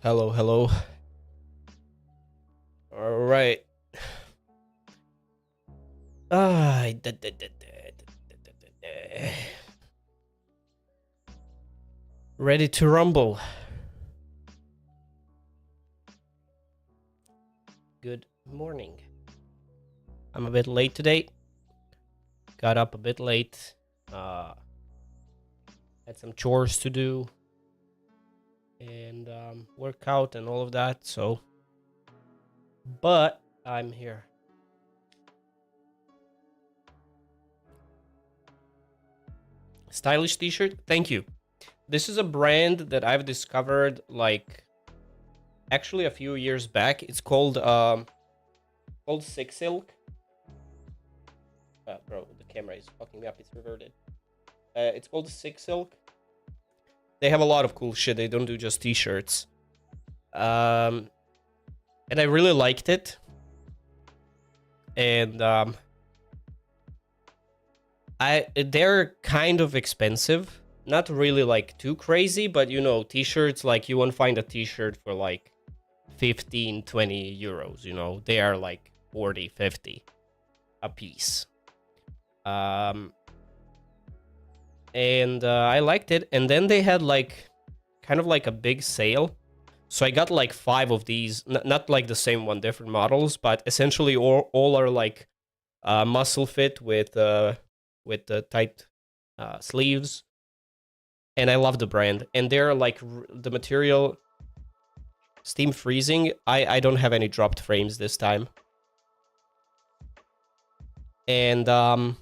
Hello, hello. All right. Ah, ready to rumble. Good morning. I'm a bit late today. Got up a bit late. Had some chores to do and work out and all of that. But I'm here. Stylish t-shirt. Thank you. This is a brand that I've discovered actually a few years back. It's called Sick Silk. Bro, the camera is fucking me up. It's reverted. It's called Sick Silk. They have a lot of cool shit. They don't do just t-shirts. And I really liked it. And they're kind of expensive. Not really like too crazy, but you know, t-shirts, like you won't find a t-shirt for like 15, 20 euros, you know. They are like 40, 50 a piece. And I liked it. And then they had like kind of like a big sale. So I got like 5 of these, not like the same one, different models, but essentially all are like muscle fit with the tight sleeves. And I love the brand. And they're like the material steam freezing. I don't have any dropped frames this time. And the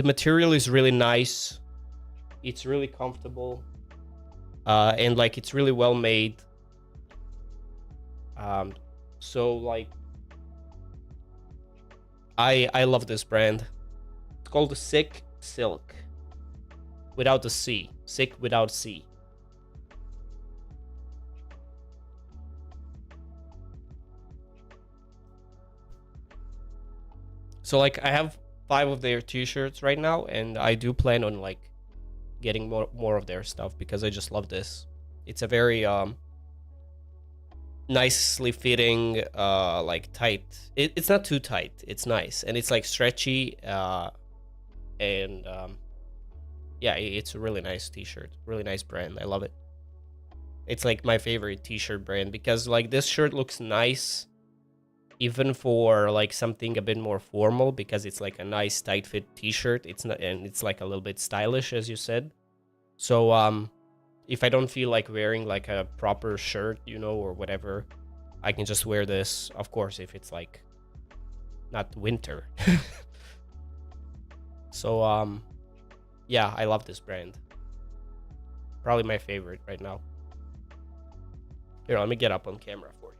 material is really nice. It's really comfortable. And like it's really well made. So like I love this brand. It's called the Sick Silk. Without the C. Sick without C. So like I have 5 of their t-shirts right now, and I do plan on like getting more of their stuff because I just love this. It's a very nicely fitting, like tight. It's not too tight. It's nice, and it's like stretchy, and yeah, it's a really nice t-shirt. Really nice brand. I love it. It's like my favorite t-shirt brand because like this shirt looks nice even for like something a bit more formal because it's like a nice tight fit t-shirt. It's not, and it's like a little bit stylish as you said. So if I don't feel like wearing like a proper shirt, you know, or whatever, I can just wear this, of course, if it's like not winter. So yeah, I love this brand. Probably my favorite right now. Here, let me get up on camera for you.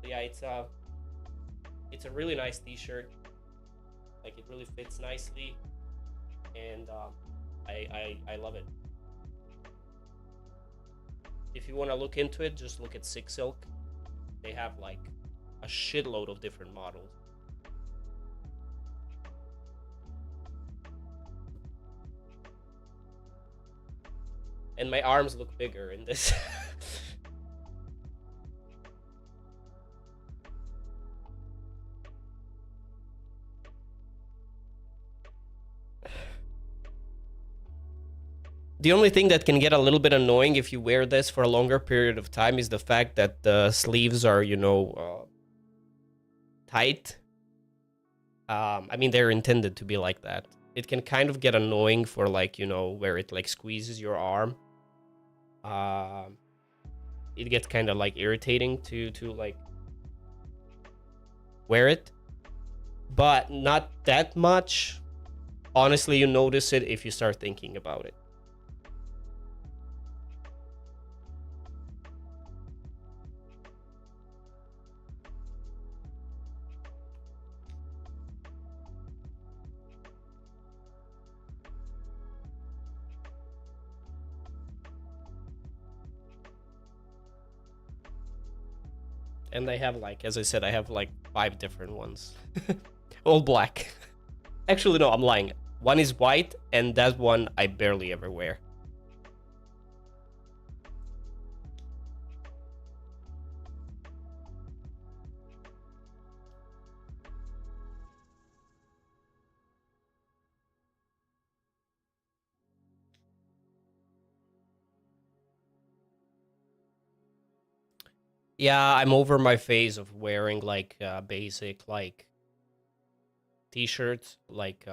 Yeah, it's a really nice t-shirt. Like it really fits nicely, and I love it. If you want to look into it, just look at Sick Silk. They have like a shitload of different models. And my arms look bigger in this. The only thing that can get a little bit annoying if you wear this for a longer period of time is the fact that the sleeves are, you know, tight. I mean, they're intended to be like that. It can kind of get annoying for like, you know, where it like squeezes your arm. It gets kind of like irritating to like wear it, but not that much. Honestly, you notice it if you start thinking about it. And I have like, as I said, I have like 5 different ones. All black. Actually, no, I'm lying. One is white, and that one I barely ever wear. Yeah, I'm over my phase of wearing like basic like t-shirts, like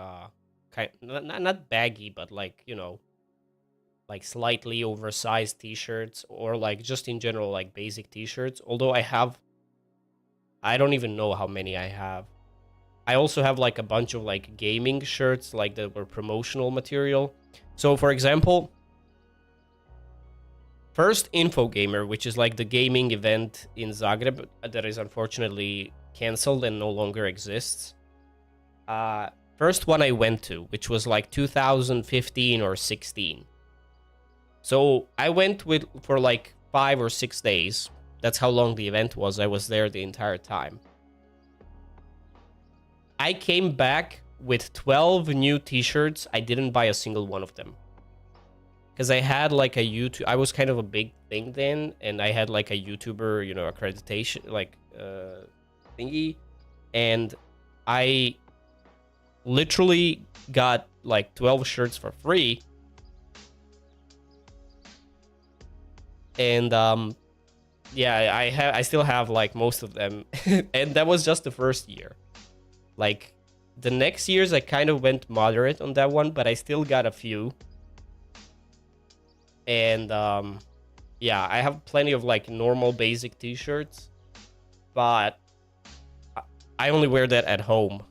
kind not baggy, but like like slightly oversized t-shirts, or like just in general like basic t-shirts. Although I don't even know how many I have. I also have like a bunch of like gaming shirts like that were promotional material. So for example, first Info Gamer, which is like the gaming event in Zagreb that is unfortunately canceled and no longer exists. Uh First one I went to, which was like 2015 or 16. So I went with for like 5 or 6 days. That's how long the event was. I was there the entire time. I came back with 12 new t-shirts. I didn't buy a single one of them. Because I had like a YouTube, I was kind of a big thing then, and I had like a YouTuber, accreditation, like thingy, and I literally got like 12 shirts for free, and yeah, I still have like most of them, and that was just the first year. Like the next years, I kind of went moderate on that one, but I still got a few, and yeah, I have plenty of like normal basic t-shirts, but I only wear that at home,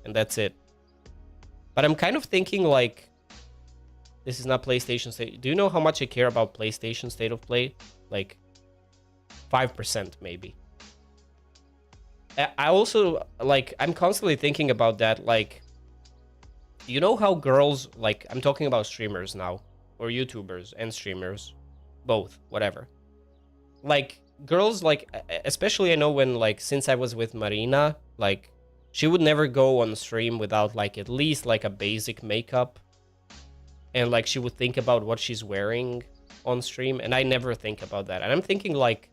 and that's it. But I'm kind of thinking like this is not PlayStation State. Do you know how much I care about PlayStation State of Play? Like 5% maybe. I also like I'm constantly thinking about that. Like, you know how girls like I'm talking about streamers now, or YouTubers and streamers, both, whatever. Like girls like especially I know when like since I was with Marina, like she would never go on stream without like at least like a basic makeup, and like she would think about what she's wearing on stream, and I never think about that. And I'm thinking like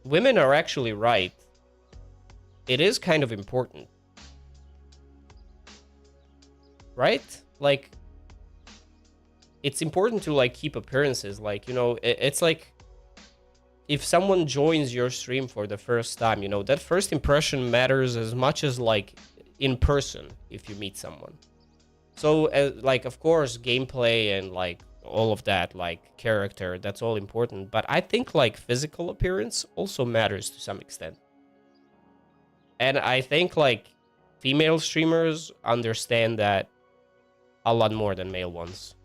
women are actually right. It is kind of important, right? Like it's important to like keep appearances, like it's like if someone joins your stream for the first time, that first impression matters as much as like in person if you meet someone. So like of course gameplay and like all of that, like character, that's all important, but I think like physical appearance also matters to some extent. And I think like female streamers understand that a lot more than male ones.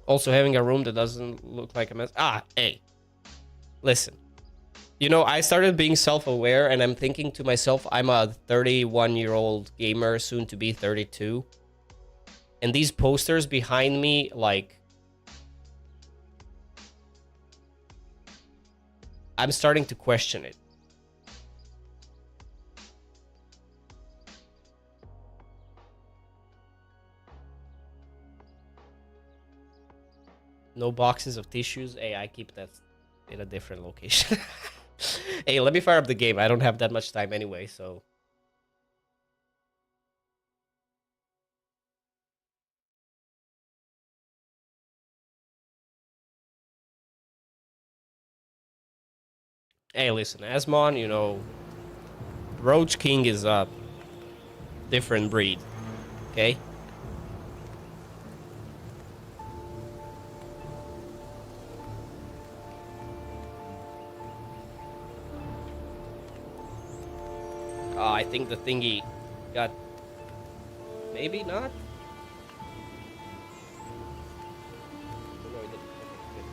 Also, having a room that doesn't look like a mess. Hey, listen. I started being self-aware, and I'm thinking to myself, I'm a 31-year-old gamer, soon to be 32. And these posters behind me, like, I'm starting to question it. No boxes of tissues. Hey, I keep that in a different location. Hey, let me fire up the game. I don't have that much time anyway, so. Hey, listen, Asmon, Roach King is a different breed, okay? I think the thingy got... Maybe not? Oh, no, it didn't. Okay, good.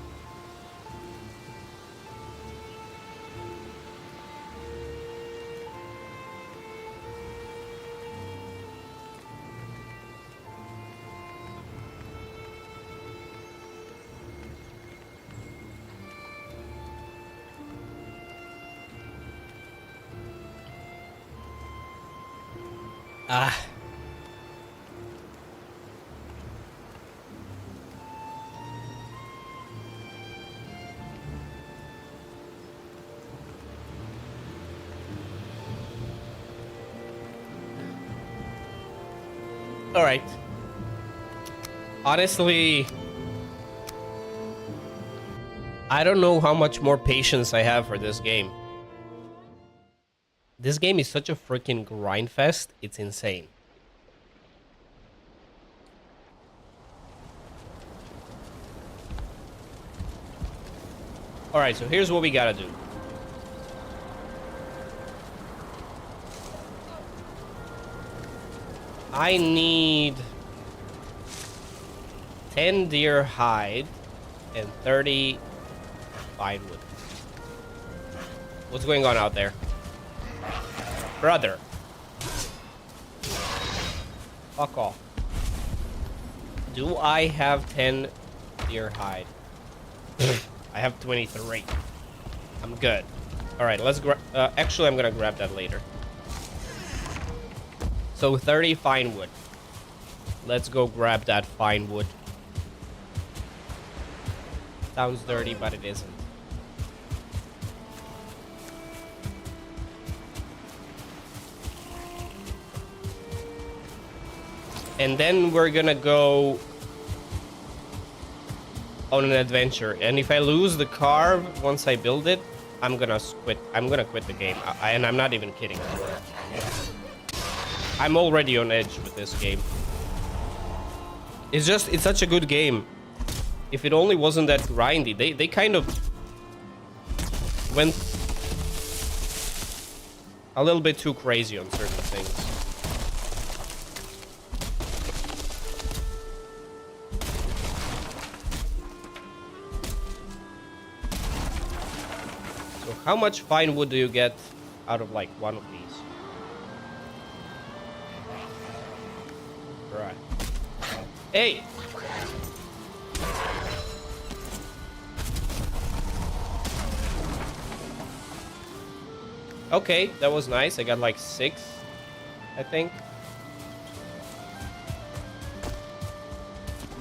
Ah. All right. Honestly, I don't know how much more patience I have for this game. This game is such a freaking grind fest. It's insane. All right, so here's what we gotta do. I need 10 deer hide and 30 pine wood. What's going on out there? Brother. Fuck off. Do I have 10 deer hide? I have 23. I'm good. All right, let's grab... actually, I'm gonna grab that later. So 30 fine wood. Let's go grab that fine wood. Sounds dirty, but it isn't. And then we're gonna go on an adventure. And if I lose the carve once I build it, I'm gonna quit. I'm gonna quit the game. And I'm not even kidding. I'm already on edge with this game. It's such a good game. If it only wasn't that grindy, they kind of went a little bit too crazy on certain things. So how much fine wood do you get out of like one of these? Right. Hey! Okay, that was nice. I got like 6, I think.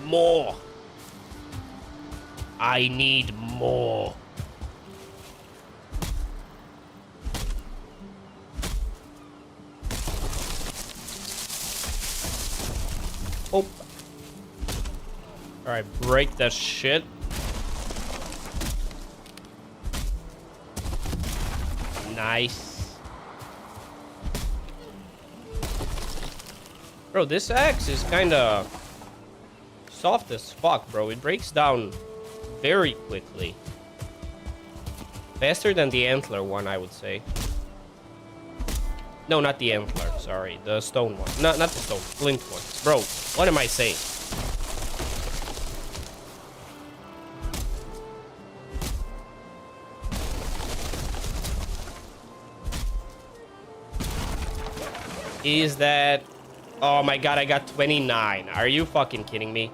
More! I need more. Oh. Alright, break that shit. Nice. Bro, this axe is kinda soft as fuck, bro. It breaks down very quickly. Faster than the antler one, I would say. No, not the antler, sorry. The stone one. No, not the stone. Flint one. Bro, what am I saying? Is that... Oh my god, I got 29. Are you fucking kidding me?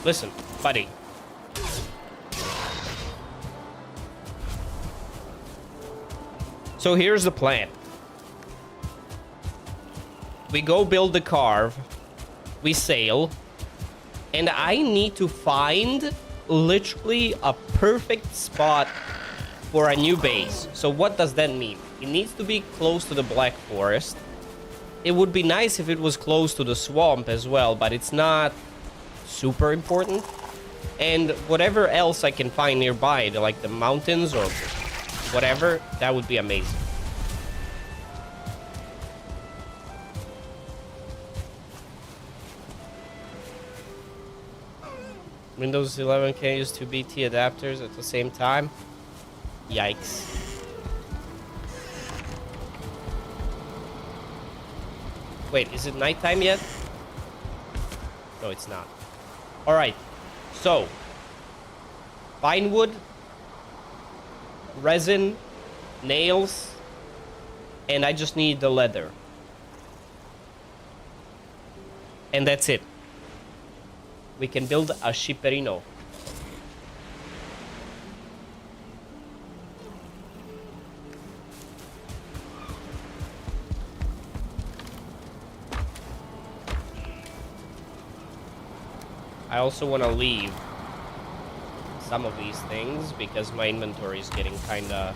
Listen, buddy. So here's the plan. We go build the carve. We sail. And I need to find literally a perfect spot for a new base. So what does that mean? It needs to be close to the Black Forest. It would be nice if it was close to the swamp as well, but it's not super important. And whatever else I can find nearby, like the mountains or whatever, that would be amazing. Windows 11 can use 2 BT adapters at the same time. Yikes. Wait, is it nighttime yet? No, it's not. Alright, so pine wood, resin, nails, and I just need the leather. And that's it. We can build a shipperino. I also want to leave some of these things because my inventory is getting kind of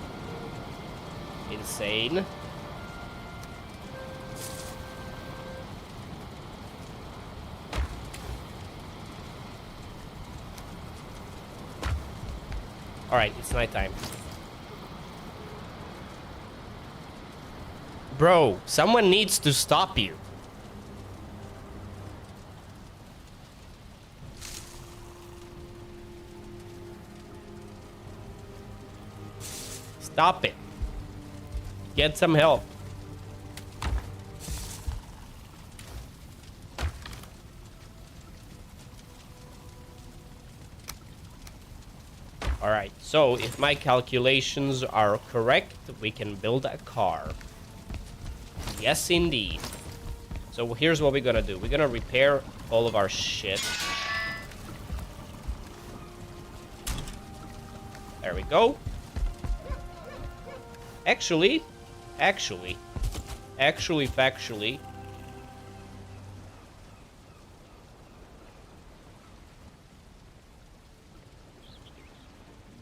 insane. All right, it's nighttime. Bro, someone needs to stop you. Stop it. Get some help. All right, so if my calculations are correct, we can build a car. Yes, indeed. So here's what we're gonna do. We're gonna repair all of our shit. There we go. Actually, factually.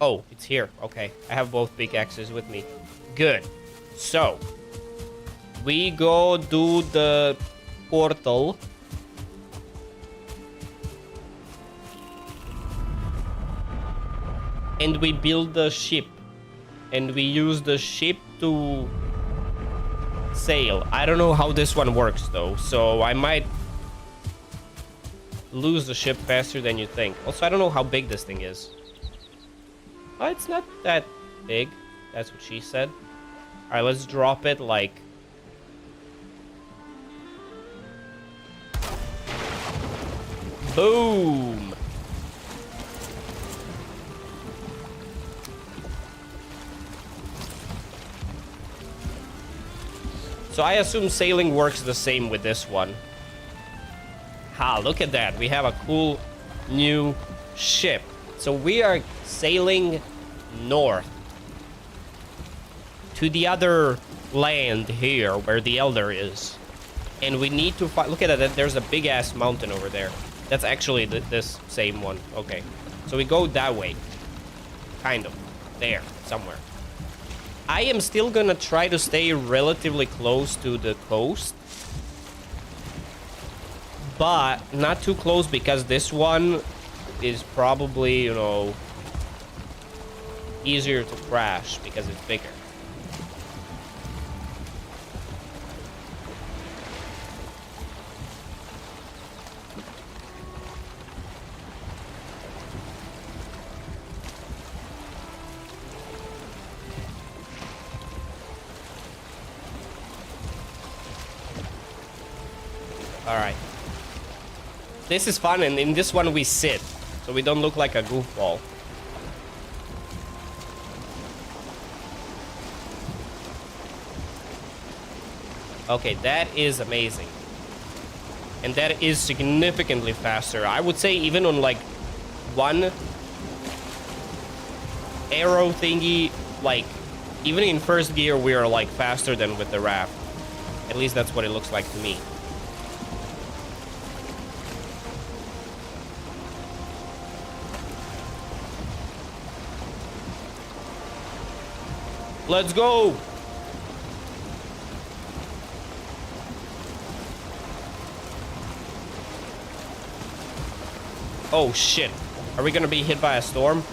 Oh, it's here. Okay, I have both pickaxes with me. Good. So, we go do the portal. And we build the ship. And we use the ship to sail. I don't know how this one works though, so I might lose the ship faster than you think. Also, I don't know how big this thing is. Oh, it's not that big. That's what she said. All right, let's drop it like... Boom! So I assume sailing works the same with this one. Ha, look at that. We have a cool new ship. So we are sailing north to the other land here where the Elder is. And we need to find... Look at that. There's a big-ass mountain over there. That's actually this same one. Okay. So we go that way. Kind of. There. Somewhere. I am still gonna try to stay relatively close to the coast. But not too close because this one is probably, you know, easier to crash because it's bigger. Alright. This is fun, and in this one we sit, so we don't look like a goofball. Okay, that is amazing. And that is significantly faster. I would say even on like one arrow thingy, like even in first gear we are like faster than with the raft. At least that's what it looks like to me. Let's go! Oh shit. Are we gonna be hit by a storm?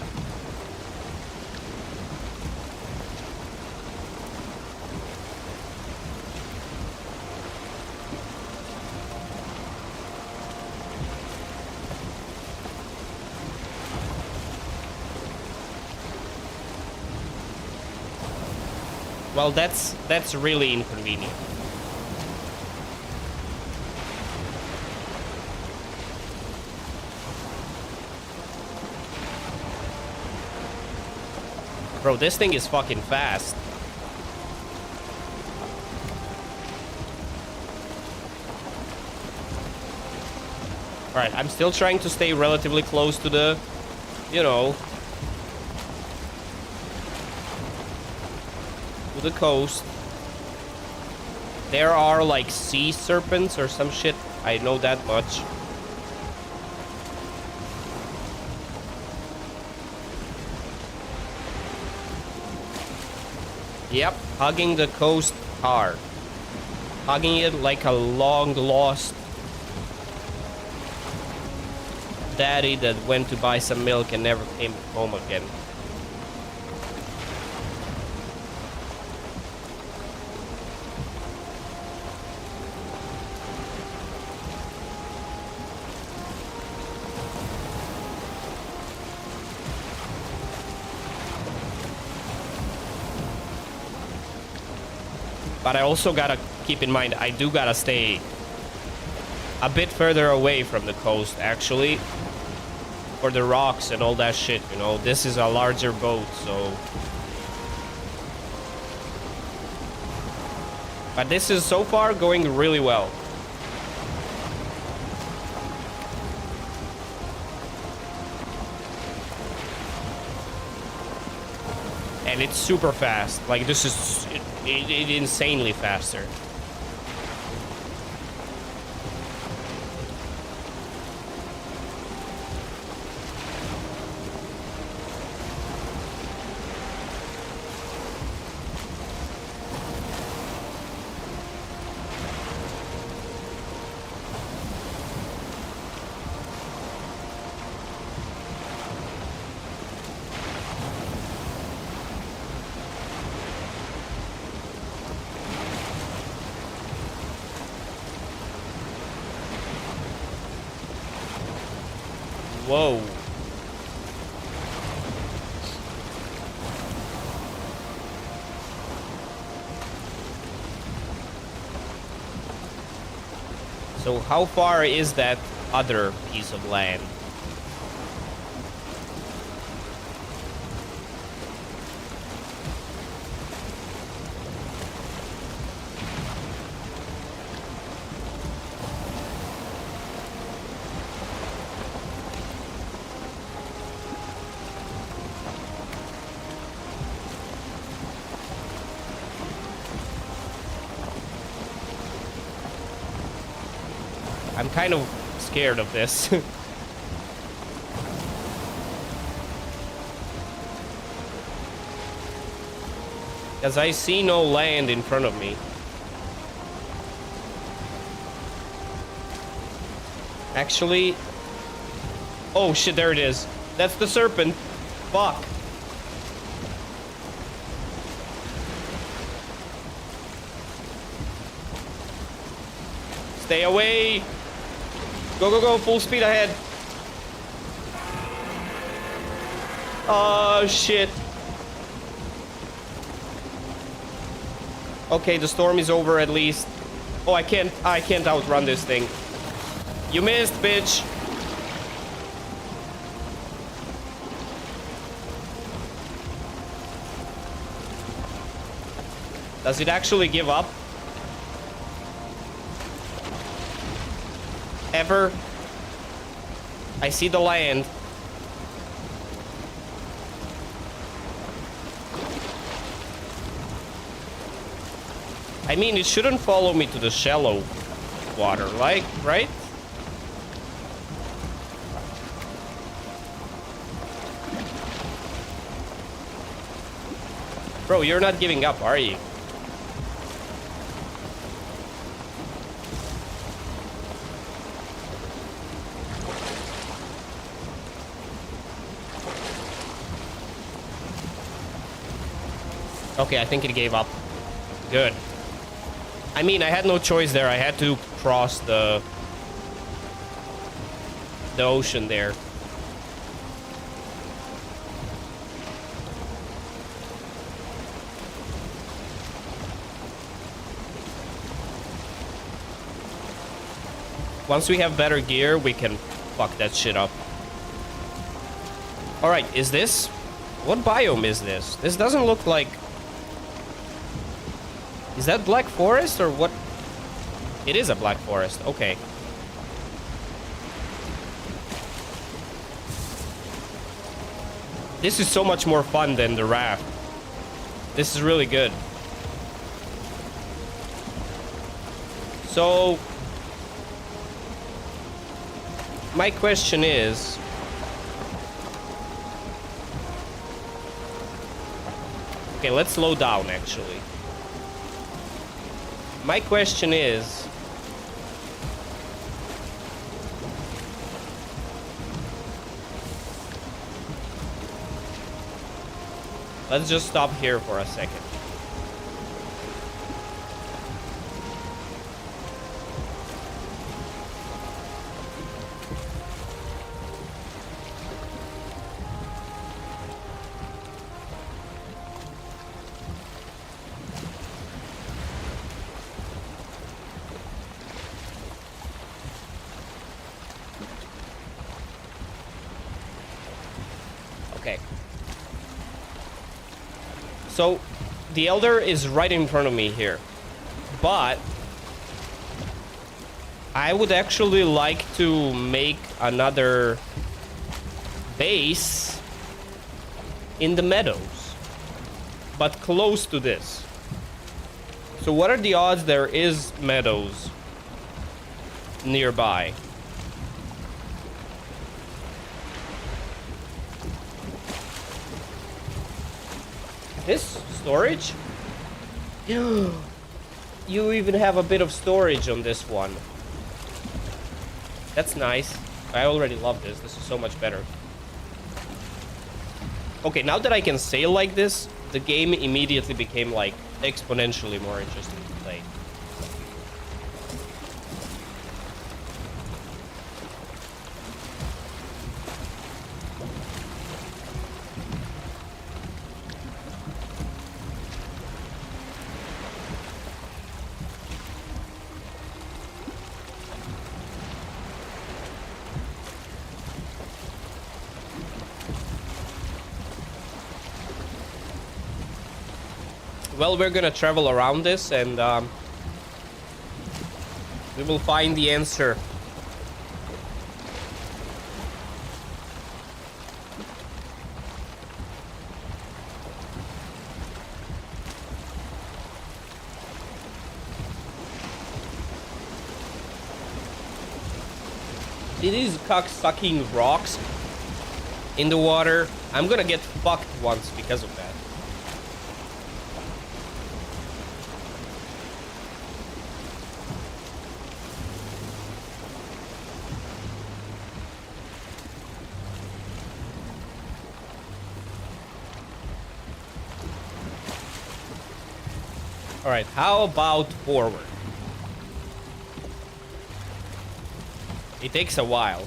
Well, that's really inconvenient. Bro, this thing is fucking fast. Alright, I'm still trying to stay relatively close to the, you know, to the coast. There are like sea serpents or some shit. I know that much. Yep, hugging the coast hard. Hugging it like a long lost daddy that went to buy some milk and never came home again. But I also gotta keep in mind, I do gotta stay a bit further away from the coast, actually. For the rocks and all that shit, you know. This is a larger boat, so... But this is so far going really well. And it's super fast. Like, this is insanely faster. Whoa. So how far is that other piece of land? I'm kind of scared of this. Because I see no land in front of me. Actually... Oh shit, there it is. That's the serpent. Fuck. Stay away. Go, go, go. Full speed ahead. Oh, shit. Okay, the storm is over at least. Oh, I can't outrun this thing. You missed, bitch. Does it actually give up? Ever? I see the land. I mean, it shouldn't follow me to the shallow water, like, right? Bro, you're not giving up, are you? Okay, I think it gave up. Good. I mean, I had no choice there. I had to cross the ocean there. Once we have better gear, we can fuck that shit up. Alright, is this? What biome is this? This doesn't look like... Is that Black Forest or what? It is a Black Forest. Okay. This is so much more fun than the raft. This is really good. So... my question is... Okay, let's slow down, actually. My question is... let's just stop here for a second. Okay. So, the Elder is right in front of me here. But I would actually like to make another base in the meadows, but close to this. So what are the odds there is meadows nearby? This storage? You even have a bit of storage on this one. That's nice. I already love this. This is so much better. Okay, now that I can sail like this, the game immediately became like exponentially more interesting to play. Well, we're gonna travel around this and we will find the answer. These cock-sucking rocks in the water, I'm gonna get fucked once because of that. All right, how about forward? It takes a while.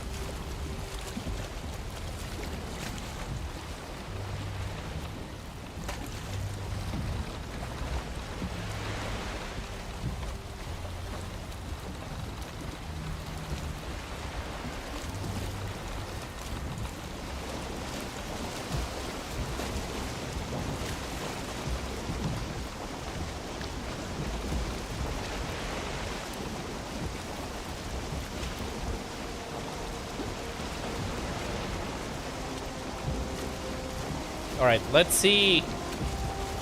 All right, let's see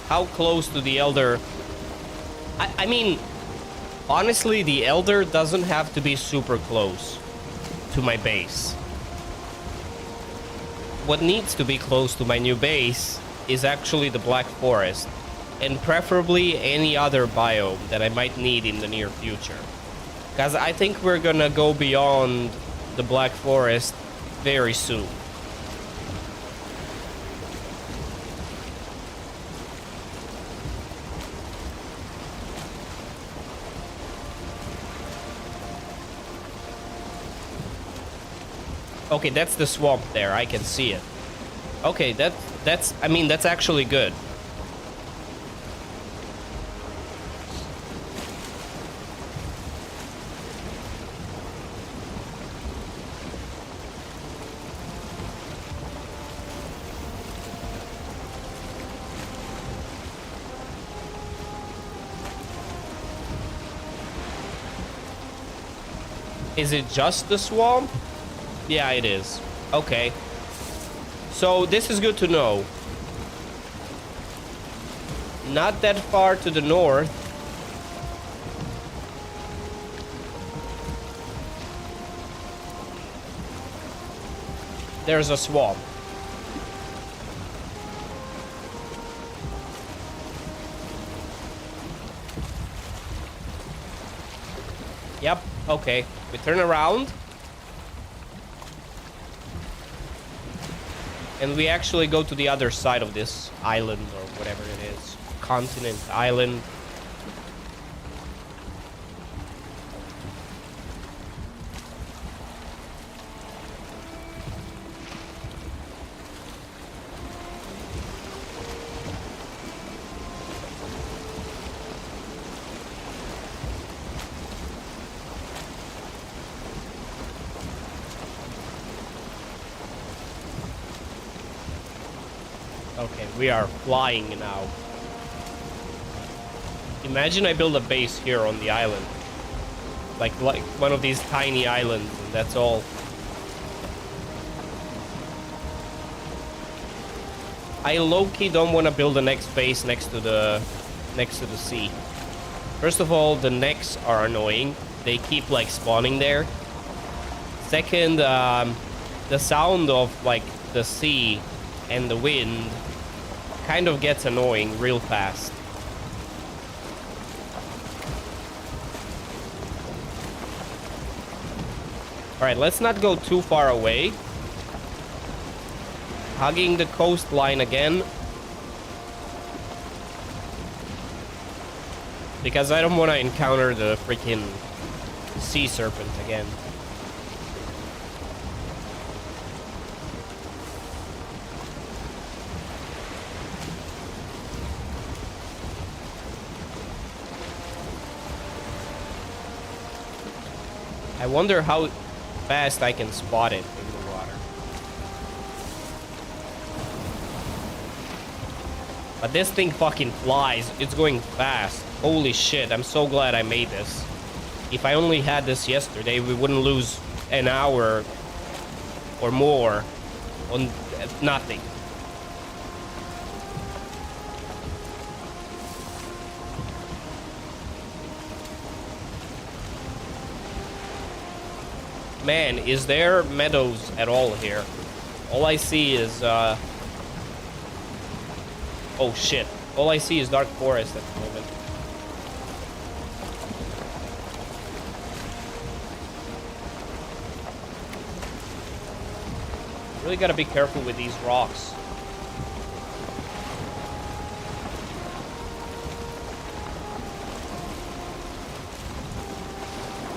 how close to the Elder. I mean, honestly, the Elder doesn't have to be super close to my base. What needs to be close to my new base is actually the Black Forest, and preferably any other biome that I might need in the near future. Because I think we're gonna go beyond the Black Forest very soon. Okay, that's the swamp there. I can see it. Okay, that's I mean, that's actually good. Is it just the swamp? Yeah, it is. Okay. So this is good to know. Not that far to the north. There's a swamp. Yep, okay. We turn around. And we actually go to the other side of this island, or whatever it is. Continent, island. Okay, we are flying now. Imagine I build a base here on the island. Like one of these tiny islands, and that's all. I low-key don't want to build the next base next to the sea. First of all, the necks are annoying. They keep like spawning there. Second, the sound of like the sea and the wind kind of gets annoying real fast. All right, let's not go too far away. Hugging the coastline again. Because I don't want to encounter the freaking sea serpent again. I wonder how fast I can spot it in the water. But this thing fucking flies. It's going fast. Holy shit, I'm so glad I made this. If I only had this yesterday, we wouldn't lose an hour or more on nothing. Man, is there meadows at all here? All I see is, oh shit. All I see is dark forest at the moment. Really gotta be careful with these rocks.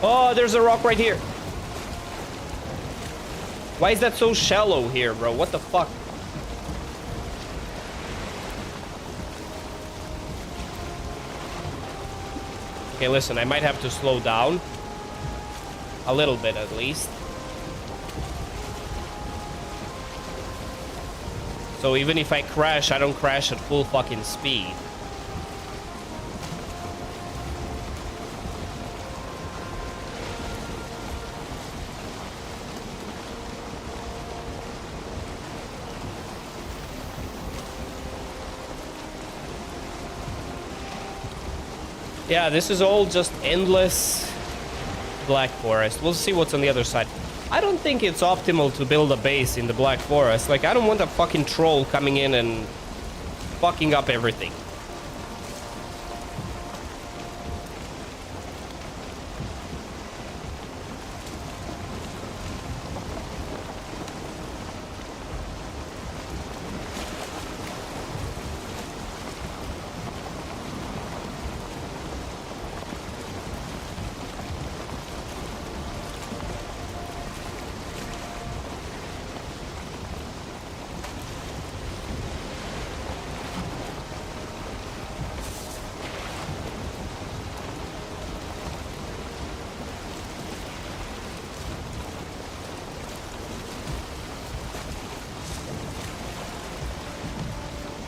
Oh, there's a rock right here. Why is that so shallow here, bro? What the fuck? Okay, listen, I might have to slow down. A little bit, at least. So even if I crash, I don't crash at full fucking speed. Yeah, this is all just endless Black Forest. We'll see what's on the other side. I don't think it's optimal to build a base in the Black Forest. Like, I don't want a fucking troll coming in and fucking up everything.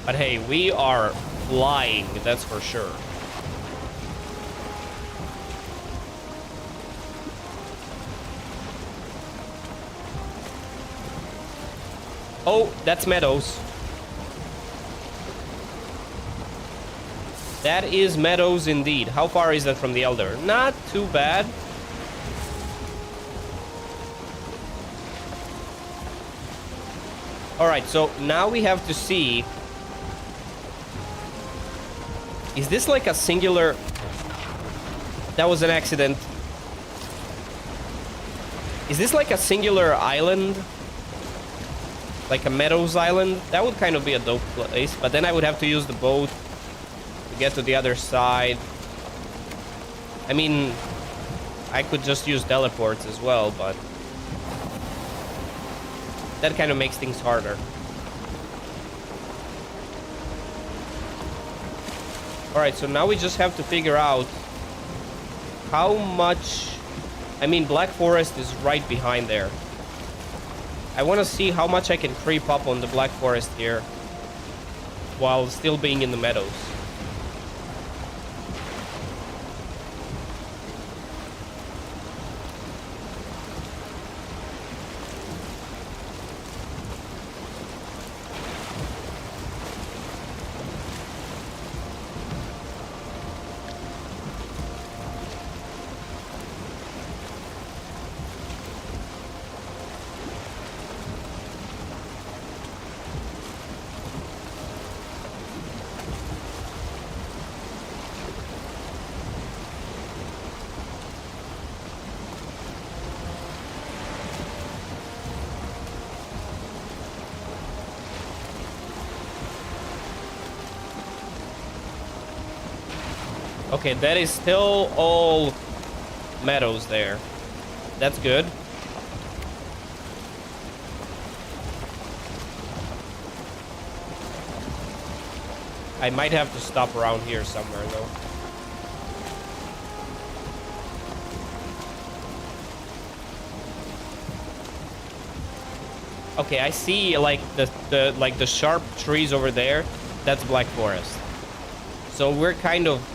But hey, we are flying, that's for sure. Oh, that's meadows. That is meadows indeed. How far is that from the Elder? Not too bad. Alright, so now we have to see... Is this like a singular... That was an accident. Is this like a singular island? Like a Meadows Island? That would kind of be a dope place. But then I would have to use the boat to get to the other side. I mean, I could just use teleports as well, but... that kind of makes things harder. Alright, so now we just have to figure out how much... I mean, Black Forest is right behind there. I want to see how much I can creep up on the Black Forest here. while still being in the meadows. Okay, that is still all meadows there. That's good. I might have to stop around here somewhere, though. Okay, I see like the sharp trees over there. That's Black Forest. So we're kind of...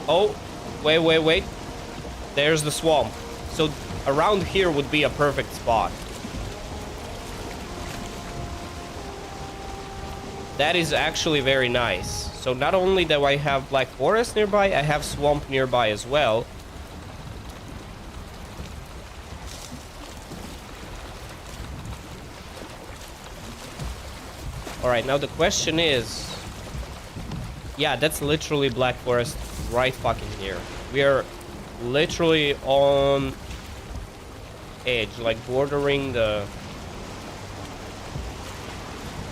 Oh, wait. There's the swamp. So around here would be a perfect spot. That is actually very nice. So not only do I have Black Forest nearby, I have swamp nearby as well. Alright, now the question is... Yeah, that's literally Black Forest right fucking here. We are literally on edge, like bordering the...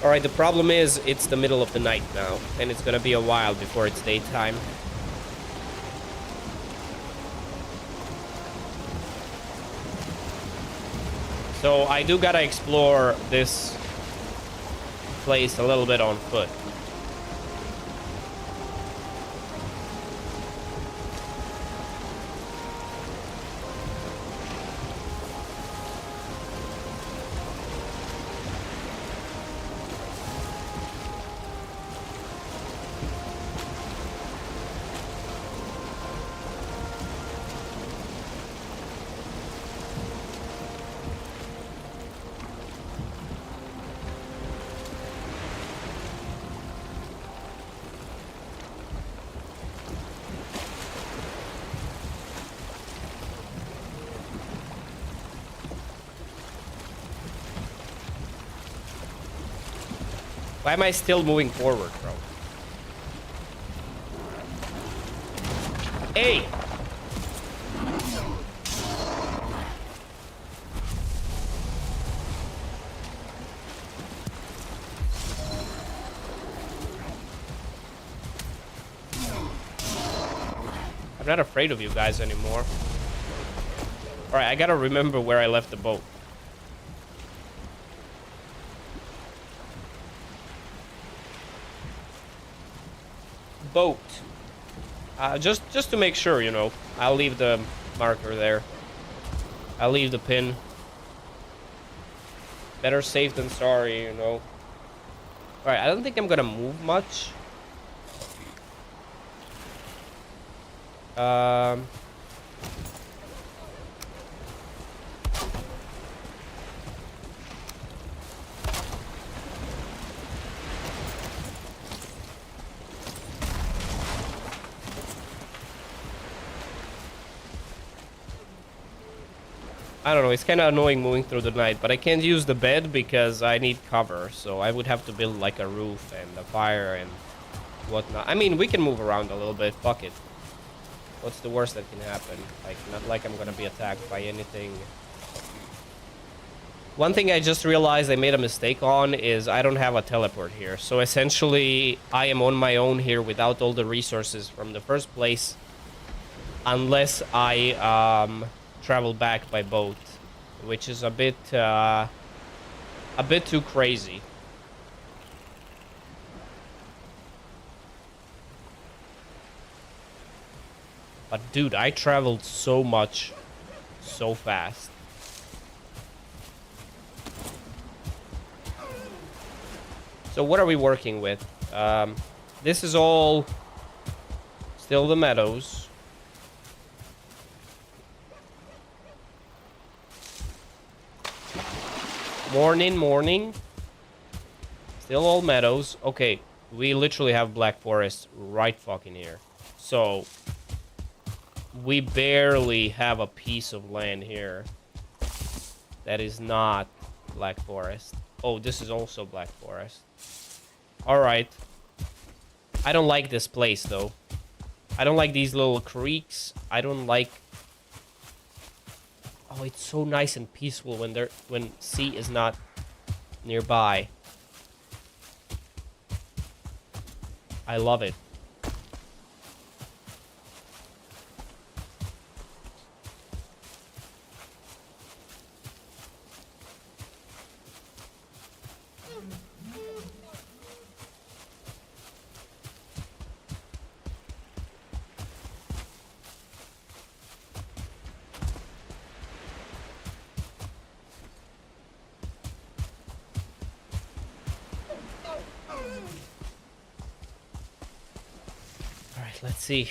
Alright, the problem is it's the middle of the night now, and it's gonna be a while before it's daytime. So I do gotta explore this place a little bit on foot. Why am I still moving forward, bro? Hey! I'm not afraid of you guys anymore. Alright, I gotta remember where I left the boat. Boat. Just to make sure, you know. I'll leave the marker there. I'll leave the pin. Better safe than sorry, you know. Alright, I don't think I'm gonna move much. I don't know, it's kind of annoying moving through the night, but I can't use the bed because I need cover, so I would have to build like a roof and a fire and whatnot. I mean, we can move around a little bit, fuck it. What's the worst that can happen? Like, not like I'm gonna be attacked by anything. One thing I just realized I made a mistake on is I don't have a teleport here. So essentially, I am on my own here without all the resources from the first place. Unless I travel back by boat, which is a bit too crazy. But dude, I traveled so much, so fast. So what are we working with? This is all still the meadows. Morning. Still all meadows. Okay, we literally have Black Forest right fucking here. So we barely have a piece of land here that is not Black Forest. Oh, this is also Black Forest. All right. I don't like this place, though. I don't like these little creeks. I don't like... Oh, it's so nice and peaceful when sea is not nearby. I love it. Let's see.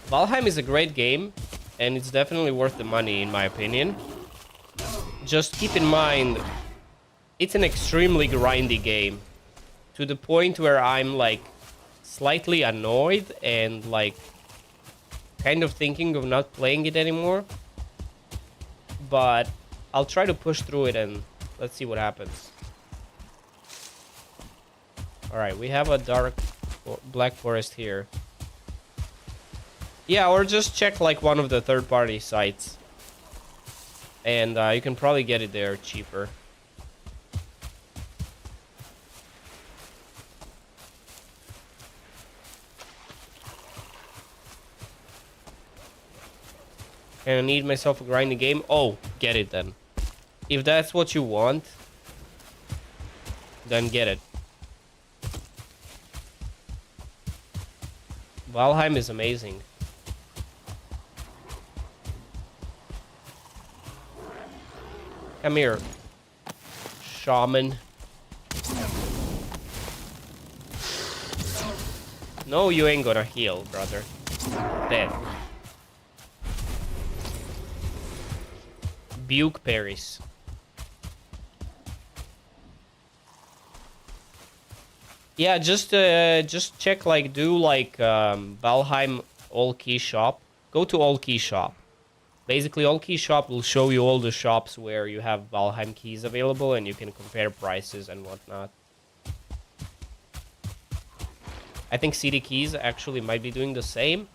Valheim is a great game, and it's definitely worth the money, in my opinion. Just keep in mind, it's an extremely grindy game, to the point where I'm, like, slightly annoyed and, like, kind of thinking of not playing it anymore. But I'll try to push through it and let's see what happens. Alright, we have a Black Forest here. Yeah, or just check like one of the third-party sites. And you can probably get it there cheaper. And I need myself a grinding game. Oh, get it then. If that's what you want, then get it. Valheim is amazing. Come here, shaman. No, you ain't gonna heal, brother. Dead. Buke Paris. Yeah, just check, like, do like Valheim all key shop. Go to all key shop. Basically, all key shop will show you all the shops where you have Valheim keys available, and you can compare prices and whatnot. I think CD keys actually might be doing the same.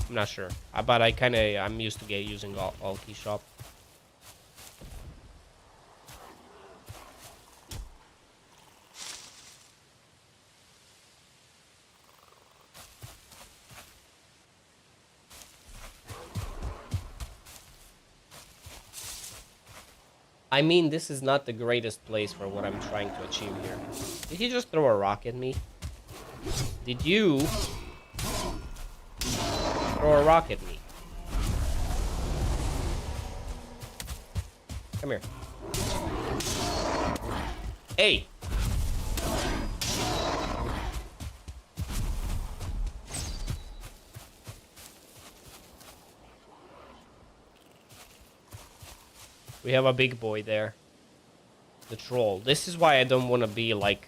I'm not sure, but I'm used to using all key shop. I mean, this is not the greatest place for what I'm trying to achieve here. Did he just throw a rock at me? Did you throw a rock at me? Come here. Hey! We have a big boy there. The troll. This is why I don't want to be, like,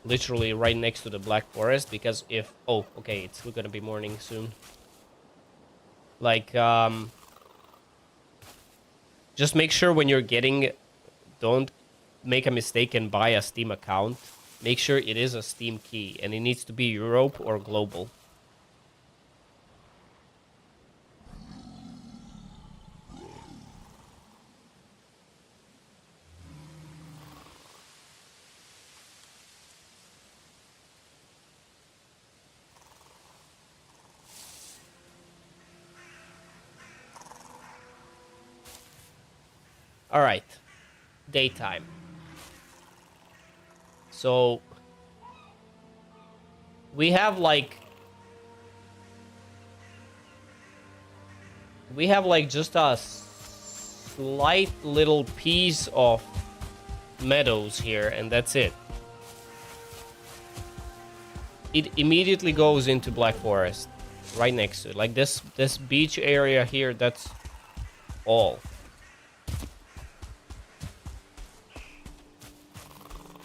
literally right next to the Black Forest, because if... Oh, okay, it's gonna be morning soon. Like, just make sure when you're getting... Don't make a mistake and buy a Steam account. Make sure it is a Steam key, and it needs to be Europe or global. All right, daytime. So we have like We have like just a slight little piece of meadows here, and that's it. It immediately goes into Black Forest, right next to it. Like this beach area here, that's all.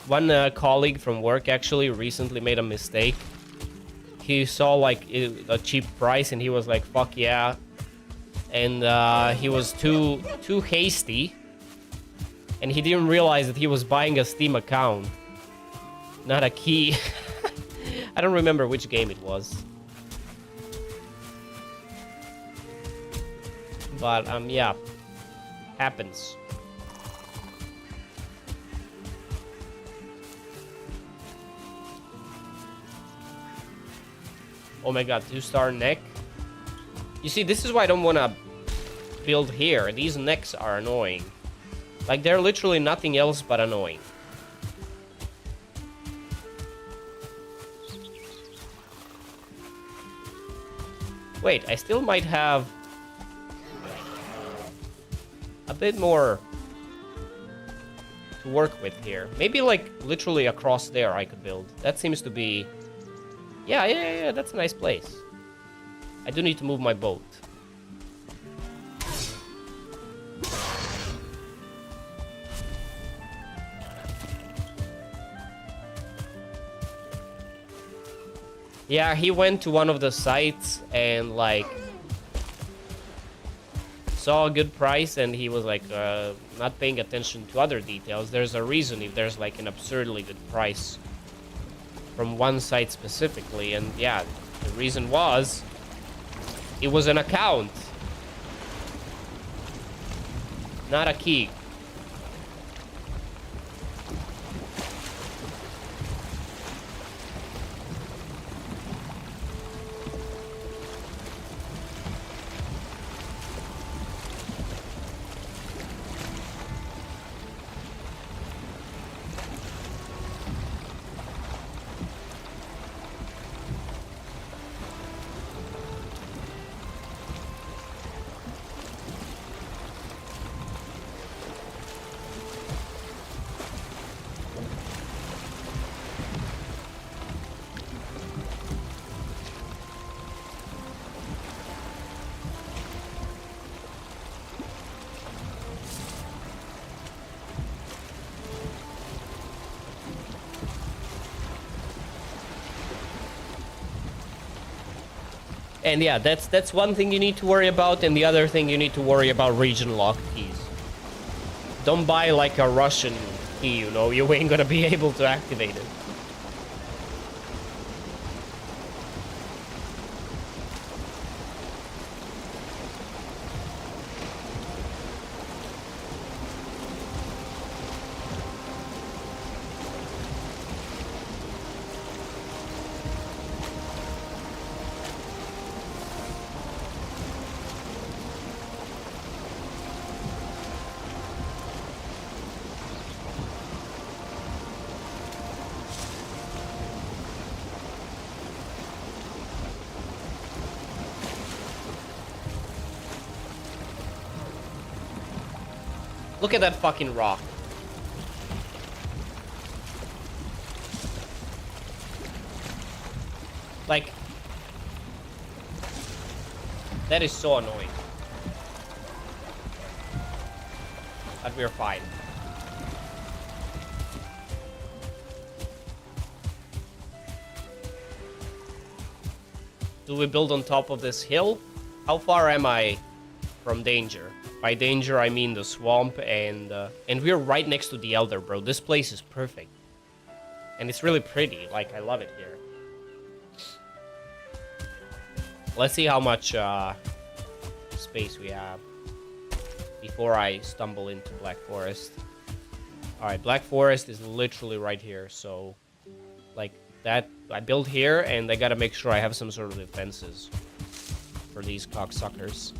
One colleague from work actually recently made a mistake. He saw like a cheap price and he was like, fuck yeah. And he was too hasty. And he didn't realize that he was buying a Steam account, not a key. I don't remember which game it was. But, yeah. Happens. Oh my god, 2-star neck. You see, this is why I don't want to build here. These necks are annoying. Like, they're literally nothing else but annoying. Wait, I still might have a bit more to work with here. Maybe, like, literally across there I could build. That seems to be... Yeah, that's a nice place. I do need to move my boat. Yeah, he went to one of the sites and, like, saw a good price and he was, like, not paying attention to other details. There's a reason if there's, like, an absurdly good price from one site specifically. And, yeah, the reason was it was an account, not a key. And yeah, that's one thing you need to worry about, and the other thing you need to worry about region lock keys. Don't buy like a Russian key, you know, you ain't gonna be able to activate it. Look at that fucking rock. Like, that is so annoying. But we're fine. Do we build on top of this hill? How far am I from danger? By danger, I mean the swamp, and we're right next to the Elder, bro. This place is perfect. And it's really pretty. Like, I love it here. Let's see how much space we have before I stumble into Black Forest. Alright, Black Forest is literally right here, so... Like, that... I build here, and I gotta make sure I have some sort of defenses for these cocksuckers.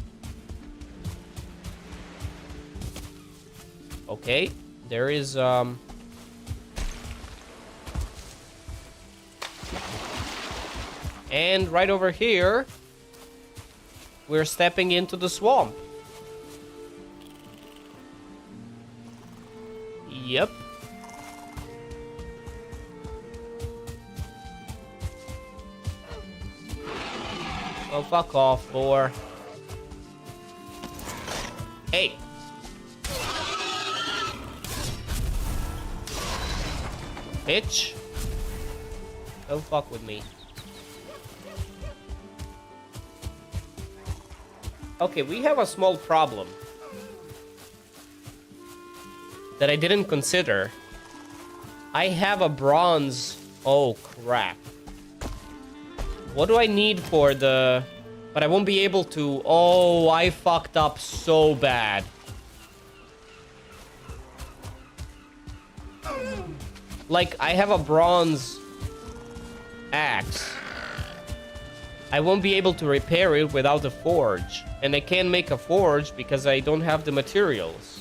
Okay, there is, And right over here, we're stepping into the swamp. Yep. Oh, fuck off, boar. Hey. Bitch. Don't fuck with me. Okay, we have a small problem that I didn't consider. I have a bronze... Oh, crap. What do I need for the... But I won't be able to... Oh, I fucked up so bad. Like, I have a bronze axe. I won't be able to repair it without a forge. And I can't make a forge because I don't have the materials.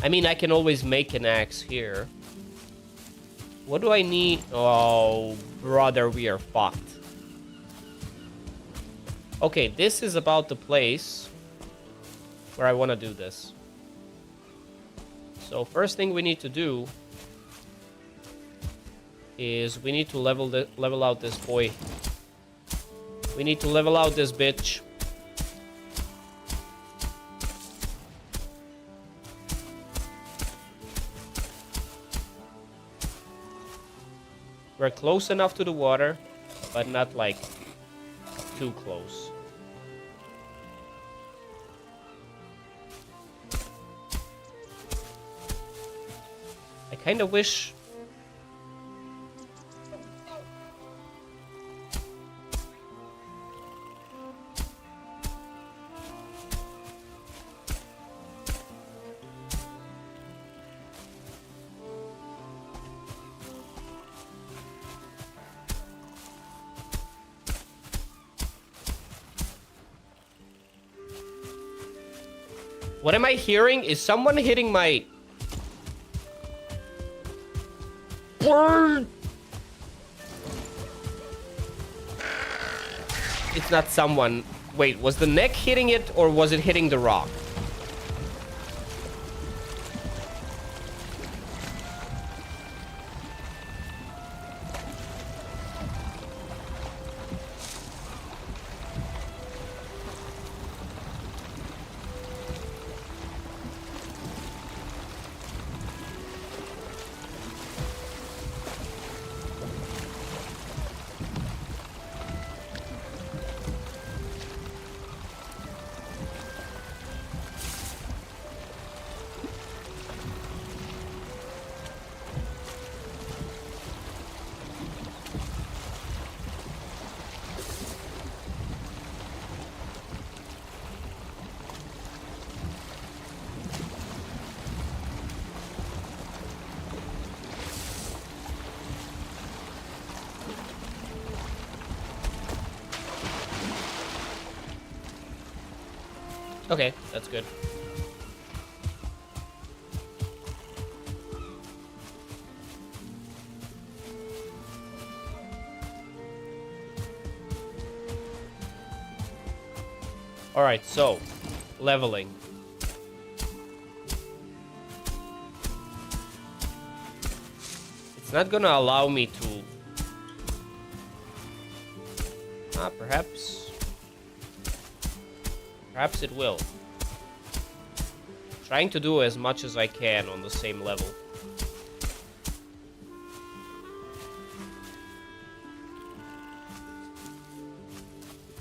I mean, I can always make an axe here. What do I need? Oh, brother, we are fucked. Okay, this is about the place where I want to do this. So first thing we need to do is we need to level out this boy. We need to level out this bitch. We're close enough to the water, but not like too close. I kind of wish... What am I hearing? Is someone hitting my... It's not someone. Wait, was the neck hitting it or was it hitting the rock? Okay, that's good. All right, so leveling. It's not gonna allow me to... perhaps... Perhaps it will. Trying to do as much as I can on the same level.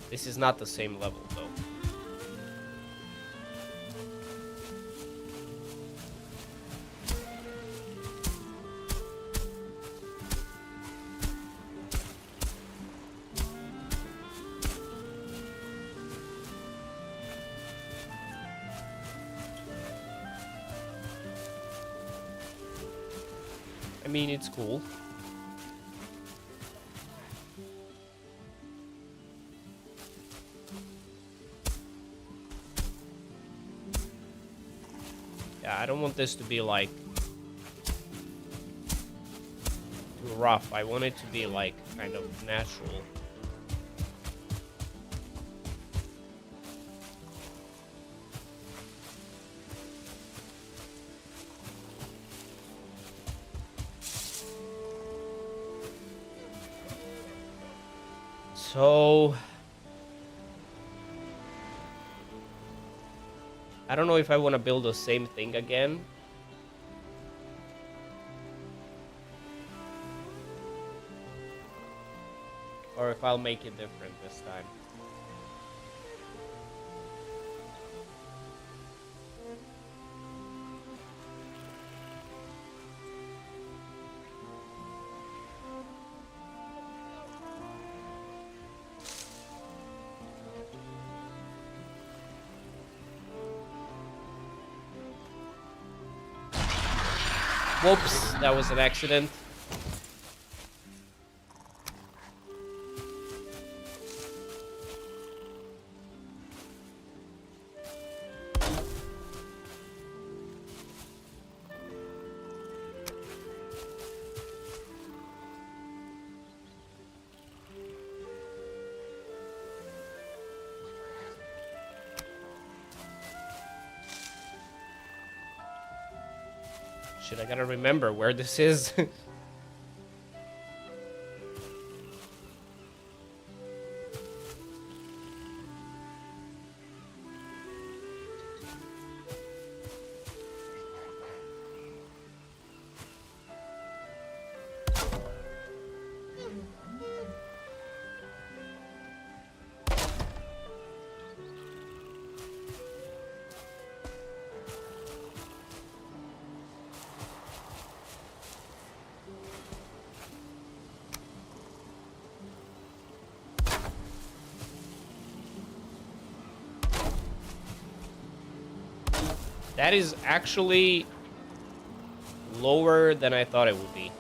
This is not the same level, though. I mean, it's cool. Yeah, I don't want this to be like... too rough. I want it to be like kind of natural. So I don't know if I want to build the same thing again. Or if I'll make it different this time. Whoops, that was an accident. Shit, I gotta remember where this is. That is actually lower than I thought it would be.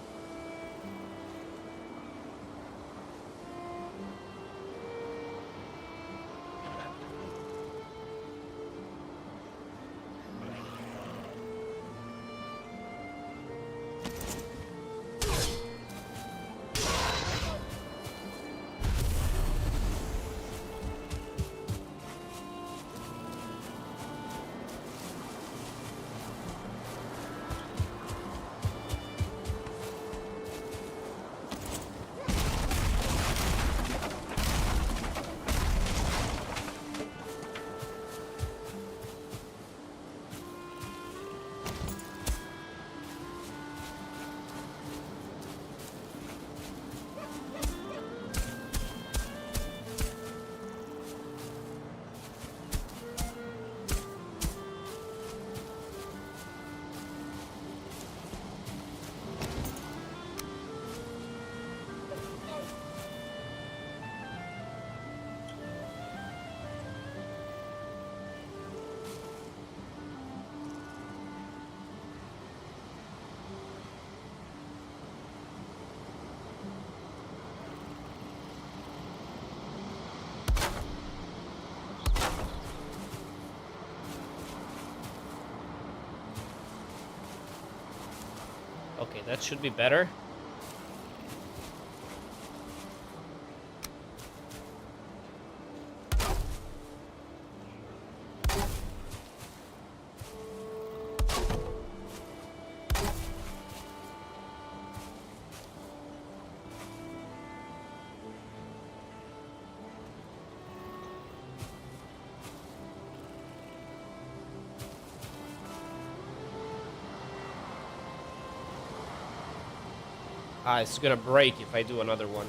Okay, that should be better. Ah, it's gonna break if I do another one.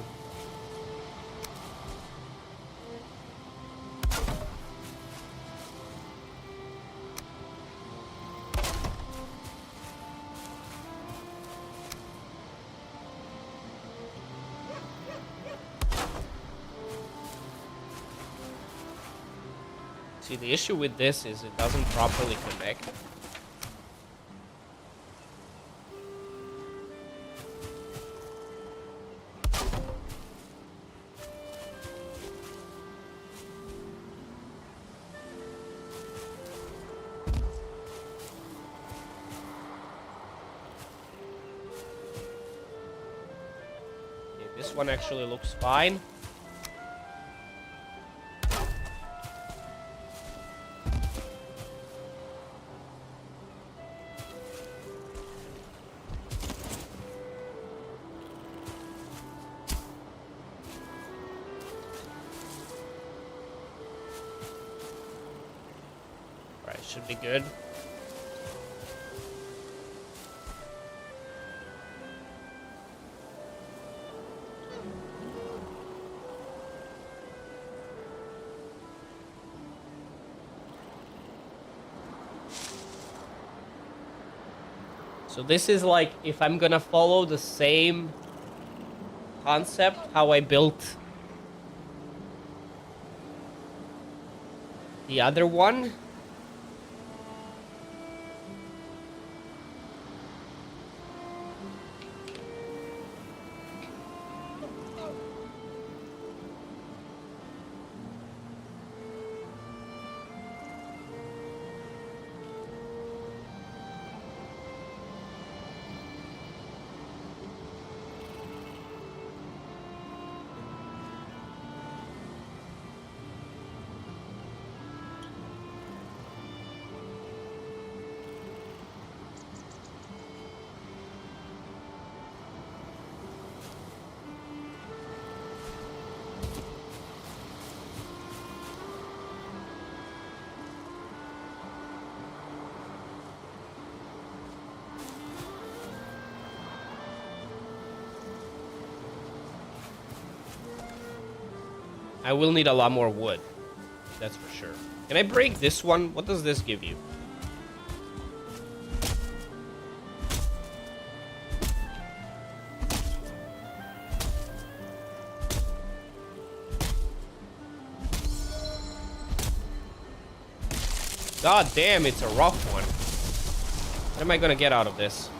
See, the issue with this is it doesn't properly connect. This one actually looks fine. Alright, should be good. So this is like, if I'm gonna follow the same concept, how I built the other one. I will need a lot more wood. That's for sure. Can I break this one? What does this give you? God damn, it's a rough one. What am I gonna get out of this?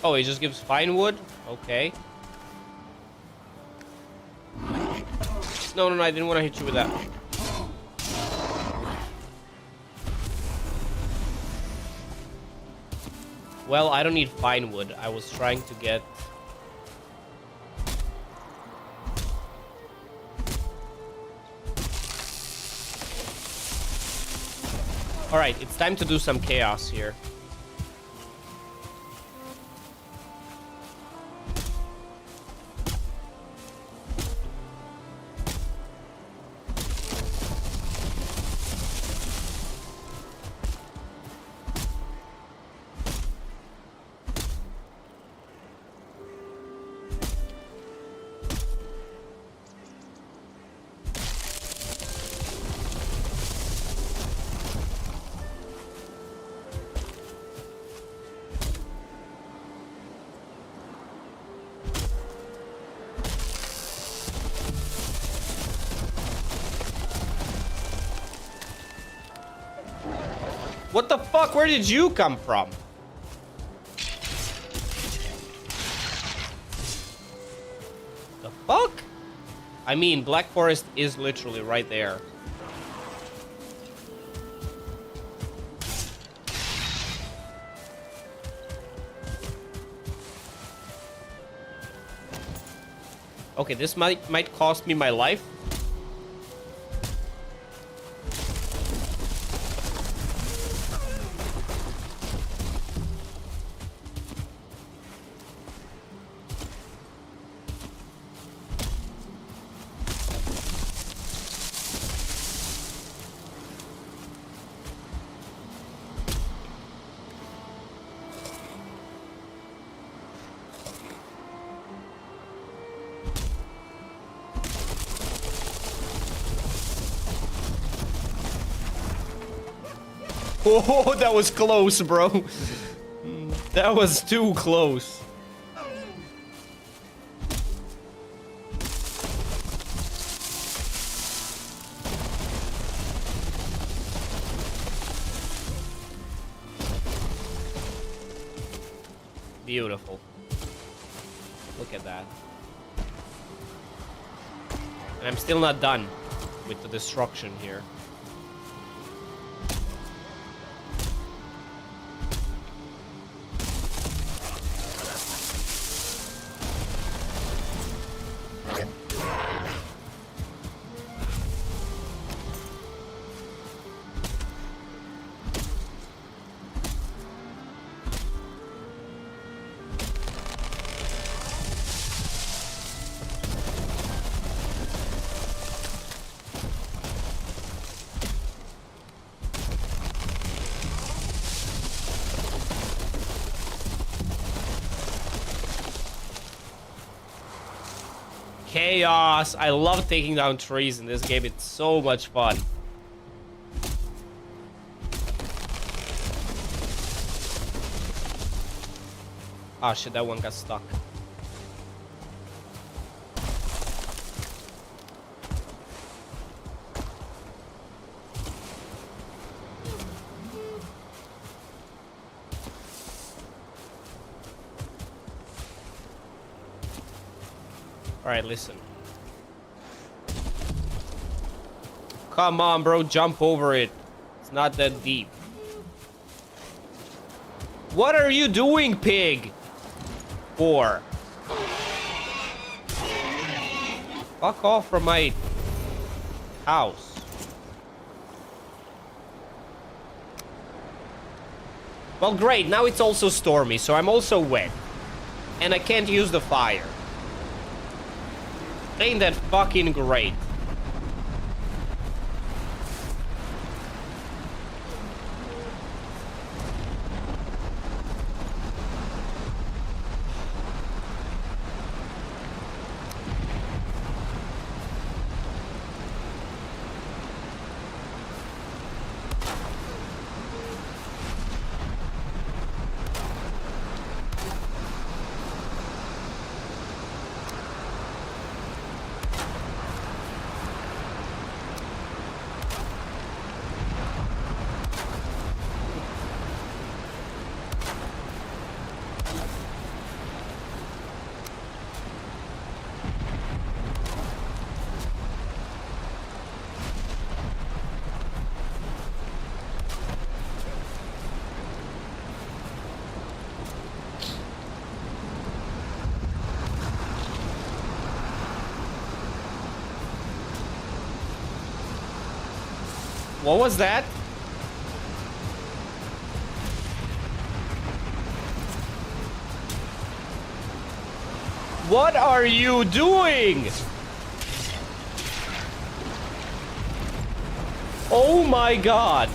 Oh, it just gives fine wood? Okay. No, I didn't want to hit you with that. Well, I don't need fine wood. I was trying to get... Alright, it's time to do some chaos here. What the fuck? Where did you come from? The fuck? I mean, Black Forest is literally right there. Okay, this might cost me my life. Oh, that was close, bro. That was too close. Beautiful. Look at that. And I'm still not done with the destruction here. Chaos. I love taking down trees in this game. It's so much fun. Ah, shit, that one got stuck. Alright, listen. Come on, bro, jump over it. It's not that deep. What are you doing, pig? For? Fuck off from my house. Well, great, now it's also stormy, so I'm also wet. And I can't use the fire. Ain't that fucking great? What was that? What are you doing? Oh my god.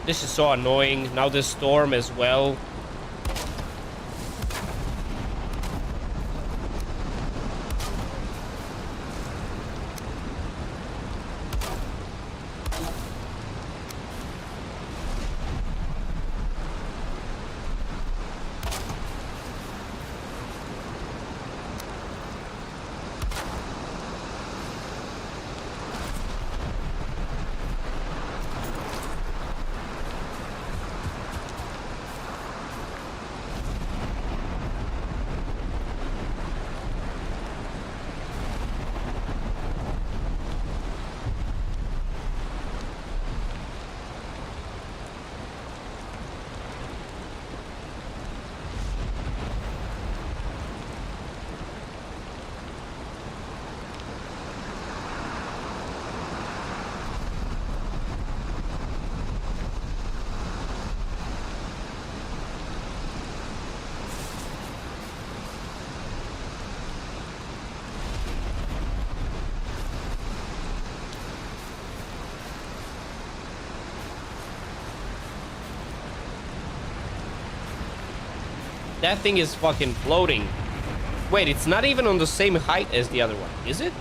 This is so annoying. Now this storm as well. That thing is fucking floating. Wait, it's not even on the same height as the other one, is it?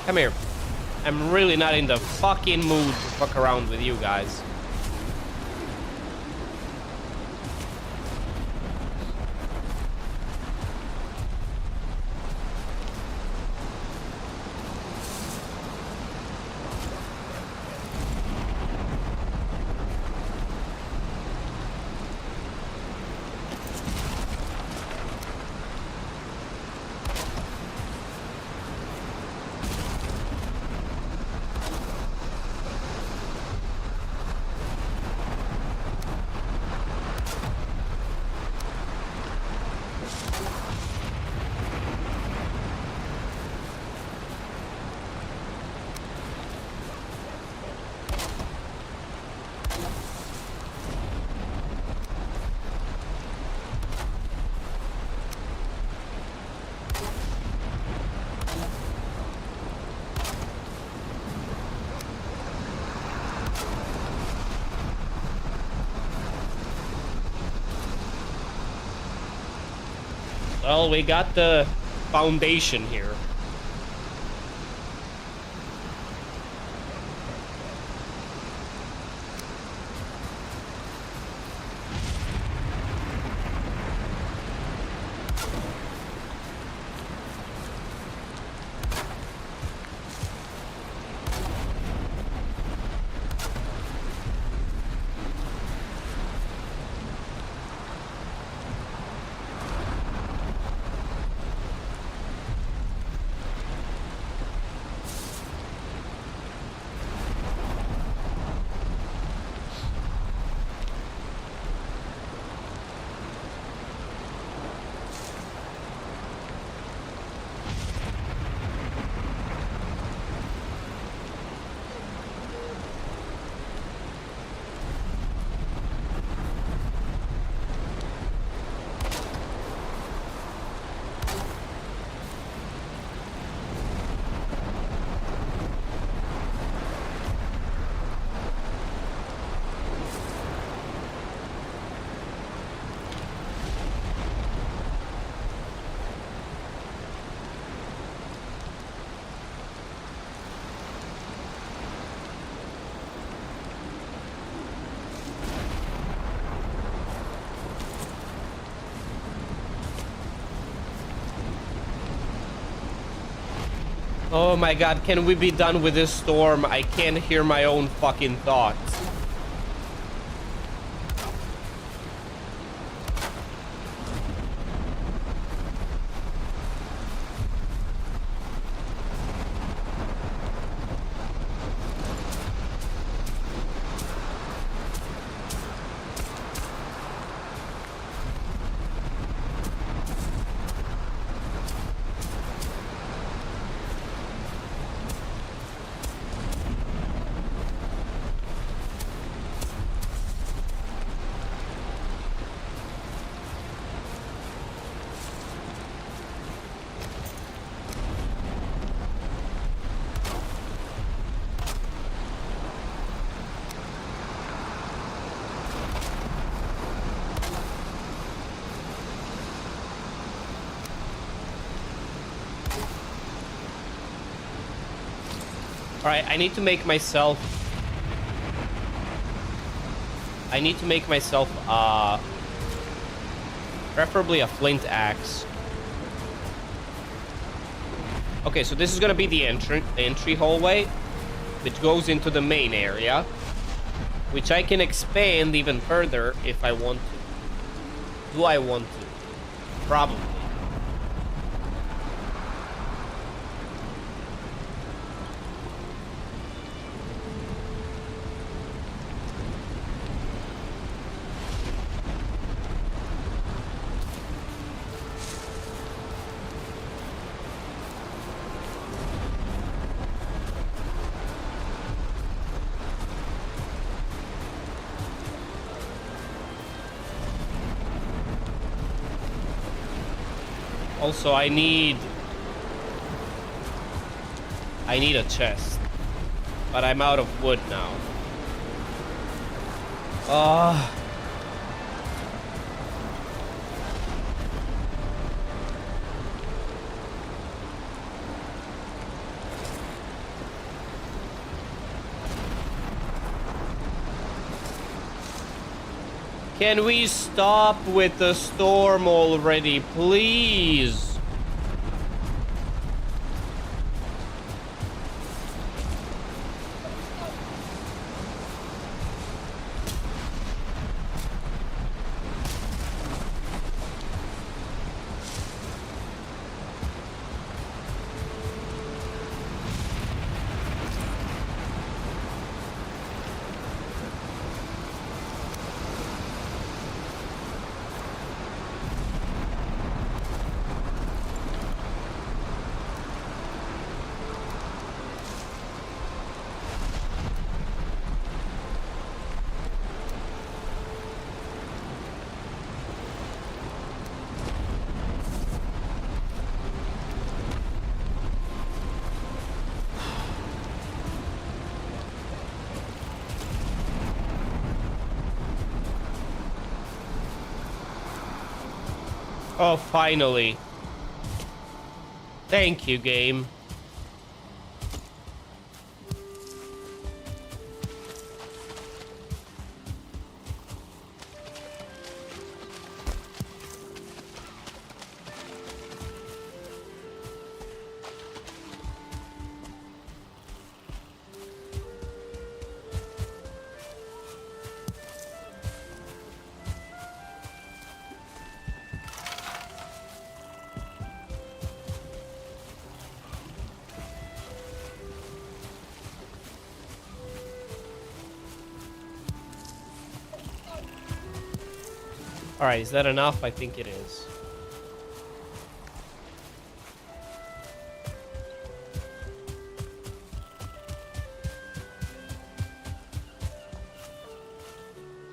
Come here. I'm really not in the fucking mood to fuck around with you guys. Well, we got the foundation here. Oh my god, can we be done with this storm? I can't hear my own fucking thoughts. Alright, I need to make myself, preferably a flint axe. Okay, so this is gonna be the entry hallway, which goes into the main area, which I can expand even further if I want to. Do I want to? Probably. Also, I need a chest, but I'm out of wood now. Can we stop with the storm already, please? Oh, finally. Thank you, game. Alright, is that enough? I think it is.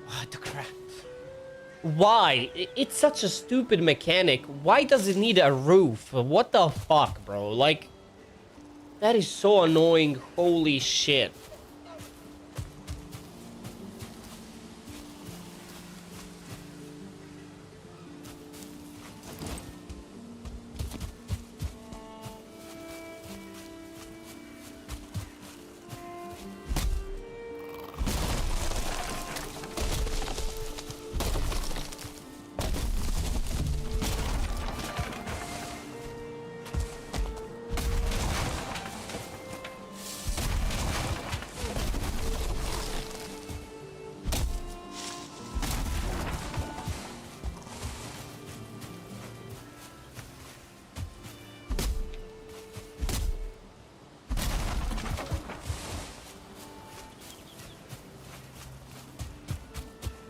What the crap? Why? It's such a stupid mechanic. Why does it need a roof? What the fuck, bro? Like, that is so annoying. Holy shit.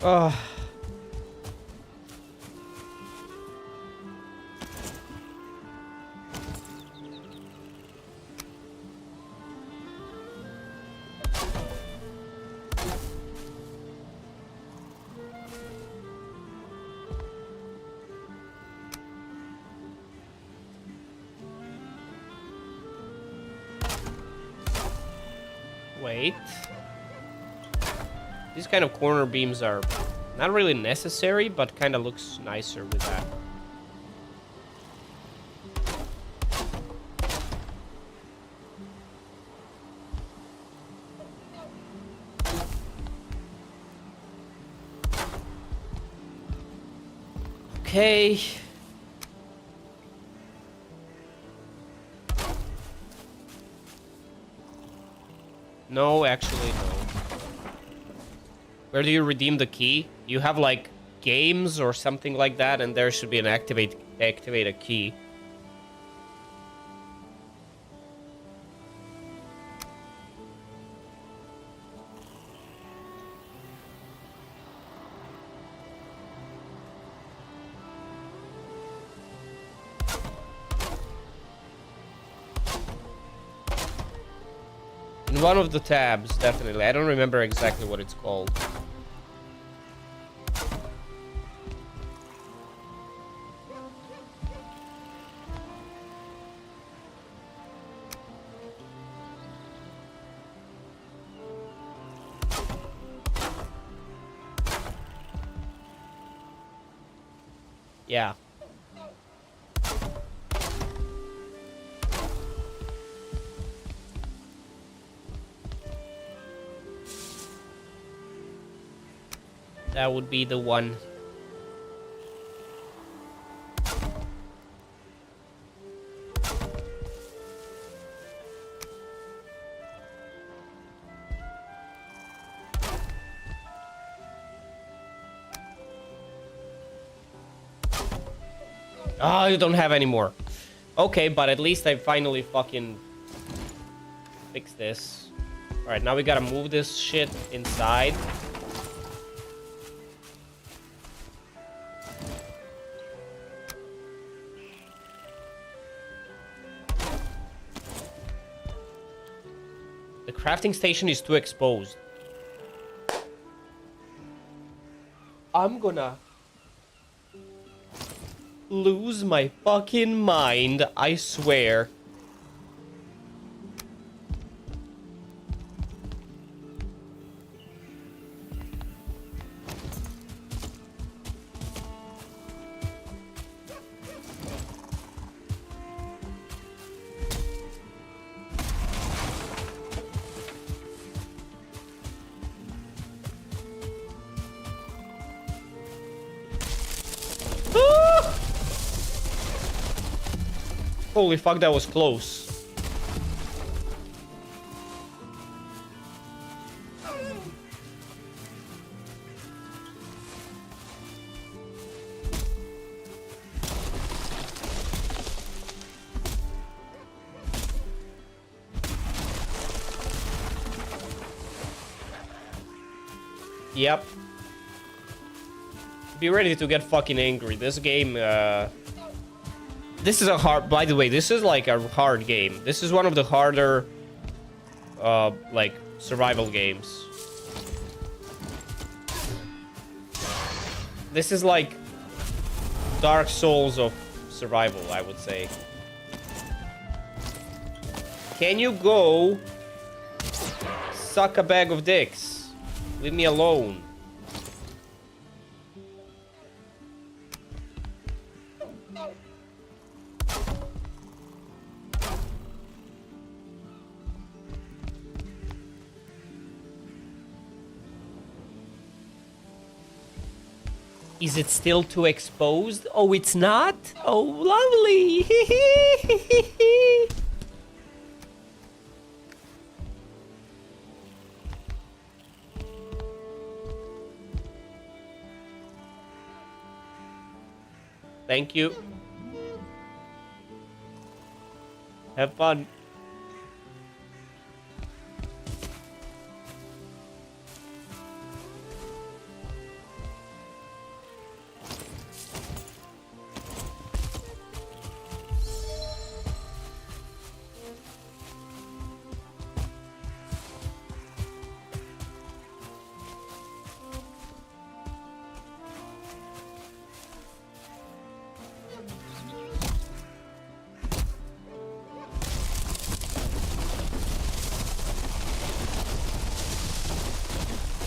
Ugh. Wait. These kind of corner beams are not really necessary, but kind of looks nicer with that. Okay. No, actually, no. Where do you redeem the key? You have, like, games or something like that, and there should be an activate a key. In one of the tabs, definitely. I don't remember exactly what it's called. Yeah. That would be the one. Oh, you don't have any more. Okay, but at least I finally fucking fixed this. Alright, now we gotta move this shit inside. The crafting station is too exposed. I'm gonna lose my fucking mind, I swear. Holy fuck, that was close. Yep. Be ready to get fucking angry. This game, this is a hard... By the way, this is like a hard game. This is one of the harder, like, survival games. This is like Dark Souls of survival, I would say. Can you go suck a bag of dicks? Leave me alone. Is it still too exposed? Oh, it's not? Oh, lovely. Thank you. Have fun.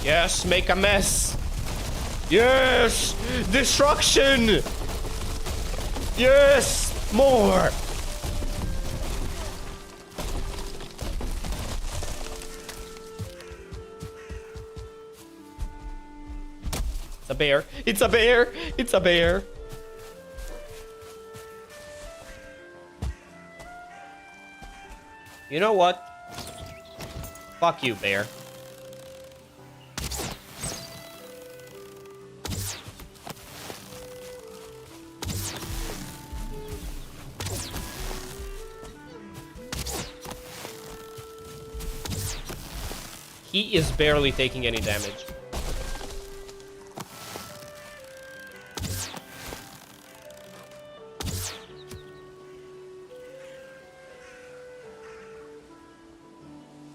Yes, make a mess. Yes, destruction. Yes, more. It's a bear. It's a bear. It's a bear. You know what? Fuck you, bear. He is barely taking any damage.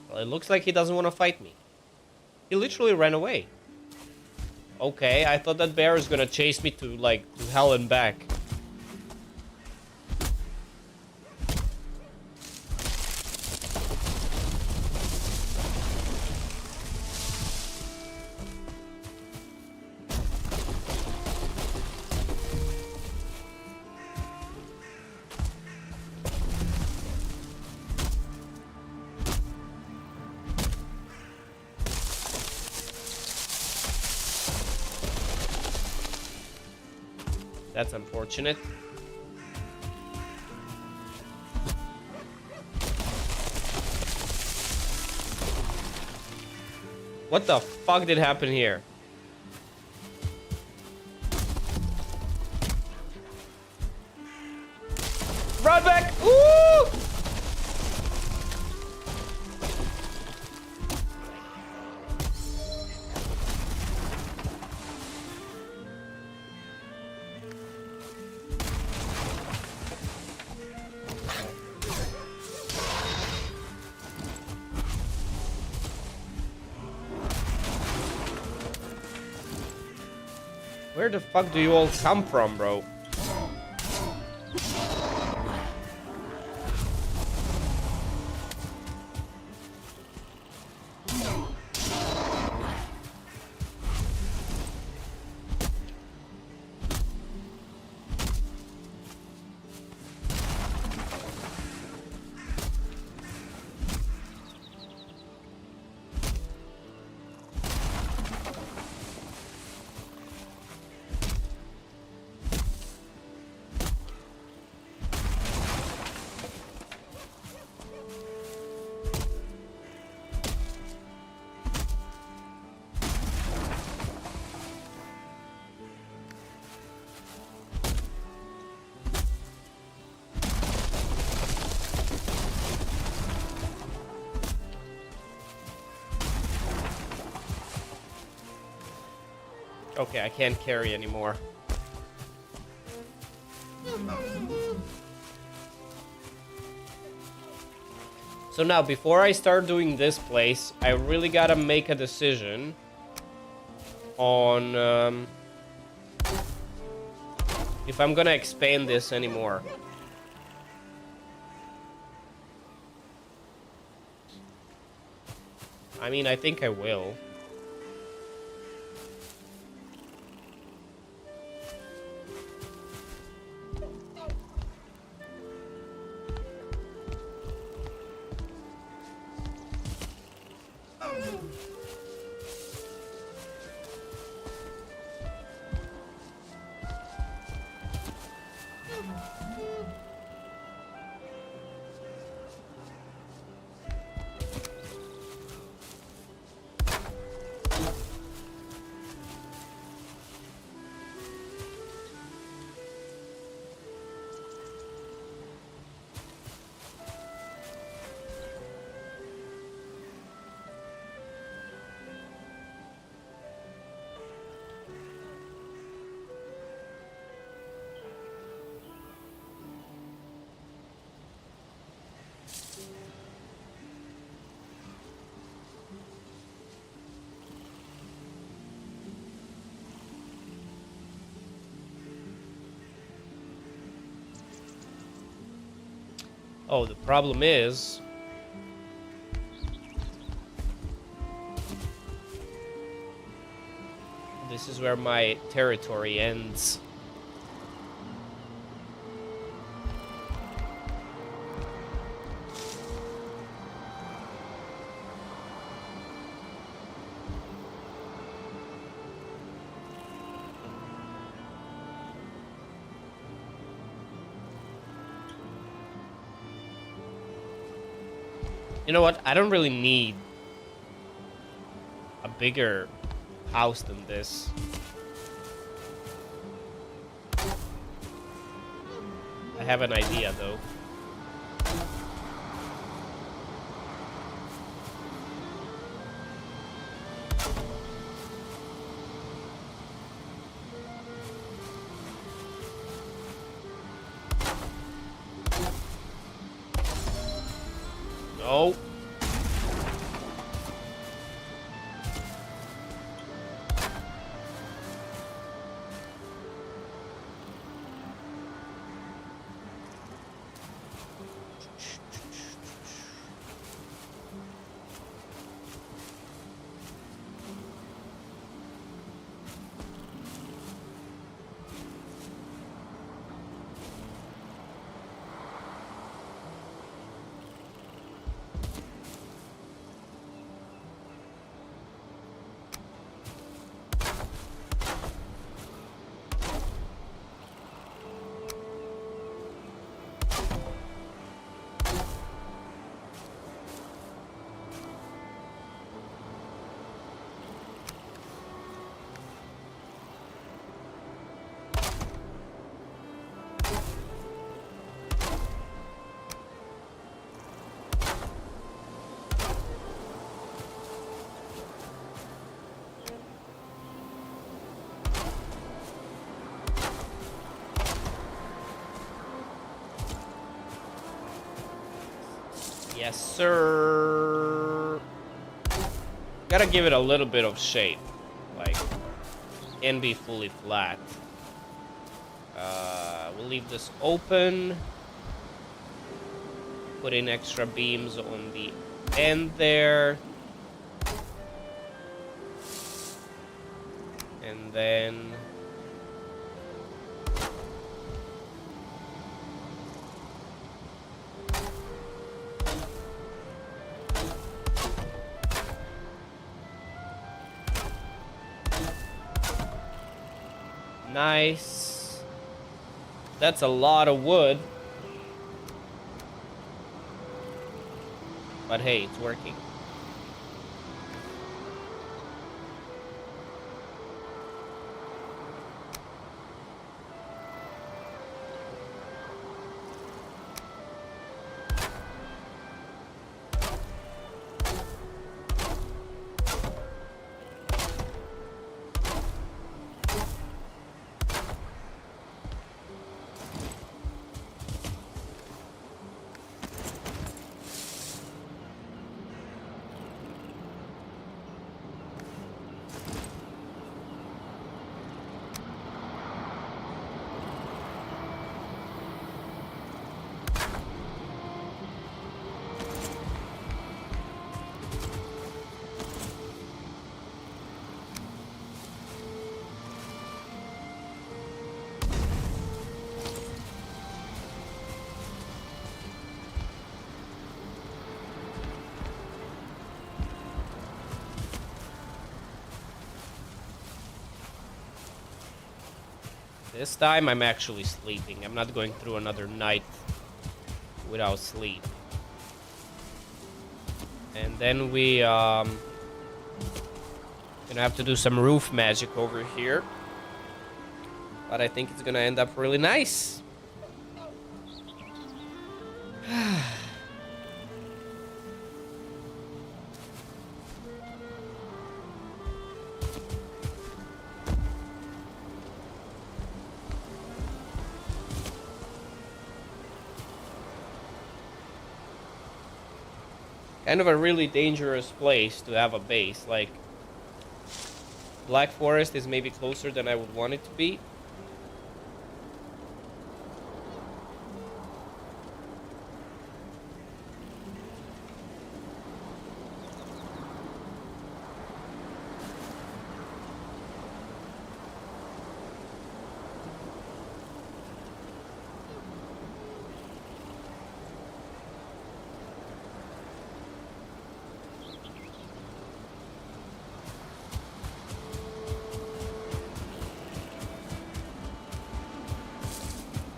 Well, it looks like he doesn't want to fight me. He literally ran away. Okay, I thought that bear is gonna chase me to, like, to hell and back. That's unfortunate. What the fuck did happen here? Run back! Ooh! Where the fuck do you all come from, bro? Okay, I can't carry anymore. So now, before I start doing this place, I really gotta make a decision on if I'm gonna expand this anymore. I mean, I think I will. Oh, the problem is... this is where my territory ends. You know what? I don't really need bigger house than this. I have an idea though. No. Yes, sir. Gotta give it a little bit of shape. Like, can be fully flat. We'll leave this open. Put in extra beams on the end there. And then... Nice. That's a lot of wood. But hey, it's working. This time I'm actually sleeping. I'm not going through another night without sleep. And then we gonna have to do some roof magic over here. But I think it's gonna end up really nice. Kind of a really dangerous place to have a base. Like, Black Forest is maybe closer than I would want it to be.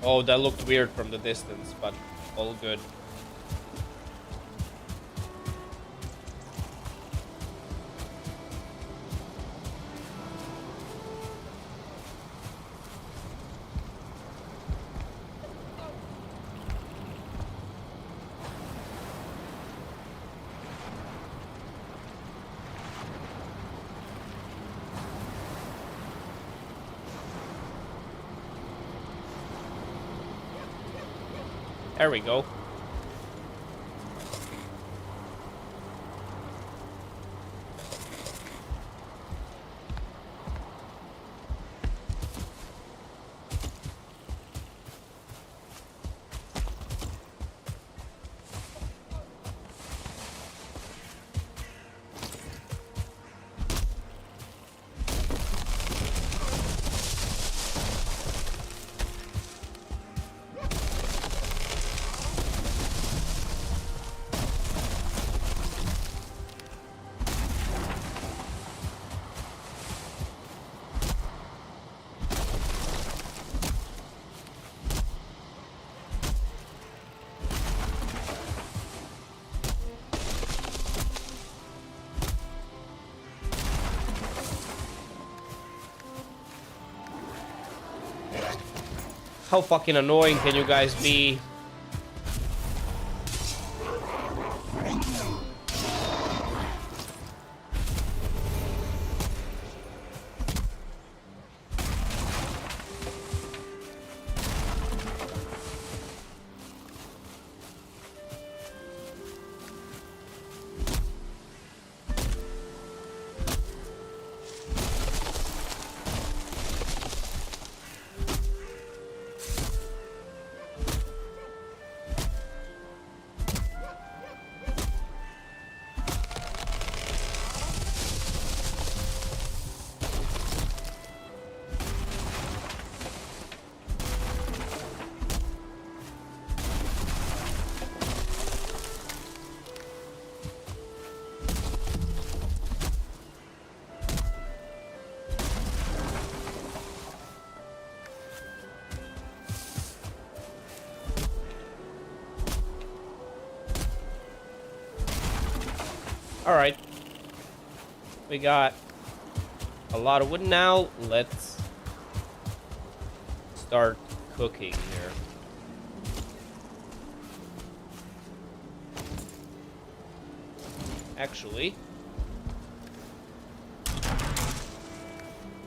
Oh, that looked weird from the distance, but all good. There we go. How fucking annoying can you guys be? Alright. We got a lot of wood now. Let's start cooking here. Actually.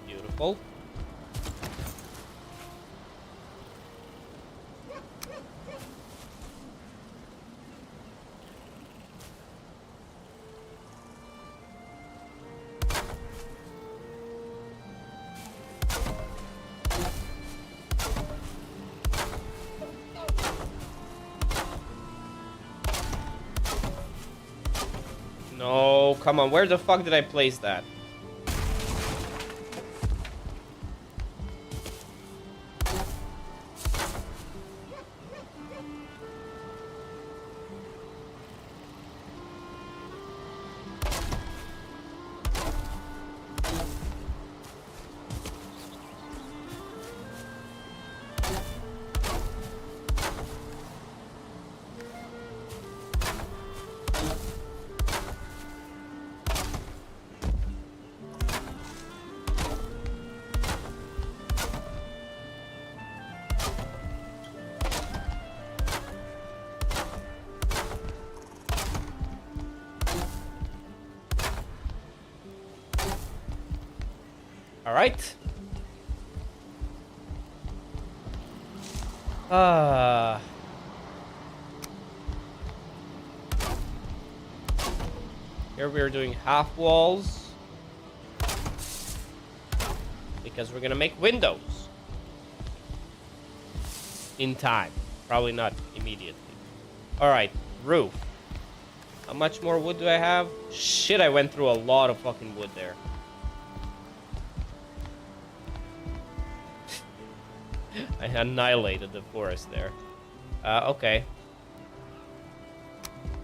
Beautiful. No, come on. Where the fuck did I place that? All right. Here we're doing half walls because we're gonna make windows in time. Probably not immediately. All right, roof. How much more wood do I have? Shit, I went through a lot of fucking wood there. I annihilated the forest there. Okay.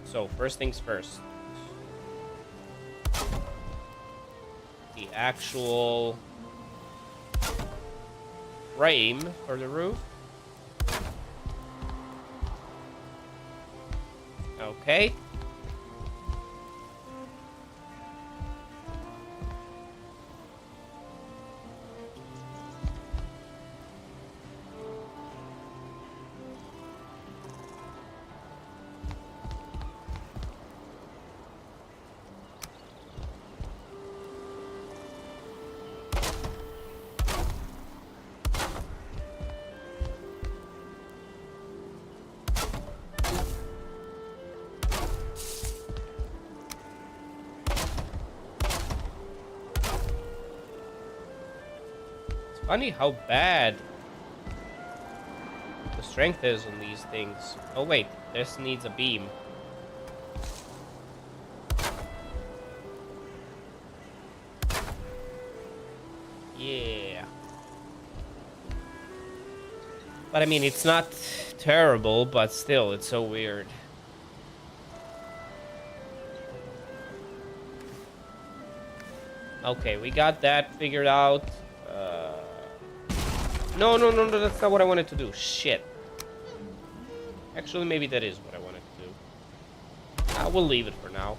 So, first things first. The actual frame for the roof. Okay. Funny how bad the strength is on these things. Oh wait, this needs a beam. Yeah. But I mean, it's not terrible, but still, it's so weird. Okay, we got that figured out. No, no, no, no, that's not what I wanted to do. Shit. Actually, maybe that is what I wanted to do. I will leave it for now.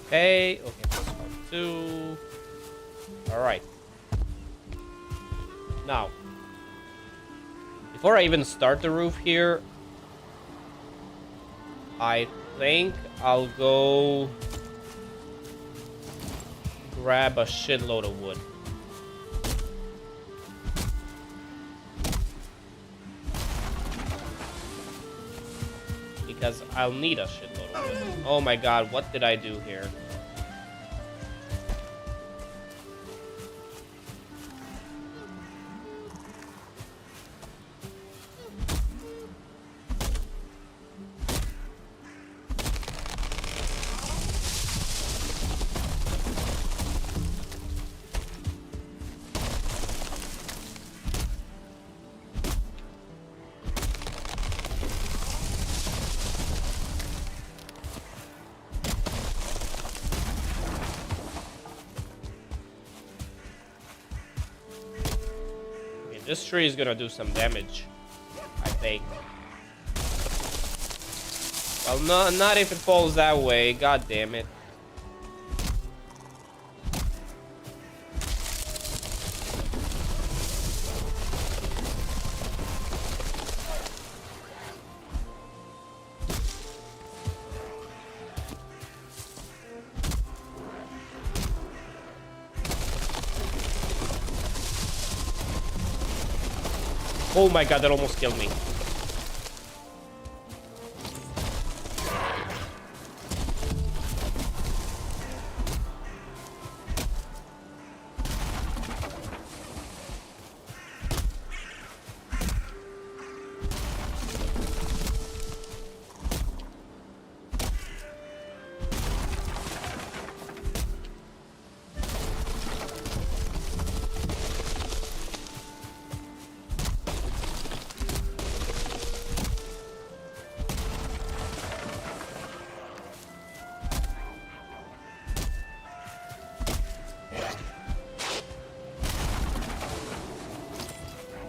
Okay, that's one, two. Alright. Now, before I even start the roof here, I think I'll go grab a shitload of wood. Because I'll need a shitload of wood. Oh my god, what did I do here? This tree is gonna do some damage, I think. Well, not if it falls that way. God damn it. Oh my god, that almost killed me.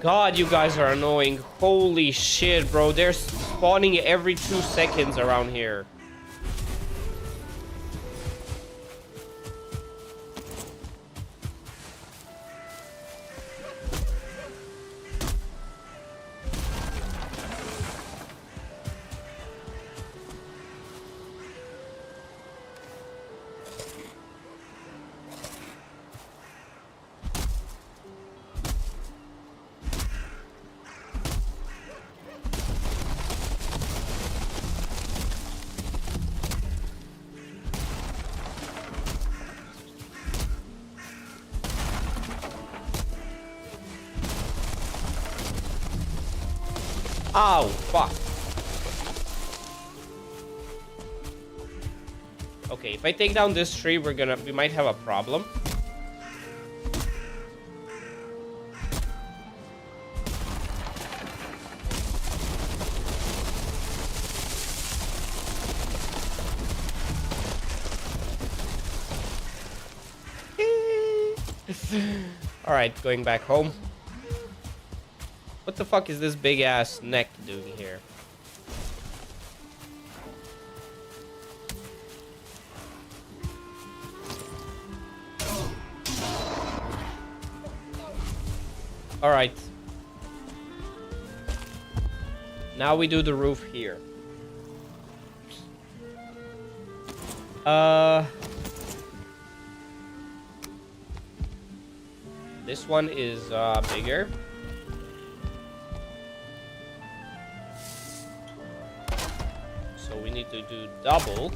God, you guys are annoying. Holy shit, bro. They're spawning every 2 seconds around here. Ow, fuck. Okay, if I take down this tree, we might have a problem. Alright, going back home. What the fuck is this big ass neck doing here? Alright. Now we do the roof here. This one is bigger. So we need to do double.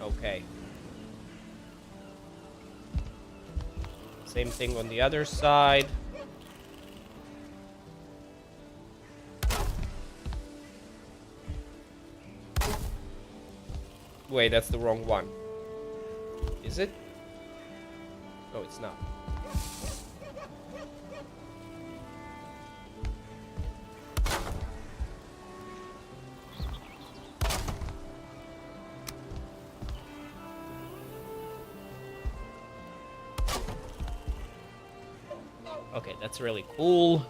Okay. Same thing on the other side. Wait, that's the wrong one. Is it? No, it's not. Okay, that's really cool.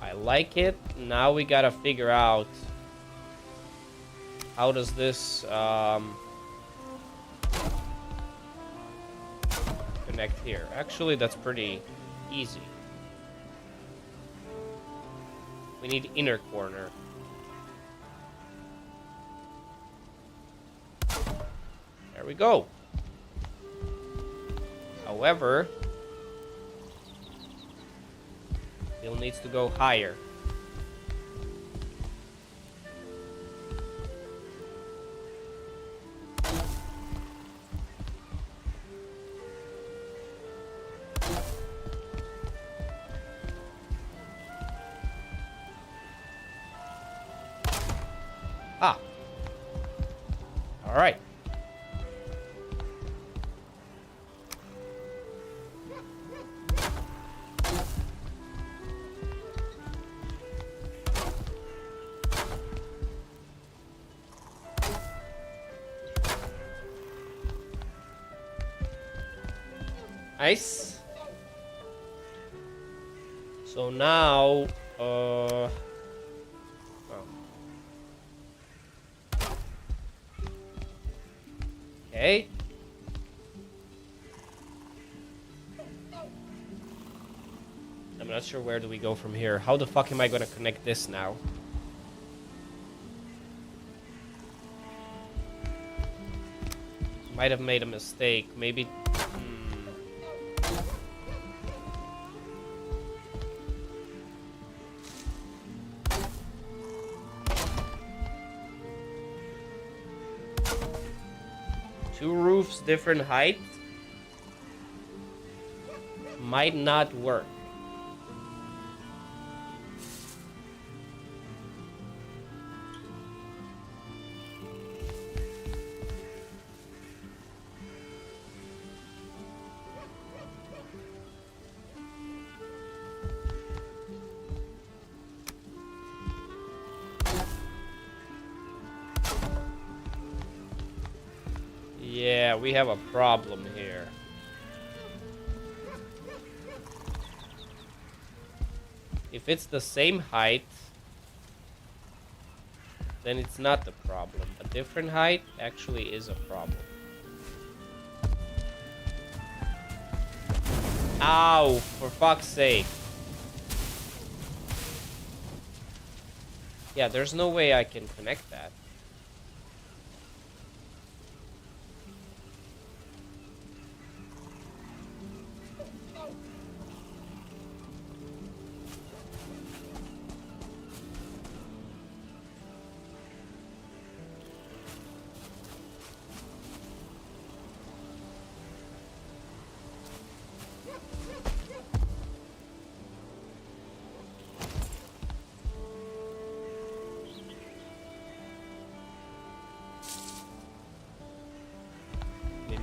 I like it. Now we gotta figure out how does this connect here. Actually, that's pretty easy. We need inner corner. There we go. However, still needs to go higher. Ah. All right. Nice. So now, oh. Okay. I'm not sure where do we go from here. How the fuck am I gonna connect this now? Might have made a mistake. Maybe. Two roofs, different height. Might not work. Yeah, we have a problem here. If it's the same height, then it's not the problem. A different height actually is a problem. Ow, for fuck's sake. Yeah, there's no way I can connect that.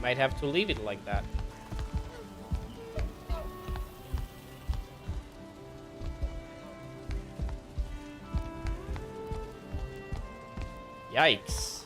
might have to leave it like that. Yikes.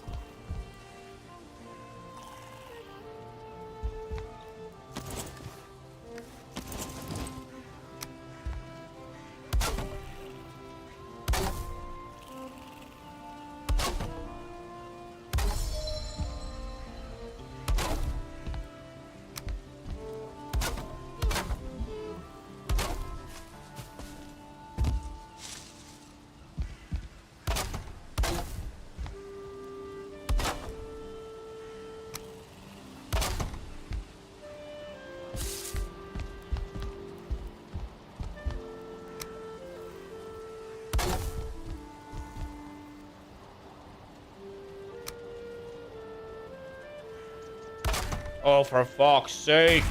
Oh, for fuck's sake.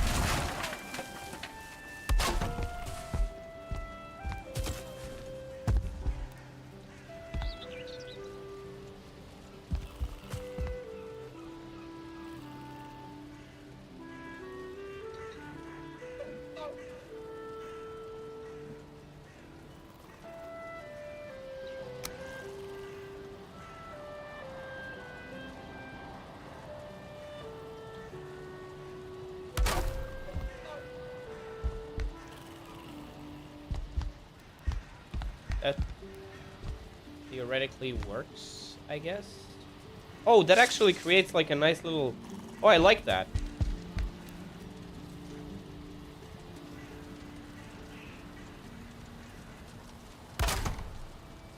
That theoretically works, I guess. Oh, that actually creates like a nice little... Oh, I like that.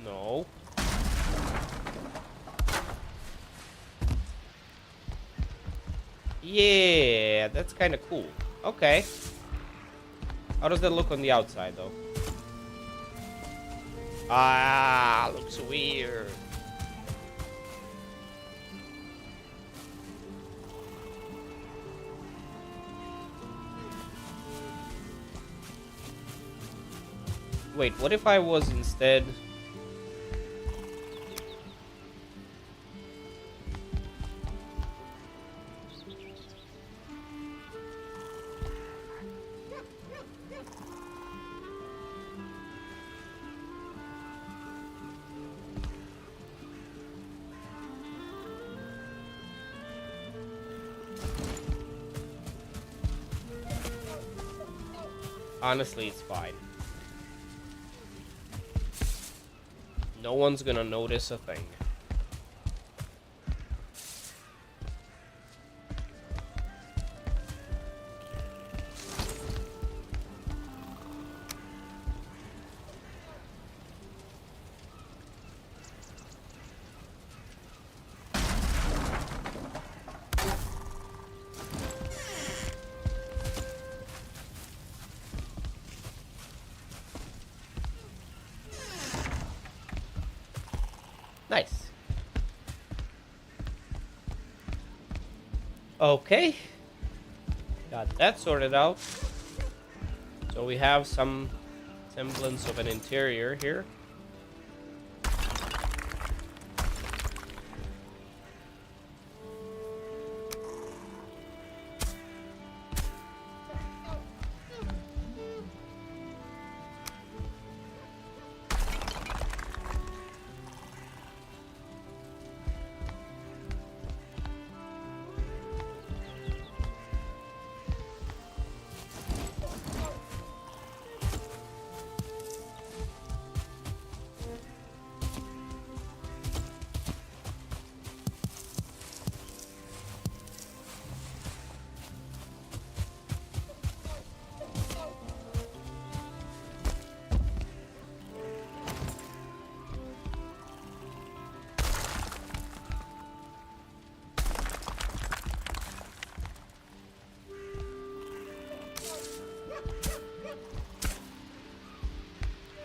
No. Yeah, that's kind of cool. Okay. How does that look on the outside, though? Ah, looks weird. Wait, what if I was instead... Honestly, it's fine. No one's gonna notice a thing. Nice. Okay. Got that sorted out. So we have some semblance of an interior here.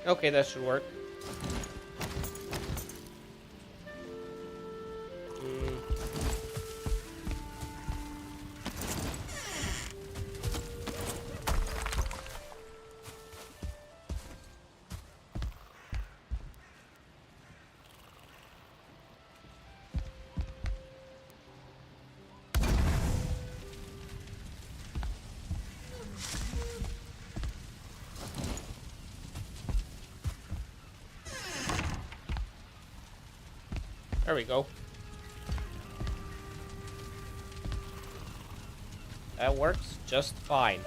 Okay, that should work. There we go. That works just fine.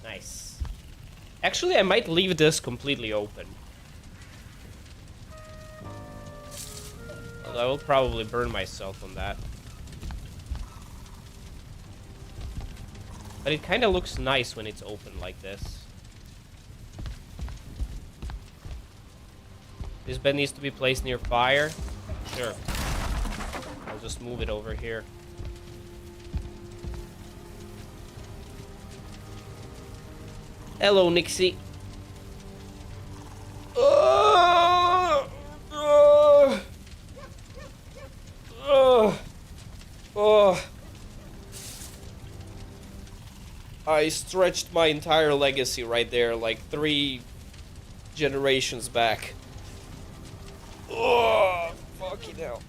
Nice. Actually, I might leave this completely open. Although I will probably burn myself on that. But it kind of looks nice when it's open like this. This bed needs to be placed near fire. Sure. I'll just move it over here. Hello, Nixie. I stretched my entire legacy right there, like 3 generations back. Oh, fucking hell.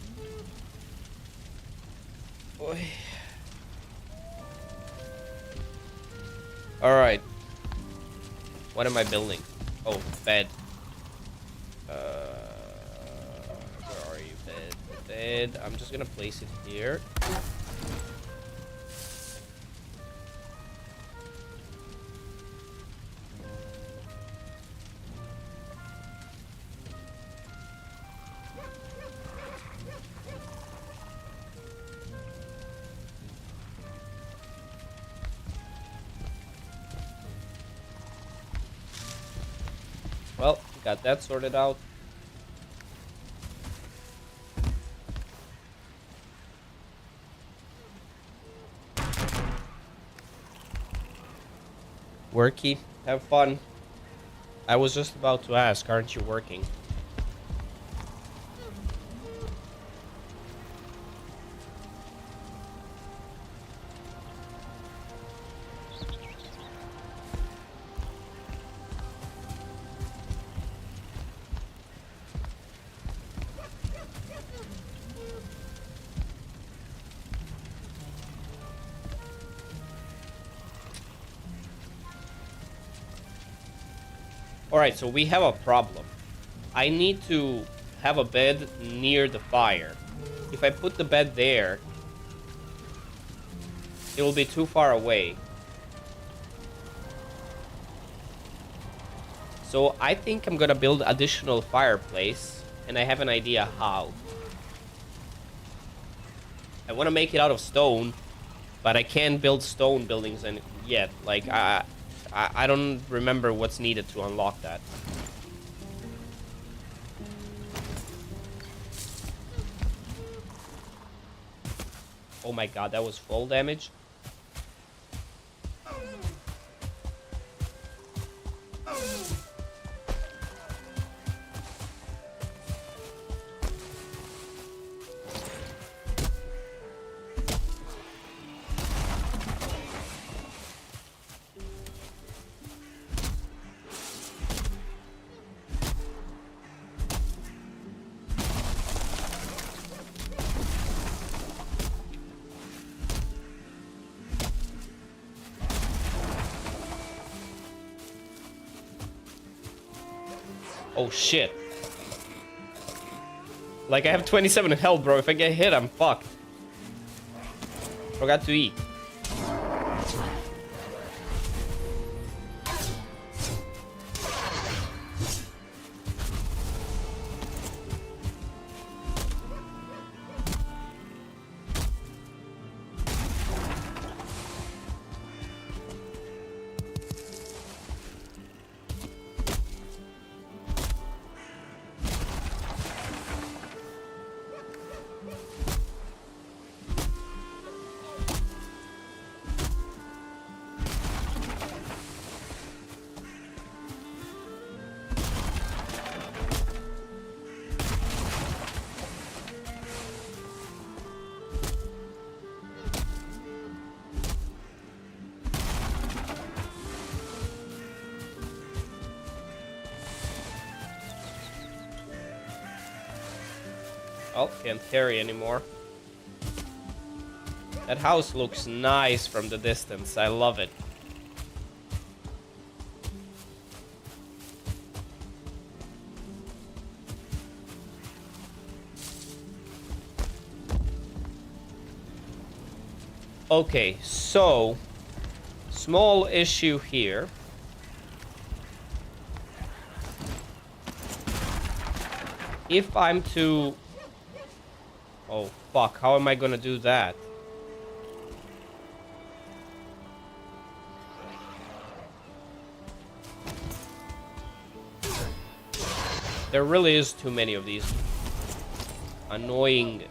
Boy. Alright. What am I building? Oh, bed. Where are you, bed? Bed. I'm just gonna place it here. Well, got that sorted out. Worky, have fun. I was just about to ask, aren't you working? Alright, so we have a problem. I need to have a bed near the fire. If I put the bed there, it will be too far away. So I think I'm gonna build additional fireplace, and I have an idea how. I want to make it out of stone, but I can't build stone buildings yet. Like, I don't remember what's needed to unlock that. Oh my god, that was full damage. Oh shit. Like, I have 27 health, bro. If I get hit, I'm fucked. Forgot to eat. Oh, can't carry anymore. That house looks nice from the distance. I love it. Okay, so small issue here. If I'm to... Oh, fuck. How am I gonna do that? There really is too many of these annoying...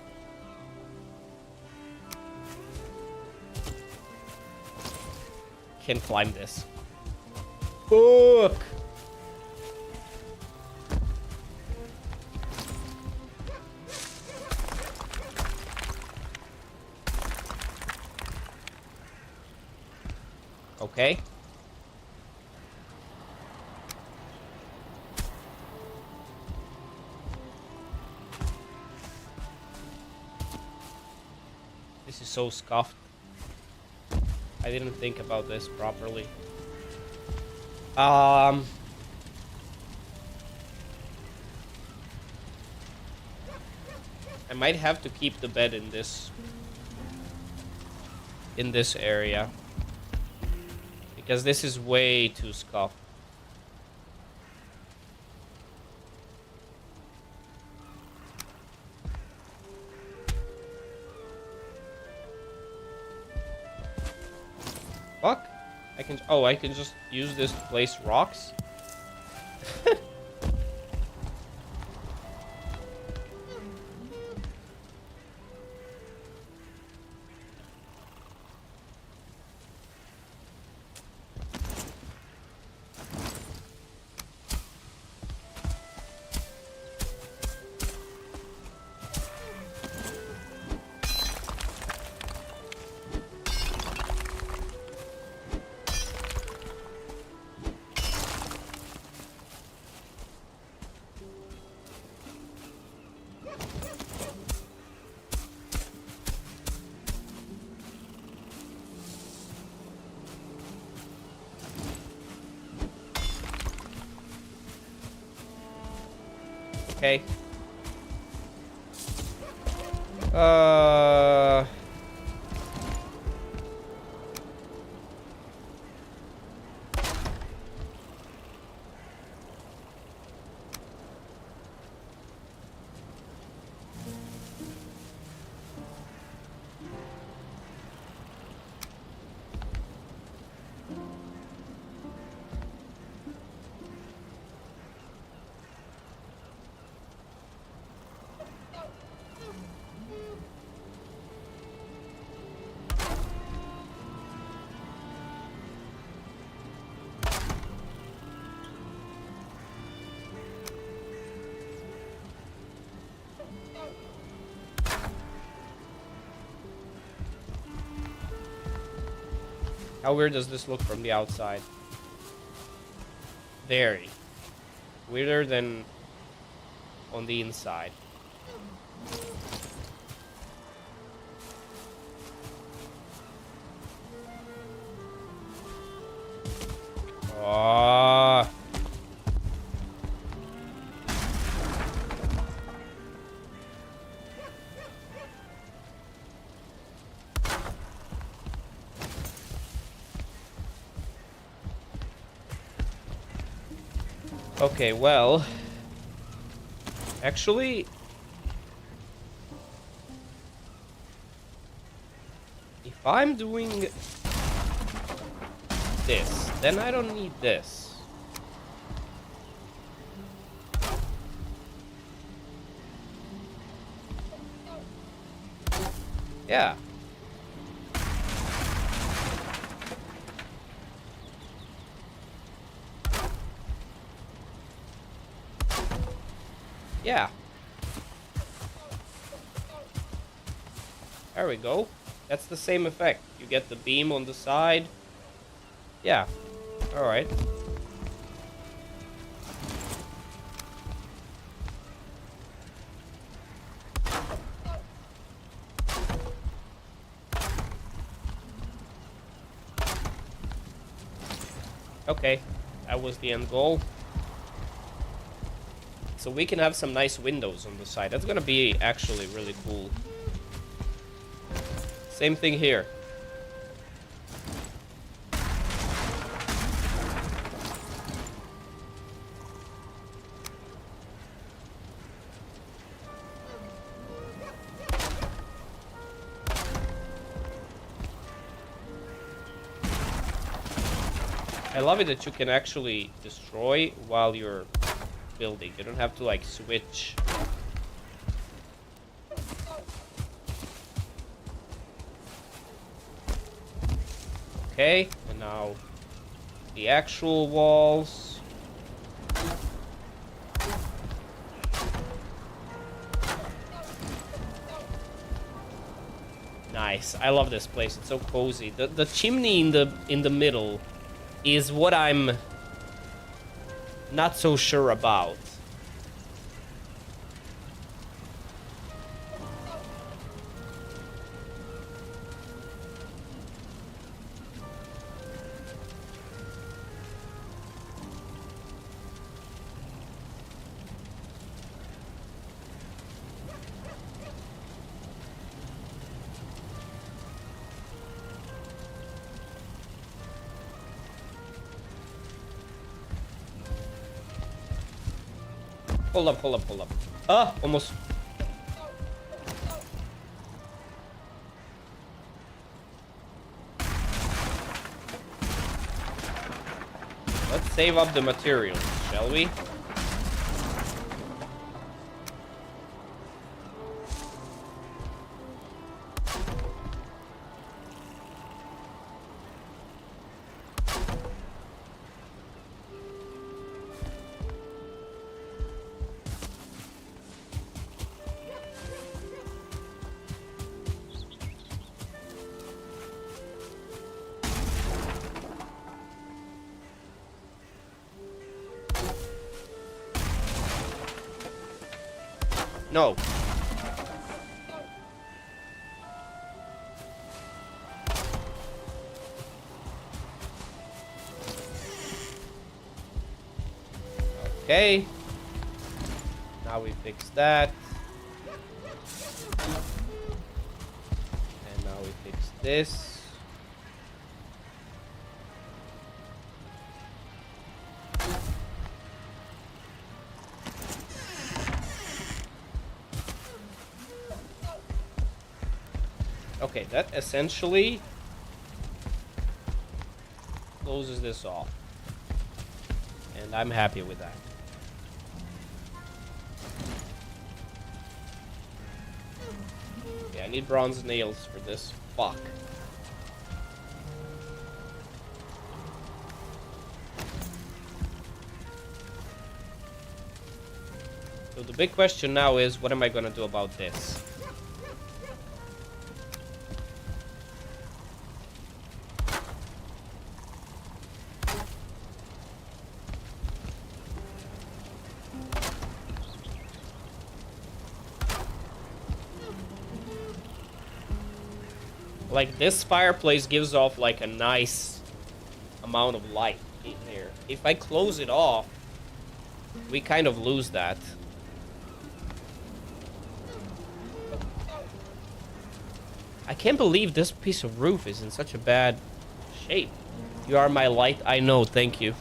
Can't climb this. Fuck! Okay. This is so scuffed. I didn't think about this properly. I might have to keep the bed in this area. Because this is way too scuffed. Fuck. I can just use this to place rocks. Okay. How weird does this look from the outside? Very. Weirder than on the inside. Oh. Okay, well, actually, if I'm doing this, then I don't need this. Yeah. Yeah. There we go. That's the same effect. You get the beam on the side. Yeah. Alright. Okay, that was the end goal. So we can have some nice windows on the side. That's gonna be actually really cool. Same thing here. I love it that you can actually destroy while you're building. You don't have to like switch. Okay, and now the actual walls. Nice. I love this place. It's so cozy. The chimney in the middle is what I'm not so sure about. Hold up, hold up, hold up. Ah, almost. Let's save up the materials, shall we? No. Okay. Now we fix that. And now we fix this. Okay, that essentially closes this off. And I'm happy with that. Okay, I need bronze nails for this. Fuck. So the big question now is, what am I gonna do about this? Like, this fireplace gives off, like, a nice amount of light in here. If I close it off, we kind of lose that. I can't believe this piece of roof is in such a bad shape. You are my light. I know, thank you.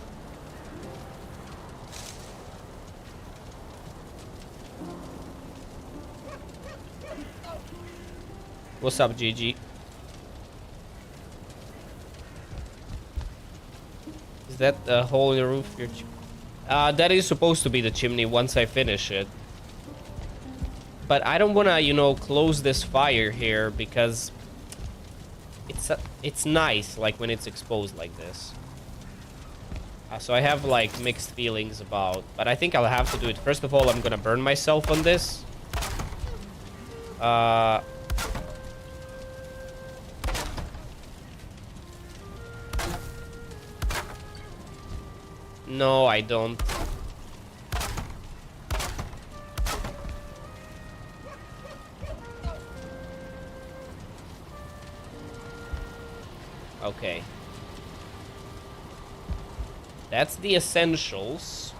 What's up, GG? Is that a hole in the roof? That is supposed to be the chimney once I finish it. But I don't want to, you know, close this fire here because it's nice, like, when it's exposed like this. So I have, like, mixed feelings about... But I think I'll have to do it. First of all, I'm going to burn myself on this. No, I don't. Okay. That's the essentials.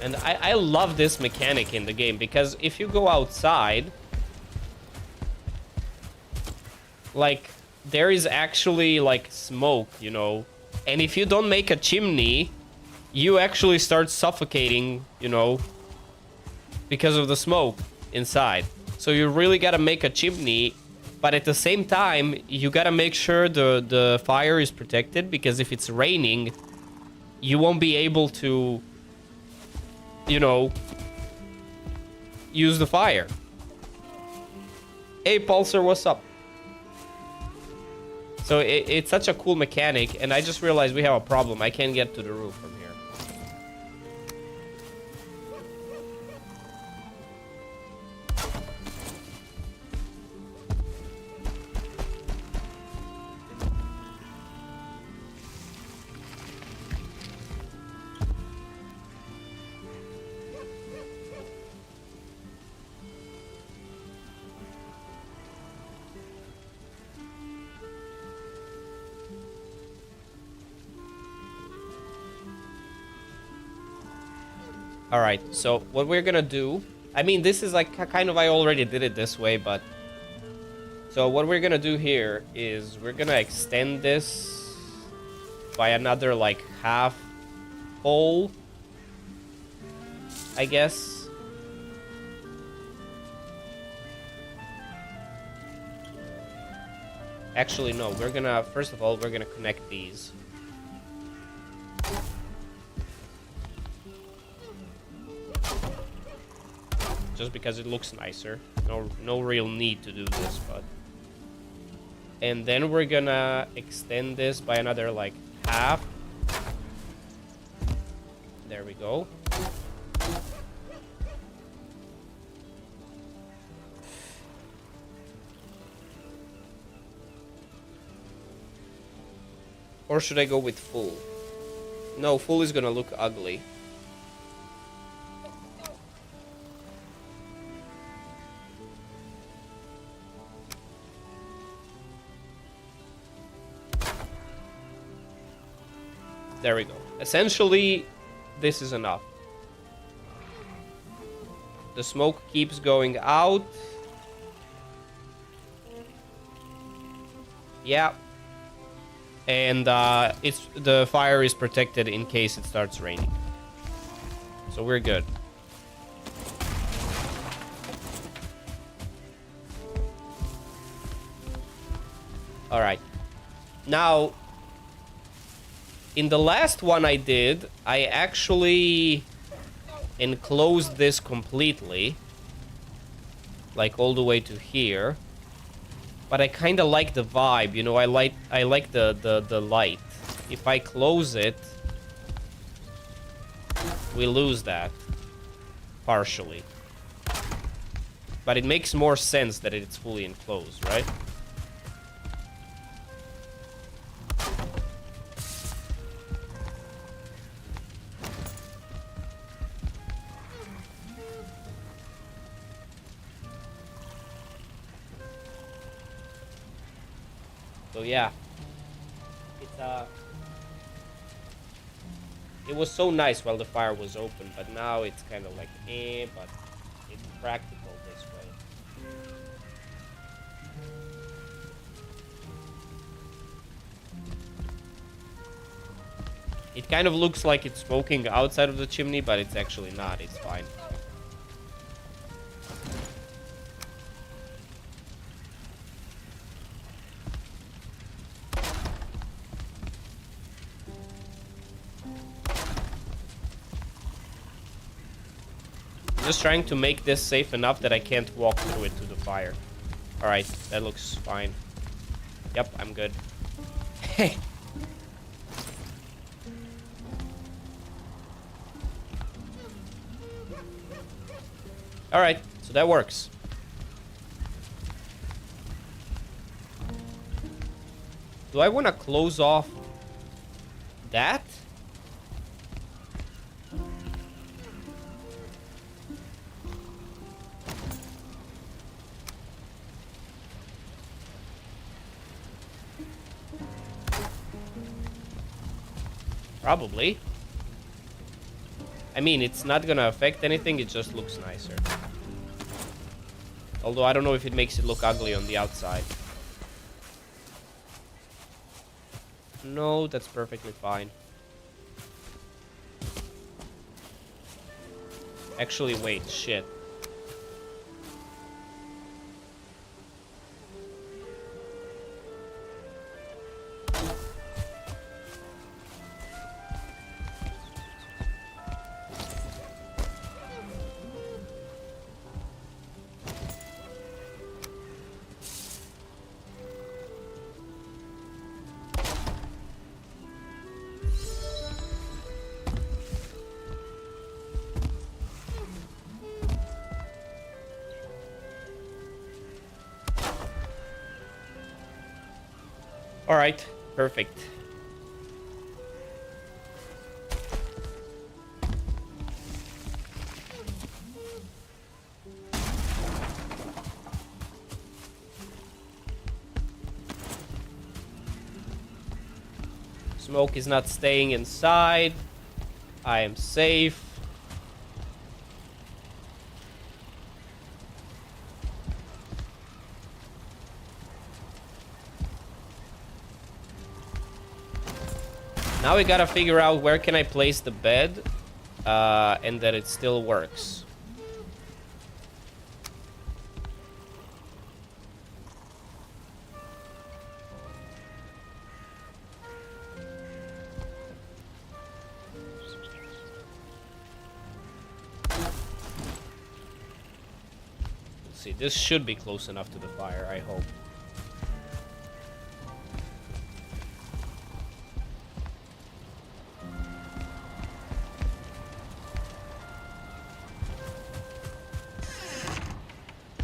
And I love this mechanic in the game, because if you go outside, like, there is actually, like, smoke, you know? And if you don't make a chimney, you actually start suffocating, you know, because of the smoke inside. So you really gotta make a chimney, but at the same time, you gotta make sure the fire is protected, because if it's raining, you won't be able to, you know, use the fire. Hey, Pulsar, what's up? So it's such a cool mechanic, and I just realized we have a problem. I can't get to the roof from here. All right, so what we're gonna do, I mean, this is like kind of, I already did it this way, but so what we're gonna do here is we're gonna extend this by another like half hole, I guess. Actually, no, we're gonna, first of all, we're gonna connect these. Just because it looks nicer. No real need to do this, but... And then we're gonna extend this by another, like, half. There we go. Or should I go with full? No, full is gonna look ugly. There we go. Essentially, this is enough. The smoke keeps going out. Yeah. And the fire is protected in case it starts raining. So we're good. All right. Now, in the last one I did, I actually enclosed this completely, like all the way to here. But I kind of like the vibe, you know. I like the light. If I close it, we lose that partially. But it makes more sense that it's fully enclosed, right? So yeah, it was so nice while the fire was open, but now it's kind of like but it's practical this way. It kind of looks like it's smoking outside of the chimney, but it's actually not. It's fine. Just trying to make this safe enough that I can't walk through it to the fire. Alright, that looks fine. Yep, I'm good. Alright, so that works. Do I want to close off that? Probably. I mean, it's not gonna affect anything, it just looks nicer. Although I don't know if it makes it look ugly on the outside. No, that's perfectly fine. Actually, wait, shit. All right, perfect. Smoke is not staying inside. I am safe. Now we gotta figure out where can I place the bed and that it still works. Let's see, this should be close enough to the fire, I hope.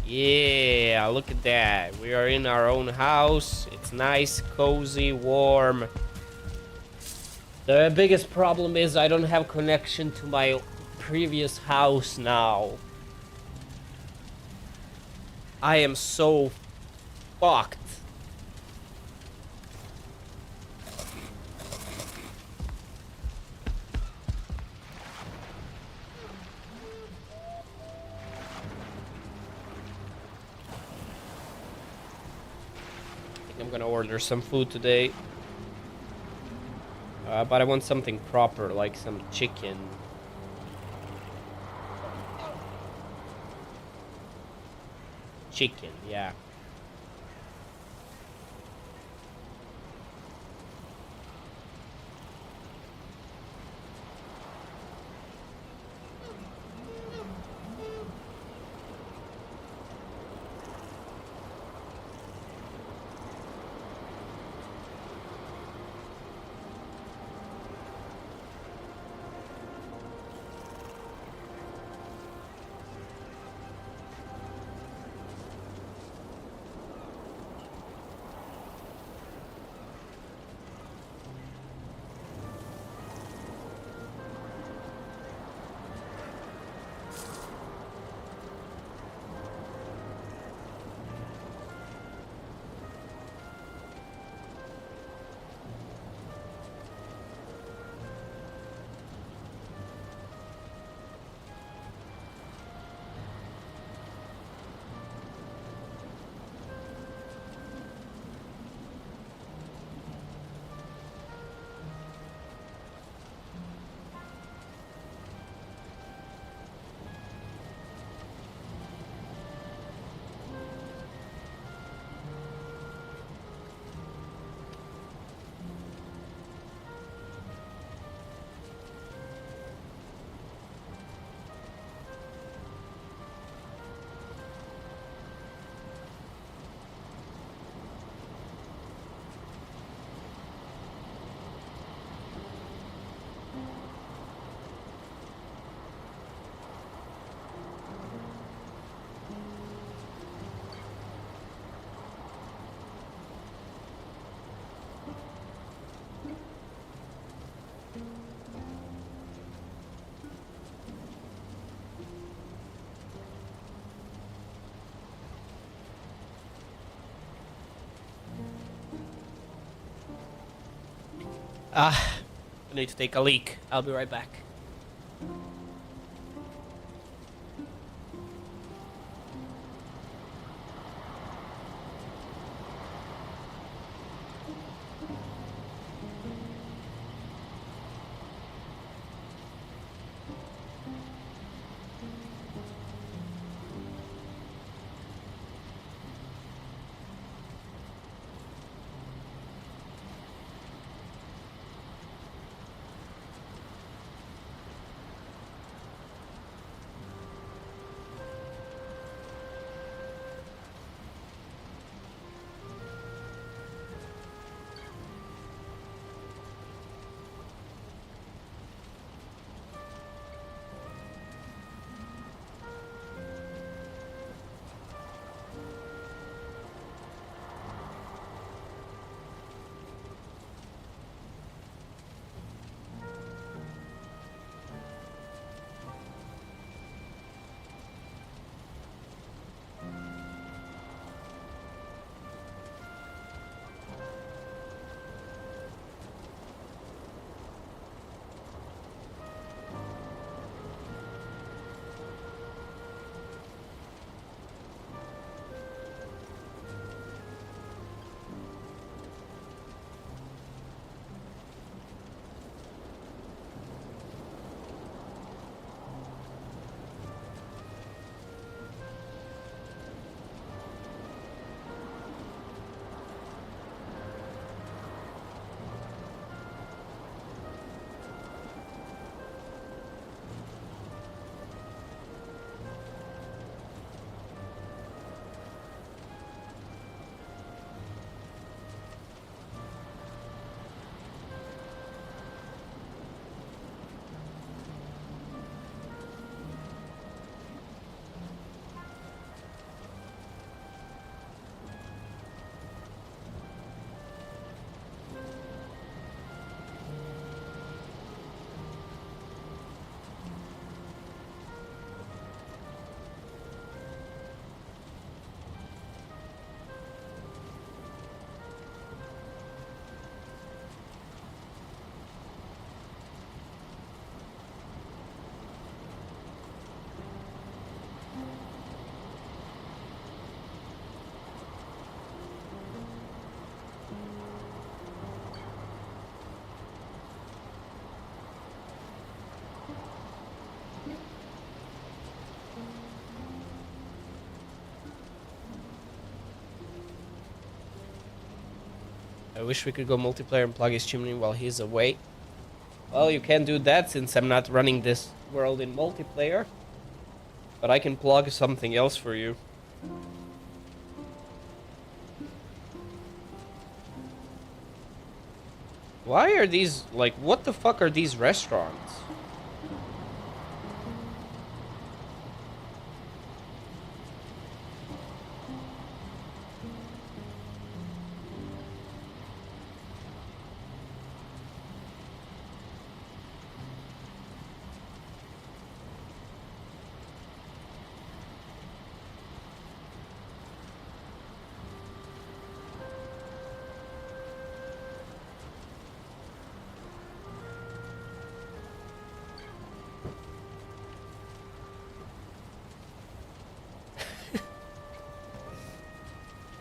Yeah, look at that. We are in our own house. It's nice, cozy, warm. The biggest problem is I don't have connection to my previous house now. I am so fucked. I'm gonna order some food today. But I want something proper, like some chicken. Chicken, yeah. Ah, I need to take a leak. I'll be right back. I wish we could go multiplayer and plug his chimney while he's away. Well, you can't do that since I'm not running this world in multiplayer. But I can plug something else for you. Why are these, like, what the fuck are these restaurants?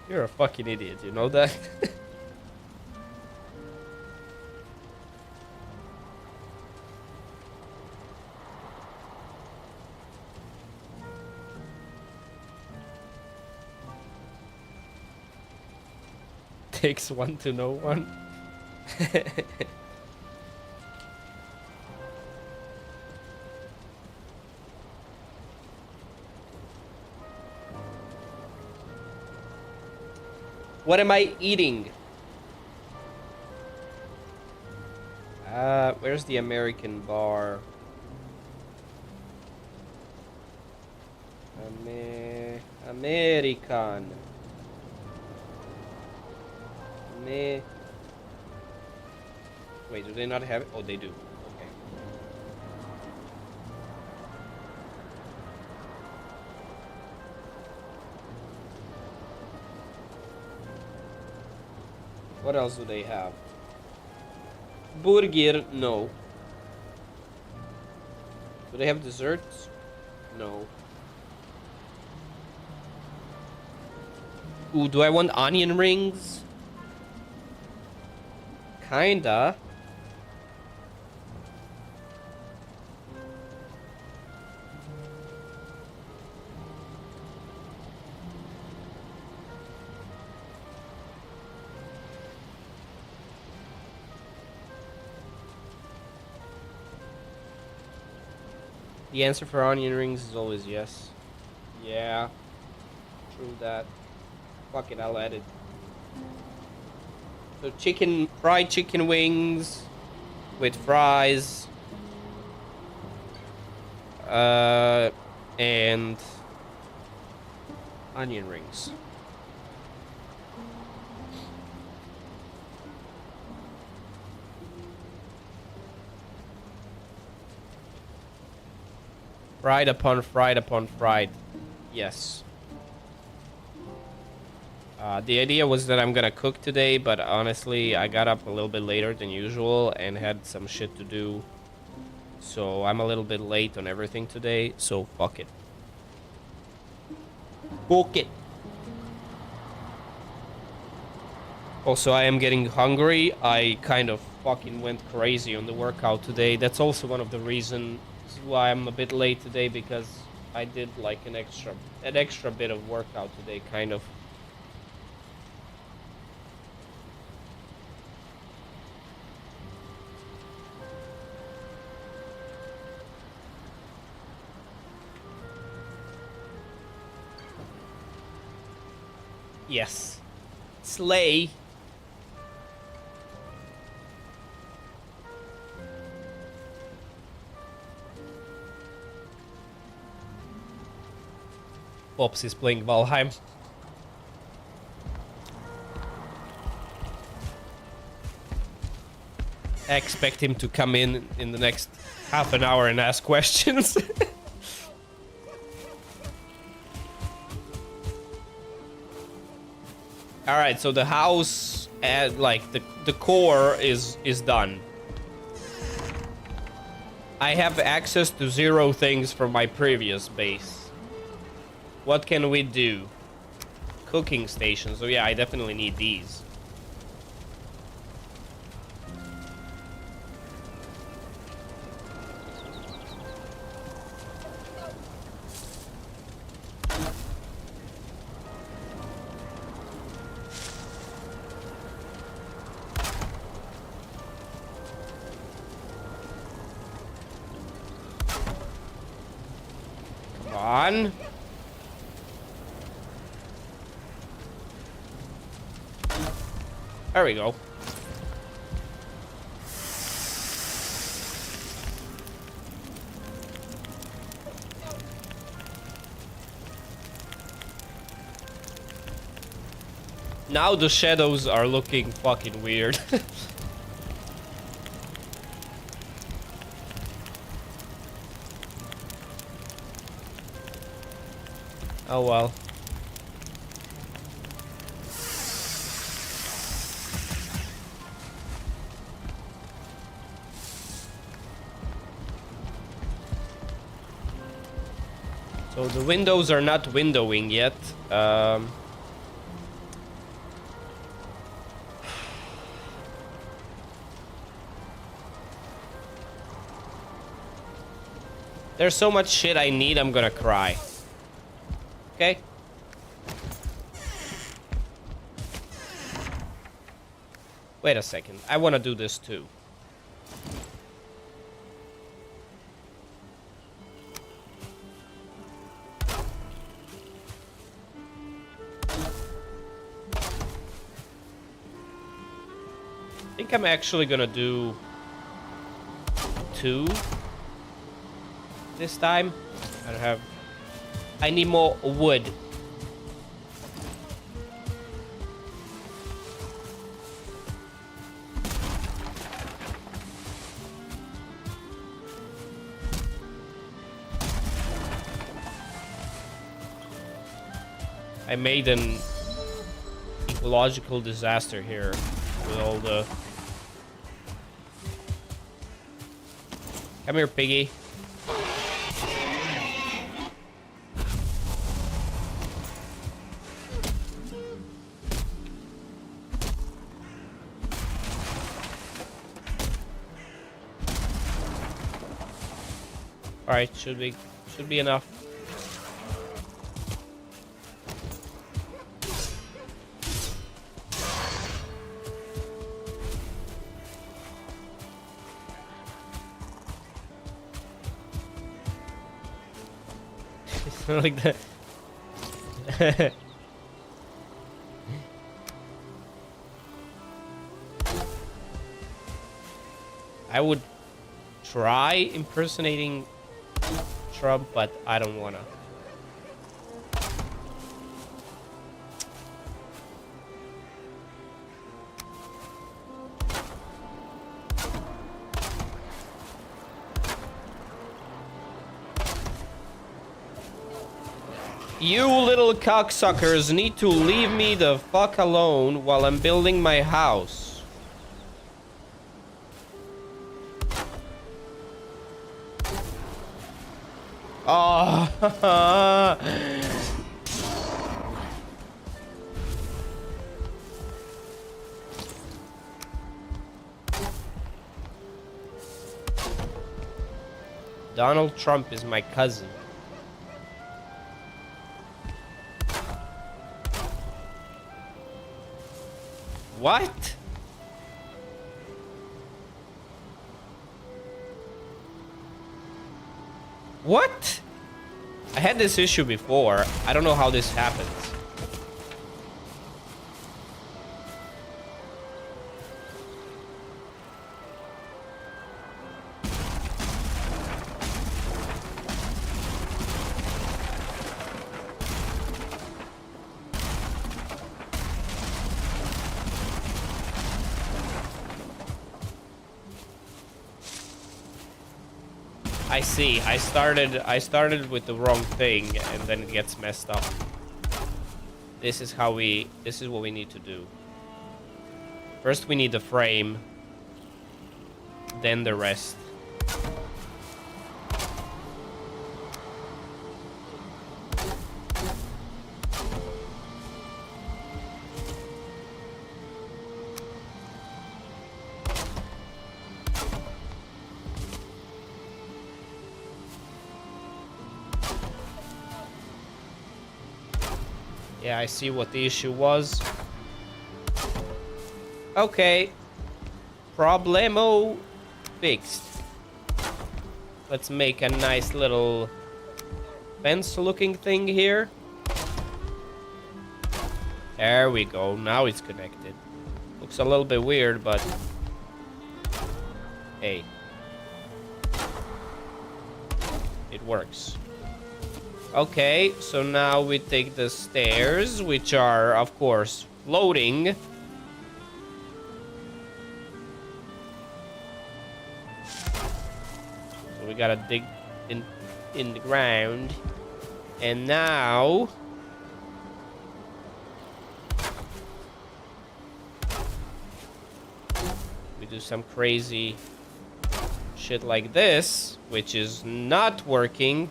You're a fucking idiot, you know that? Takes one to know one. What am I eating? Where's the American bar? American. Wait, do they not have it? Oh, they do. Okay. What else do they have? Burger, no. Do they have desserts? No. Ooh, do I want onion rings? Kinda. The answer for onion rings is always yes. Yeah. True that. Fuck it, I'll add it. So fried chicken wings with fries. And onion rings. Fried upon fried upon fried. Yes. The idea was that I'm gonna cook today, but honestly, I got up a little bit later than usual and had some shit to do. So I'm a little bit late on everything today, so fuck it. Fuck it. Also, I am getting hungry. I kind of fucking went crazy on the workout today. That's also one of the reasons why I'm a bit late today, because I did like an extra bit of workout today, kind of. Yes. Slay. Pops is playing Valheim. I expect him to come in the next half an hour and ask questions. All right, so the house, like the core is done. I have access to 0 things from my previous base. What can we do? Cooking station. So yeah, I definitely need these. Come on. There we go. Now the shadows are looking fucking weird. Oh well. So the windows are not windowing yet. There's so much shit I need, I'm gonna cry. Okay? Wait a second. I wanna do this too. I think I'm actually gonna do 2 this time. I need more wood. I made an ecological disaster here with all the Come here, piggy. All right, should be enough. It's not like that. I would try impersonating Trump, but I don't wanna. You little cocksuckers need to leave me the fuck alone while I'm building my house. Oh. Donald Trump is my cousin. What? What? I had this issue before. I don't know how this happens. I see. I started with the wrong thing and then it gets messed up. This is what we need to do. First we need the frame, then the rest. Yeah, I see what the issue was. Okay. Problemo fixed. Let's make a nice little fence-looking thing here. There we go. Now it's connected. Looks a little bit weird, but... hey. It works. Okay, so now we take the stairs, which are, of course, floating. So we gotta dig in the ground. And now... we do some crazy shit like this, which is not working.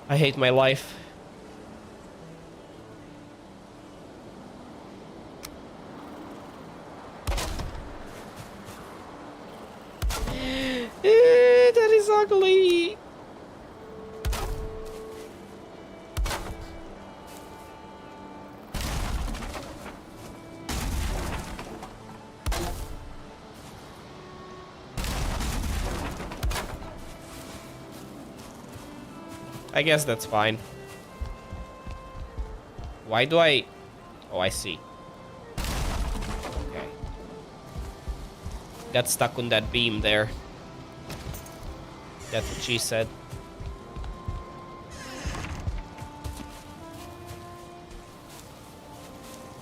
I hate my life. That is ugly. I guess that's fine. Why do I... oh, I see. Okay. Got stuck on that beam there. That's what she said.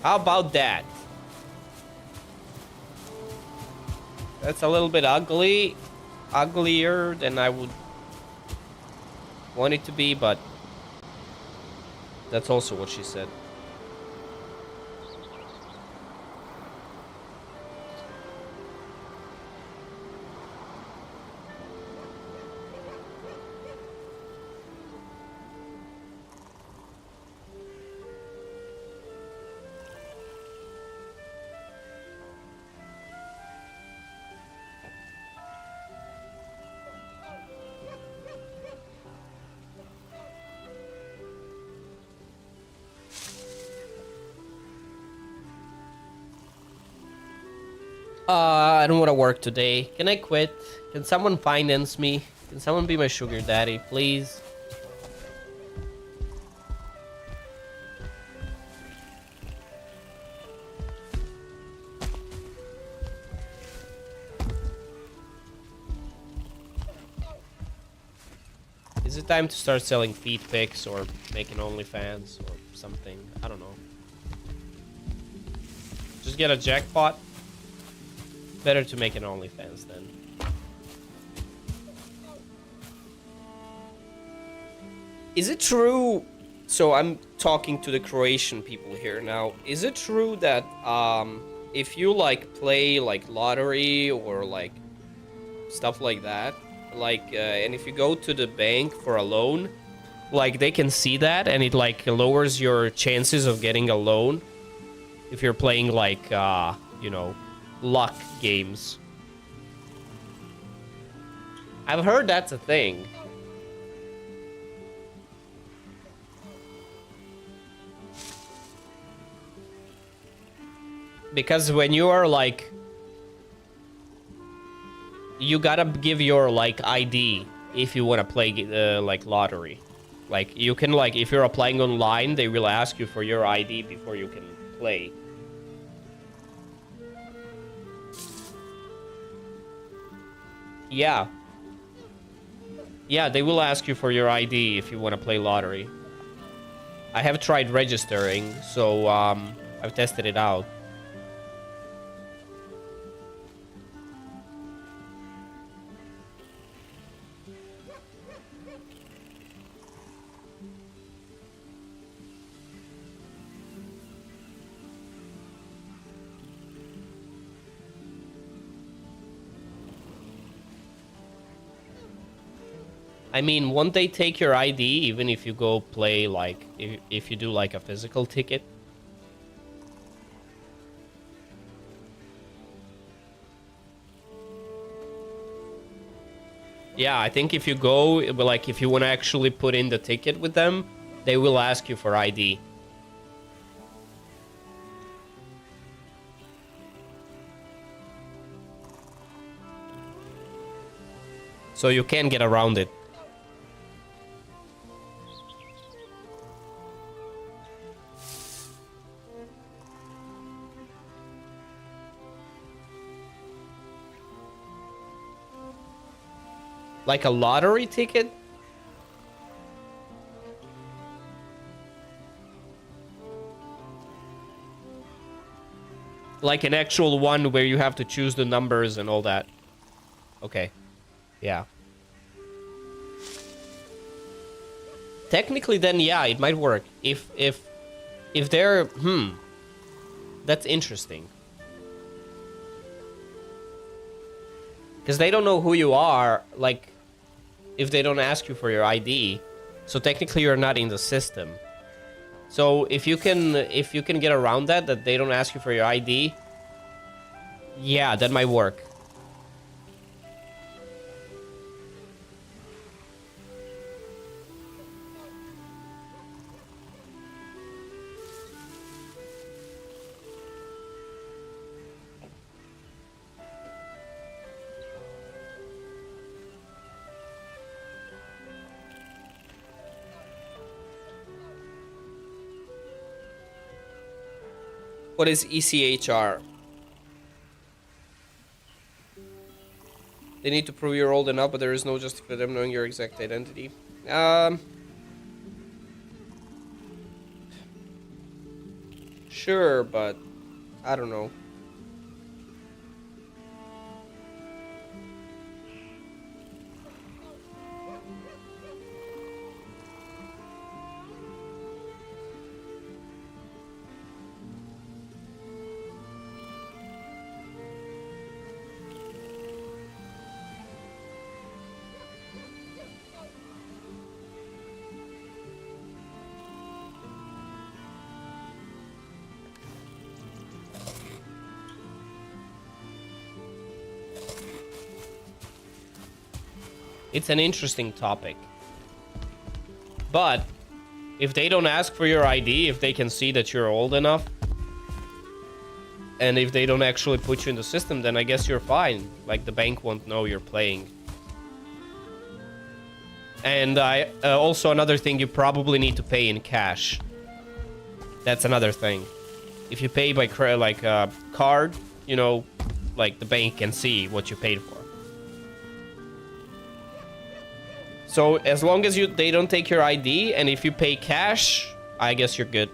How about that? That's a little bit ugly. Uglier than I would want it to be, but that's also what she said. I don't want to work today. Can I quit? Can someone finance me? Can someone be my sugar daddy, please? Is it time to start selling feed pics or making OnlyFans or something? I don't know. Just get a jackpot. Better to make an OnlyFans then. Is it true? So I'm talking to the Croatian people here now. Is it true that if you like play like lottery or like stuff like that, like and if you go to the bank for a loan, like they can see that and it like lowers your chances of getting a loan if you're playing like you know, luck games? I've heard that's a thing. Because when you are like, you gotta give your like ID if you want to play like lottery. Like you can like, if you're applying online, they will ask you for your ID before you can play. Yeah. Yeah, they will ask you for your ID if you want to play lottery. I have tried registering, so I've tested it out. I mean, won't they take your ID even if you go play, like, if you do, like, a physical ticket? Yeah, I think if you go, like, if you want to actually put in the ticket with them, they will ask you for ID. So you can get around it. Like a lottery ticket? Like an actual one where you have to choose the numbers and all that. Okay. Yeah. Technically then, yeah, it might work. If they're... That's interesting. Because they don't know who you are, like, if they don't ask you for your ID. So technically you're not in the system. So if you can get around that they don't ask you for your ID, yeah, that might work. What is ECHR? They need to prove you're old enough, but there is no justification for them knowing your exact identity. Sure, but I don't know. It's an interesting topic. But if they don't ask for your ID, if they can see that you're old enough, And if they don't actually put you in the system, then I guess you're fine. Like, the bank won't know you're playing. And also another thing, you probably need to pay in cash. That's another thing. If you pay by card, you know, like the bank can see what you paid for. So as long as they don't take your ID, and if you pay cash, I guess you're good.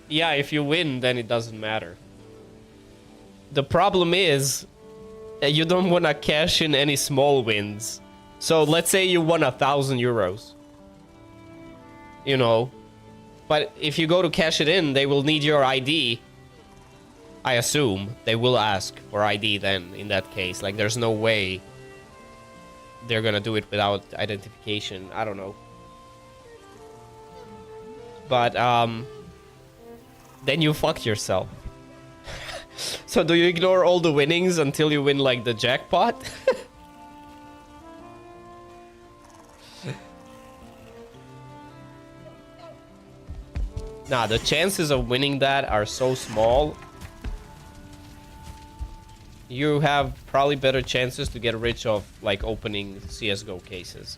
Yeah, if you win, then it doesn't matter. The problem is, you don't want to cash in any small wins. So let's say you won 1,000 euros. You know. But if you go to cash it in, they will need your ID. I assume they will ask for ID then, in that case. Like, there's no way they're gonna do it without identification. I don't know. But, then you fucked yourself. So do you ignore all the winnings until you win, like, the jackpot? Nah, the chances of winning that are so small. You have probably better chances to get rich of, like, opening CSGO cases.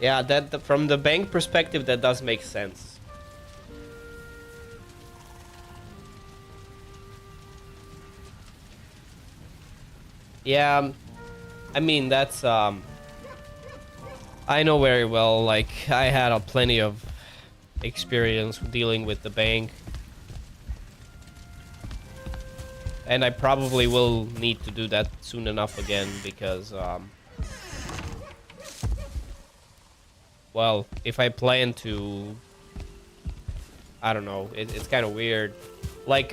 Yeah, from the bank perspective, that does make sense. Yeah, I mean, that's, I know very well, like, I had plenty of experience dealing with the bank. And I probably will need to do that soon enough again, because, well, if I plan to, I don't know, it's kind of weird. Like,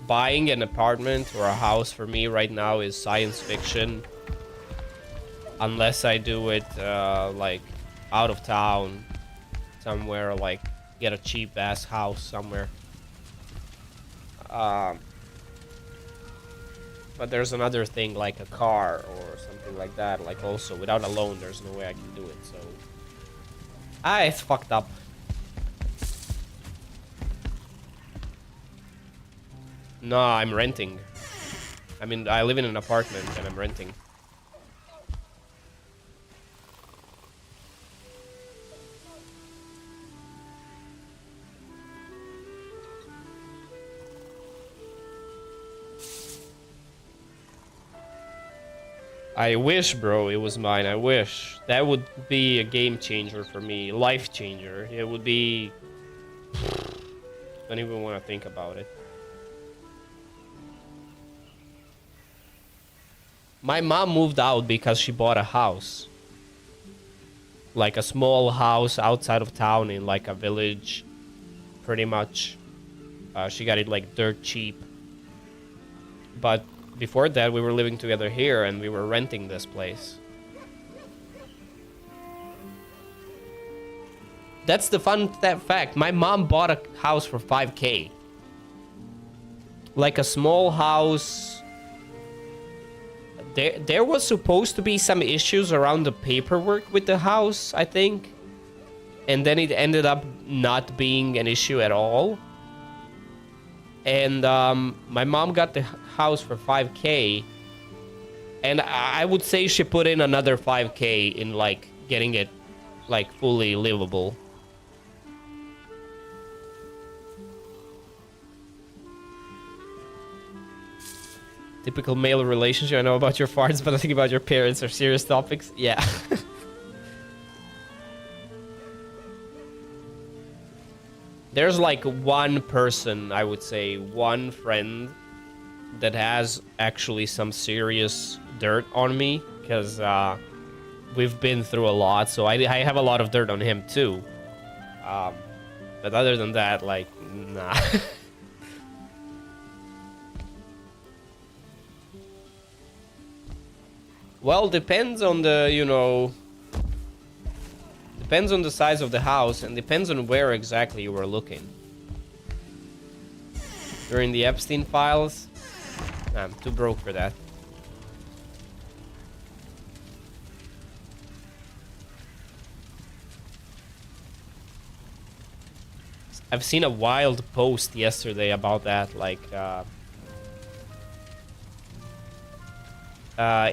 buying an apartment or a house for me right now is science fiction. Unless I do it, like, out of town, somewhere, like, get a cheap-ass house somewhere. But there's another thing, like a car or something like that. Like, also, without a loan, there's no way I can do it, so... it's fucked up. No, I'm renting. I mean, I live in an apartment and I'm renting. I wish, bro, it was mine. I wish. That would be a game changer for me. Life changer. It would be... Don't even want to think about it. My mom moved out because she bought a house. Like a small house outside of town in like a village. Pretty much. She got it like dirt cheap. But before that, we were living together here and we were renting this place. That's the fun fact. My mom bought a house for 5K. Like a small house. There was supposed to be some issues around the paperwork with the house, I think. And then it ended up not being an issue at all. And my mom got the house for 5K. And I would say she put in another 5K in like getting it like fully livable. Typical male relationship. I know about your farts, but I think about your parents are serious topics. Yeah. There's like one person, I would say, one friend that has actually some serious dirt on me, because we've been through a lot, so I have a lot of dirt on him too. But other than that, like, nah. Well, depends on the, you know, depends on the size of the house and depends on where exactly you were looking. You're in the Epstein files? Nah, I'm too broke for that. I've seen a wild post yesterday about that, like,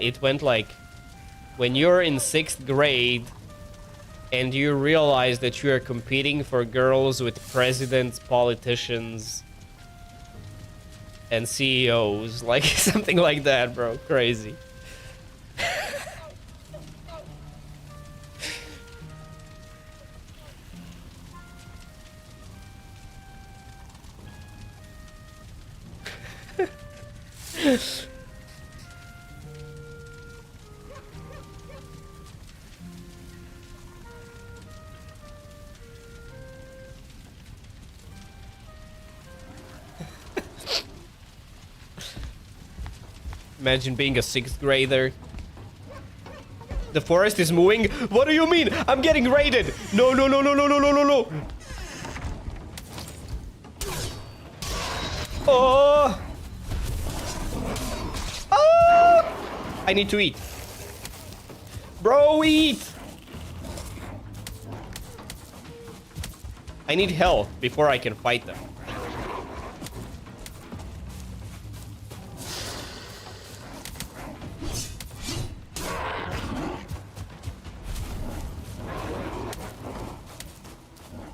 it went like, when you're in 6th grade and you realize that you are competing for girls with presidents, politicians, and CEOs, like something like that, bro. Crazy. Imagine being a 6th grader. The forest is moving? What do you mean? I'm getting raided! No, no, no, no, no, no, no, no, no! Oh! Oh! I need to eat. Bro, eat! I need health before I can fight them.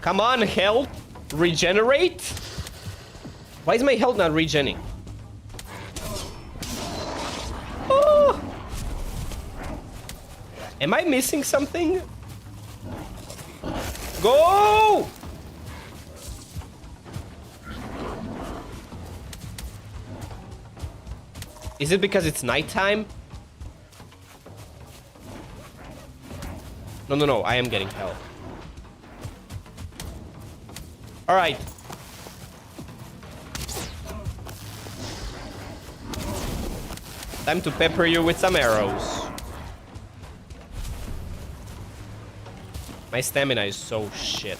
Come on, health. Regenerate? Why is my health not regenerating? Oh! Am I missing something? Go! Is it because it's nighttime? No, no, no. I am getting health. All right. Time to pepper you with some arrows. My stamina is so shit.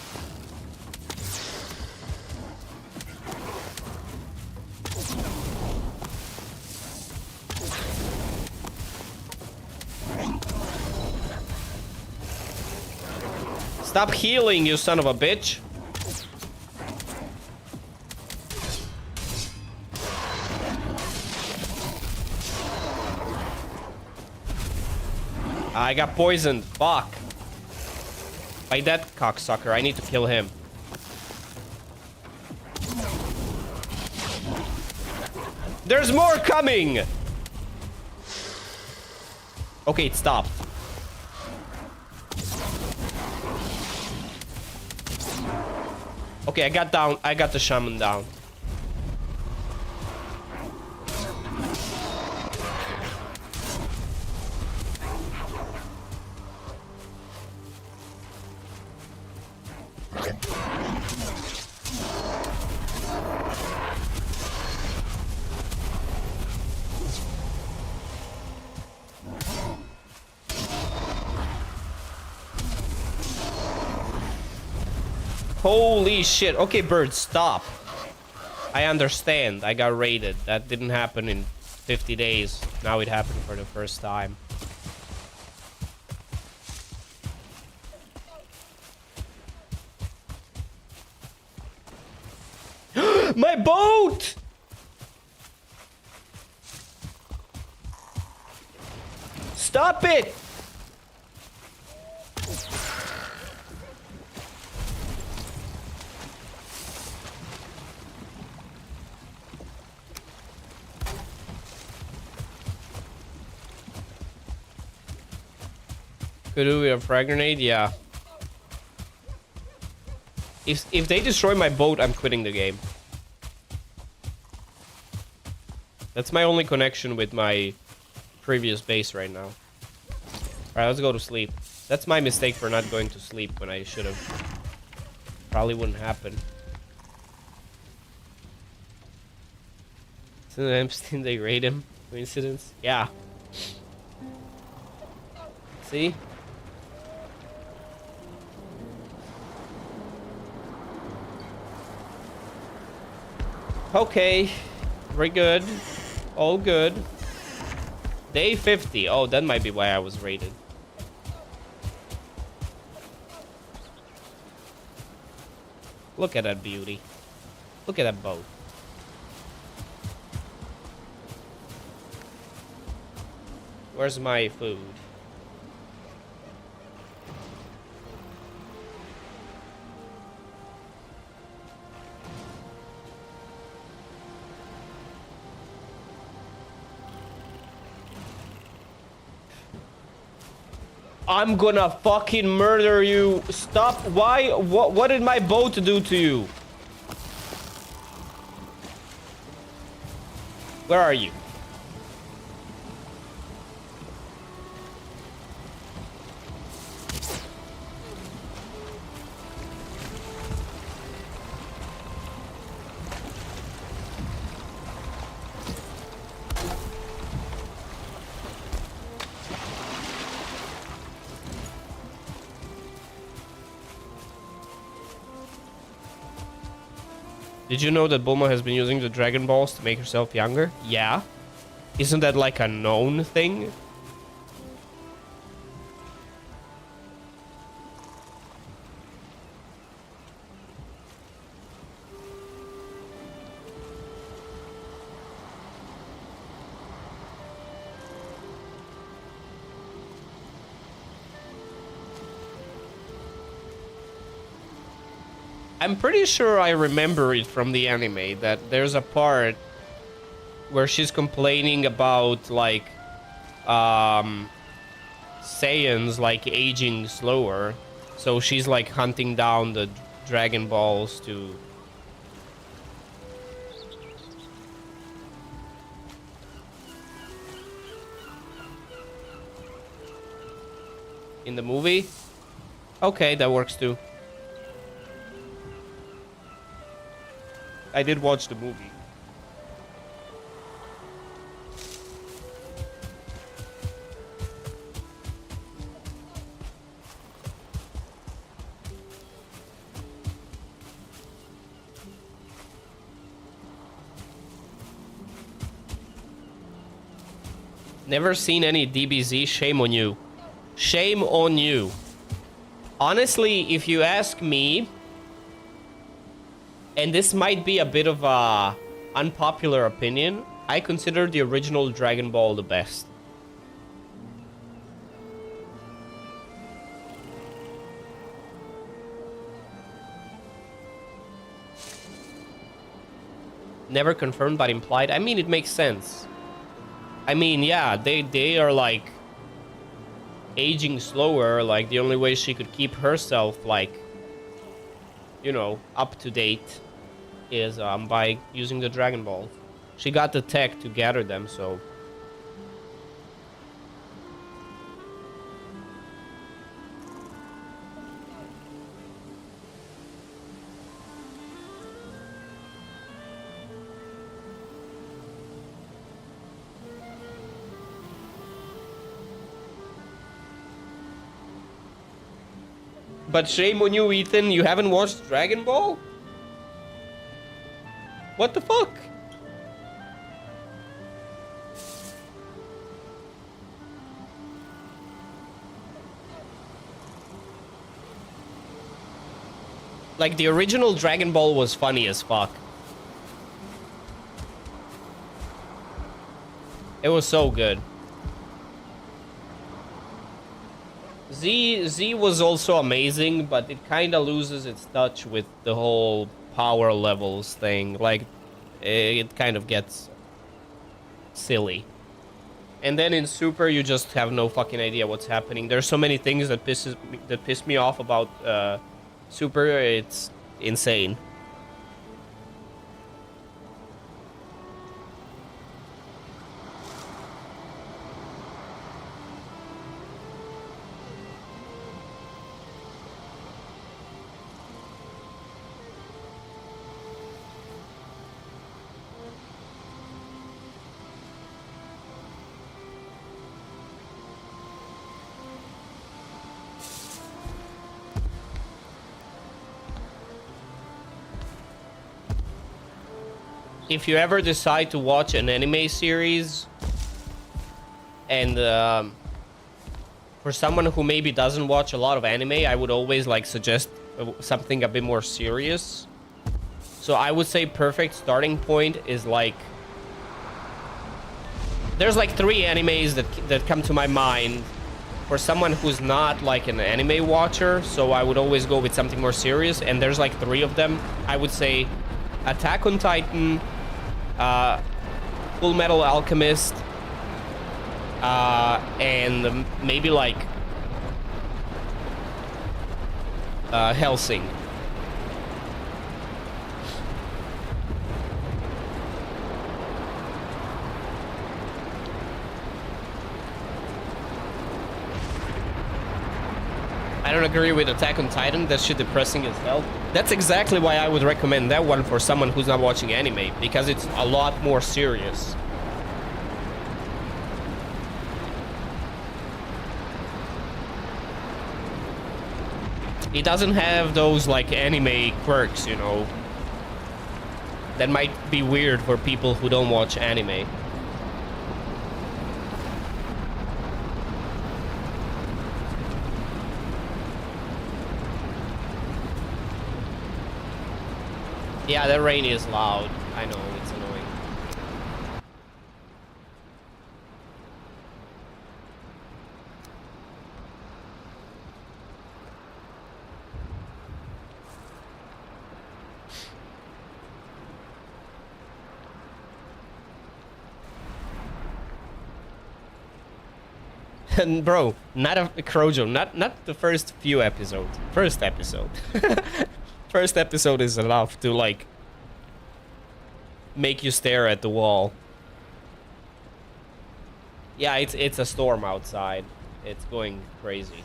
Stop healing, you son of a bitch. I got poisoned. Fuck. By that cocksucker. I need to kill him. There's more coming! Okay, it stopped. Okay, I got down. I got the shaman down. Holy shit. Okay, bird, stop. I understand. I got raided. That didn't happen in 50 days. Now it happened for the first time. My boat! Stop it! Could do with a frag grenade, yeah. If they destroy my boat, I'm quitting the game. That's my only connection with my previous base right now. Alright, let's go to sleep. That's my mistake for not going to sleep when I should have. Probably wouldn't happen. Sometimes they raid him. Coincidence? Yeah. See? Okay. Very good. All good. Day 50. Oh, that might be why I was raided. Look at that beauty. Look at that boat. Where's my food? I'm gonna fucking murder you. Stop. Why? What did my boat do to you? Where are you? Did you know that Bulma has been using the Dragon Balls to make herself younger? Yeah. Isn't that like a known thing? I'm pretty sure I remember it from the anime that there's a part where she's complaining about like Saiyans like aging slower, so she's like hunting down the Dragon Balls to in the movie. Okay, that works too. I did watch the movie. Never seen any DBZ. Shame on you. Shame on you. Honestly, if you ask me, and this might be a bit of a unpopular opinion, I consider the original Dragon Ball the best. Never confirmed but implied. I mean, it makes sense. I mean, yeah, they are like aging slower. Like the only way she could keep herself like, you know, up to date is by using the Dragon Ball. She got the tech to gather them, so. But shame on you, Ethan, you haven't watched Dragon Ball? What the fuck? Like, the original Dragon Ball was funny as fuck. It was so good. Z was also amazing, but it kind of loses its touch with the whole power levels thing. Like, it kind of gets silly. And then in Super, you just have no fucking idea what's happening. There's so many things that piss me off about Super. It's insane. If you ever decide to watch an anime series, and for someone who maybe doesn't watch a lot of anime, I would always like suggest something a bit more serious. So I would say perfect starting point is like, there's like 3 animes that come to my mind for someone who's not like an anime watcher. So I would always go with something more serious, and there's like 3 of them. I would say Attack on Titan, Full Metal Alchemist, and maybe like Helsing. I don't agree with Attack on Titan. That shit depressing as hell. That's exactly why I would recommend that one for someone who's not watching anime, because it's a lot more serious. It doesn't have those like anime quirks, you know, that might be weird for people who don't watch anime. Yeah, that rain is loud. I know, it's annoying. And bro, not a Crojo, not the first few episodes. First episode. First episode is enough to like make you stare at the wall. Yeah, it's a storm outside. It's going crazy.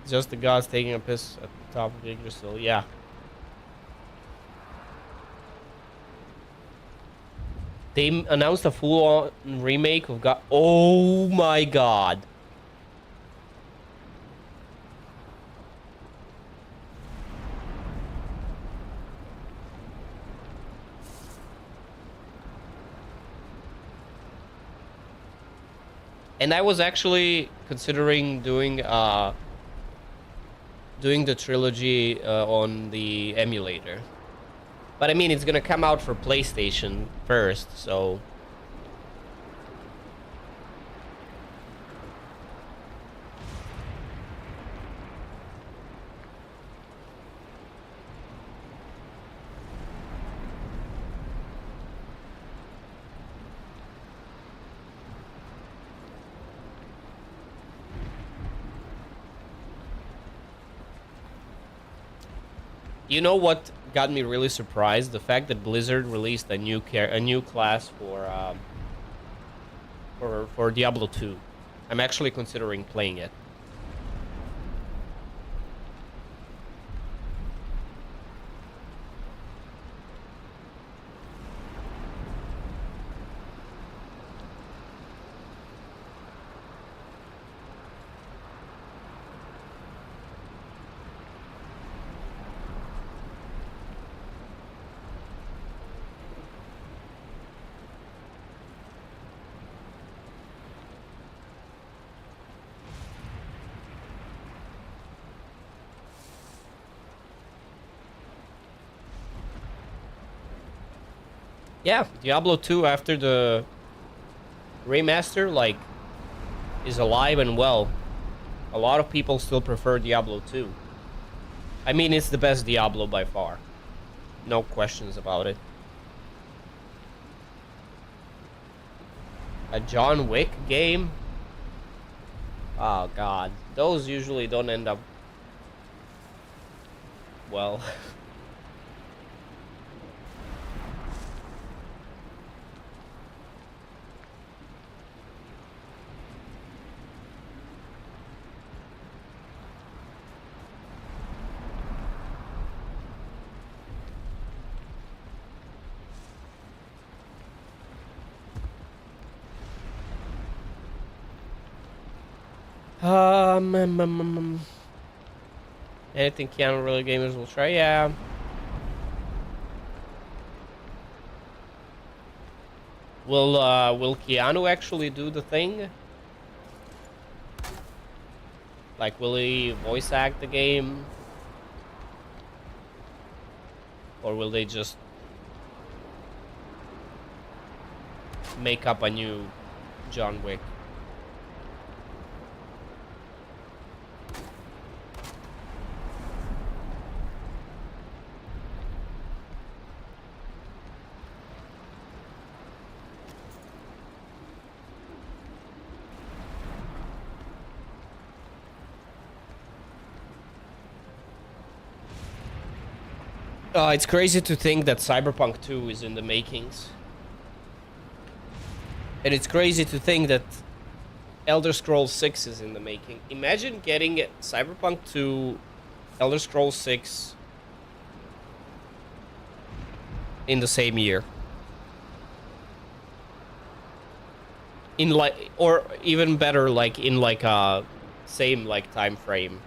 Just the gods taking a piss at the top of Yggdrasil. Yeah. They announced a full-on remake of God. Oh my god. And I was actually considering doing the trilogy on the emulator. But I mean, it's gonna come out for PlayStation first, so... You know what got me really surprised? The fact that Blizzard released a new class for Diablo 2. I'm actually considering playing it. Yeah, Diablo 2 after the remaster, like, is alive and well. A lot of people still prefer Diablo 2. I mean, it's the best Diablo by far. No questions about it. A John Wick game? Oh, God. Those usually don't end up well. Um, um, um, um, um. Anything Keanu really gamers will try? Yeah. Will Keanu actually do the thing? Like, will he voice act the game? Or will they just make up a new John Wick? It's crazy to think that Cyberpunk 2 is in the makings. And it's crazy to think that Elder Scrolls 6 is in the making. Imagine getting Cyberpunk 2, Elder Scrolls 6 in the same year. In like, or even better, like in like a same like time frame.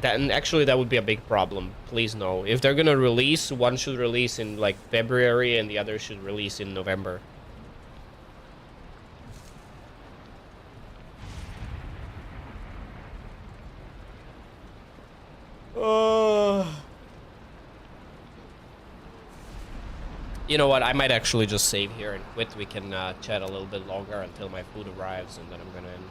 That, and actually that would be a big problem. Please no. If they're gonna release, one should release in like February and the other should release in November. You know what? I might actually just save here and quit. We can chat a little bit longer until my food arrives, and then I'm gonna end.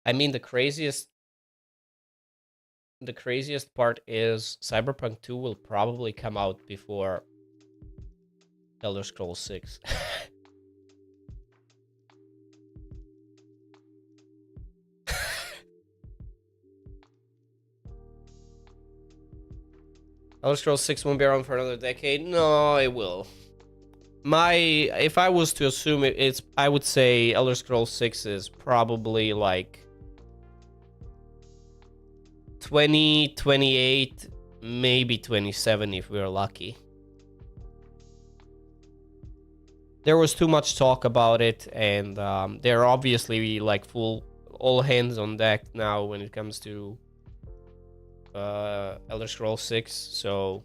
I mean, the craziest part is Cyberpunk 2 will probably come out before Elder Scrolls 6. Elder Scrolls 6 won't be around for another decade. No, it will. If I was to assume it's, I would say Elder Scrolls 6 is probably like 2028, maybe 27 if we're lucky. There was too much talk about it, and they're obviously like full, all hands on deck now when it comes to Elder Scrolls 6. So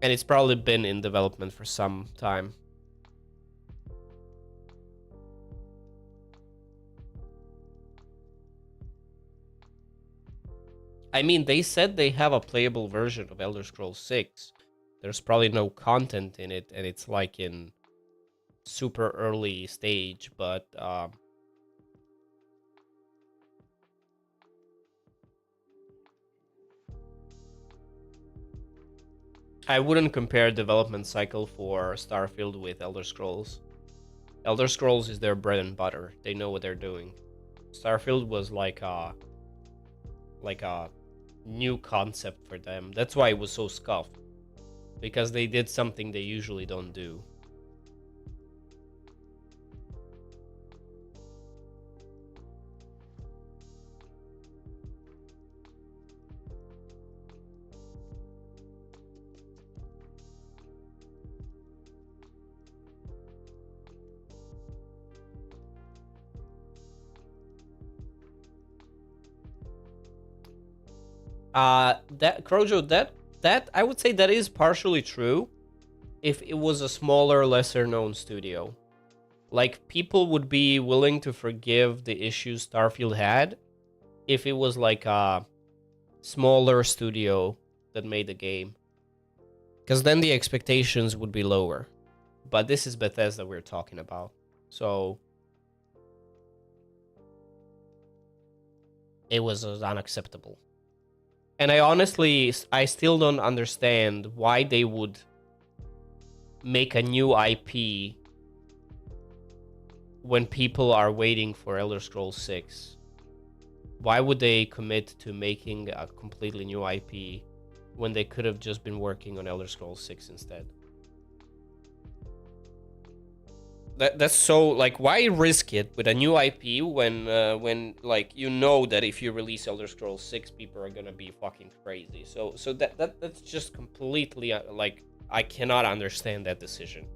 and it's probably been in development for some time. I mean, they said they have a playable version of Elder Scrolls 6. There's probably no content in it, and it's like in super early stage, but I wouldn't compare development cycle for Starfield with Elder Scrolls. Elder Scrolls is their bread and butter. They know what they're doing. Starfield was like a new concept for them. That's why it was so scuffed, because they did something they usually don't do. That Crojo, that I would say that is partially true if it was a smaller, lesser known studio. Like, people would be willing to forgive the issues Starfield had if it was like a smaller studio that made the game. Because then the expectations would be lower. But this is Bethesda we're talking about. So it was unacceptable. And I still don't understand why they would make a new IP when people are waiting for Elder Scrolls 6. Why would they commit to making a completely new IP when they could have just been working on Elder Scrolls 6 instead? That's so, like, why risk it with a new IP when like, you know that if you release Elder Scrolls 6, people are gonna be fucking crazy. So that's just completely like, I cannot understand that decision.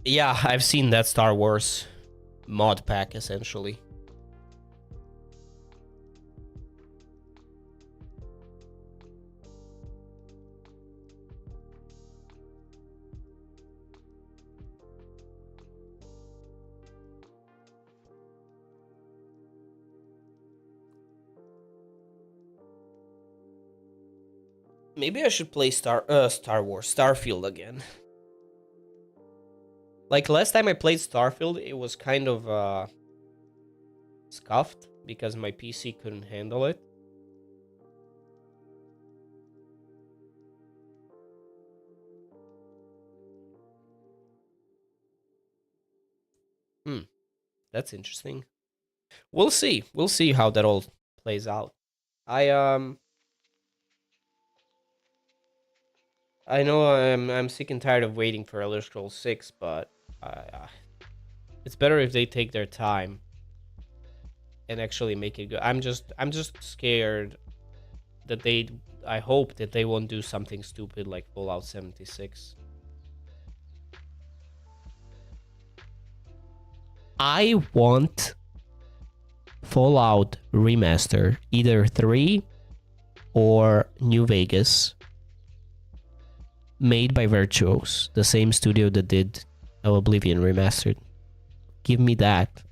Yeah, I've seen that Star Wars mod pack essentially. Maybe I should play Star Wars Starfield again. Like, last time I played Starfield, it was kind of scuffed because my PC couldn't handle it. Hmm, that's interesting. We'll see. We'll see how that all plays out. I I know I'm sick and tired of waiting for Elder Scrolls 6, but it's better if they take their time and actually make it good. I'm just scared that I hope that they won't do something stupid like Fallout 76. I want Fallout Remaster, either 3 or New Vegas, made by Virtuos, the same studio that did Oblivion Remastered. Give me that.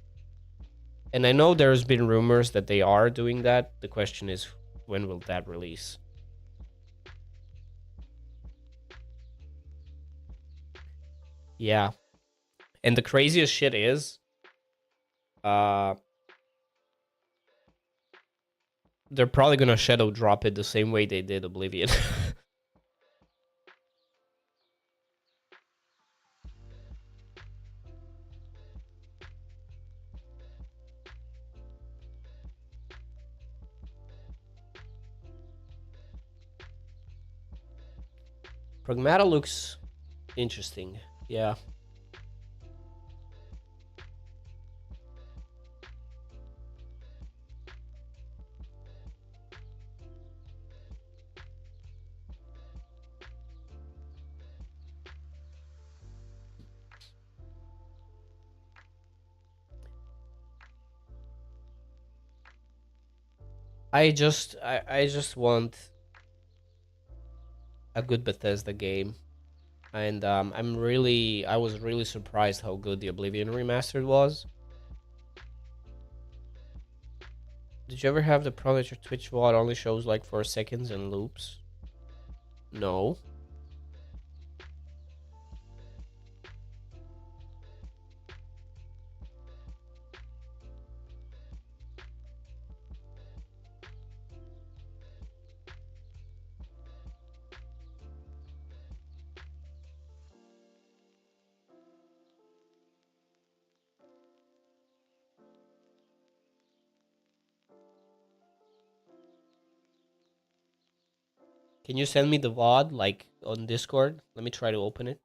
And I know there's been rumors that they are doing that. The question is, when will that release? Yeah. And the craziest shit is, uh, they're probably gonna shadow drop it the same way they did Oblivion. Pragmata looks interesting. Yeah. I just want a good Bethesda game. And I was really surprised how good the Oblivion Remastered was. Did you ever have the problem that your Twitch VOD only shows like 4 seconds and loops? No. Can you send me the VOD like on Discord? Let me try to open it.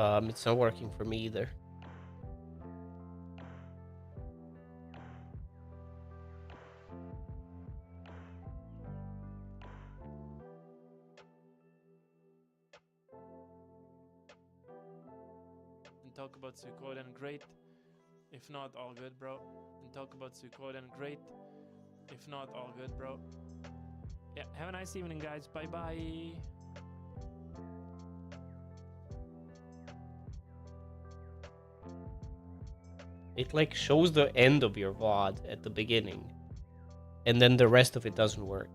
It's not working for me either. And talk about Suikoden, great. If not, all good, bro. And talk about Suikoden, great. If not, all good, bro. Yeah, have a nice evening, guys. Bye bye. It like shows the end of your VOD at the beginning, and then the rest of it doesn't work.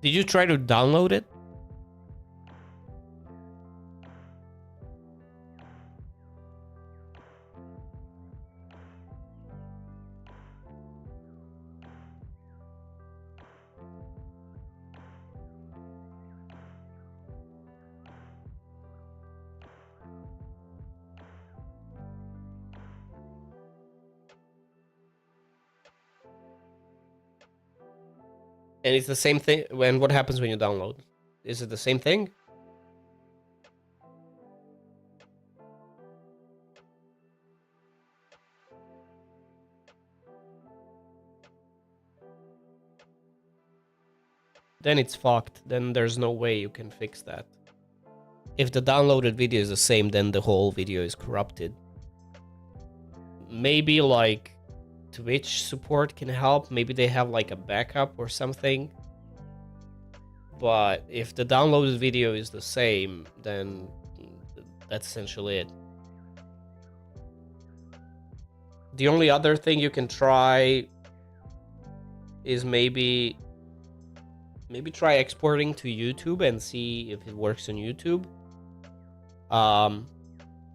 Did you try to download it? And it's the same thing. When what happens when you download? Is it the same thing? Then it's fucked. Then there's no way you can fix that. If the downloaded video is the same, then the whole video is corrupted. Maybe like Twitch support can help. Maybe they have like a backup or something. But if the downloaded video is the same, then that's essentially it. The only other thing you can try is maybe try exporting to YouTube and see if it works on YouTube.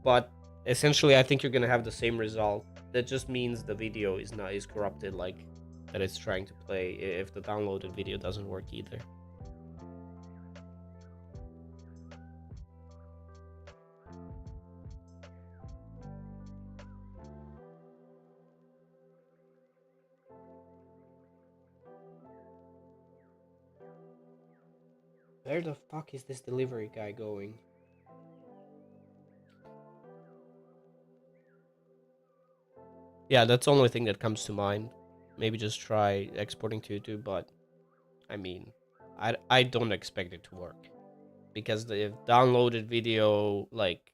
But essentially, I think you're gonna have the same result. That just means the video is corrupted, like that it's trying to play. If the downloaded video doesn't work either. Where the fuck is this delivery guy going? Yeah, that's the only thing that comes to mind. Maybe just try exporting to YouTube, but I mean, I don't expect it to work. Because the downloaded video, like,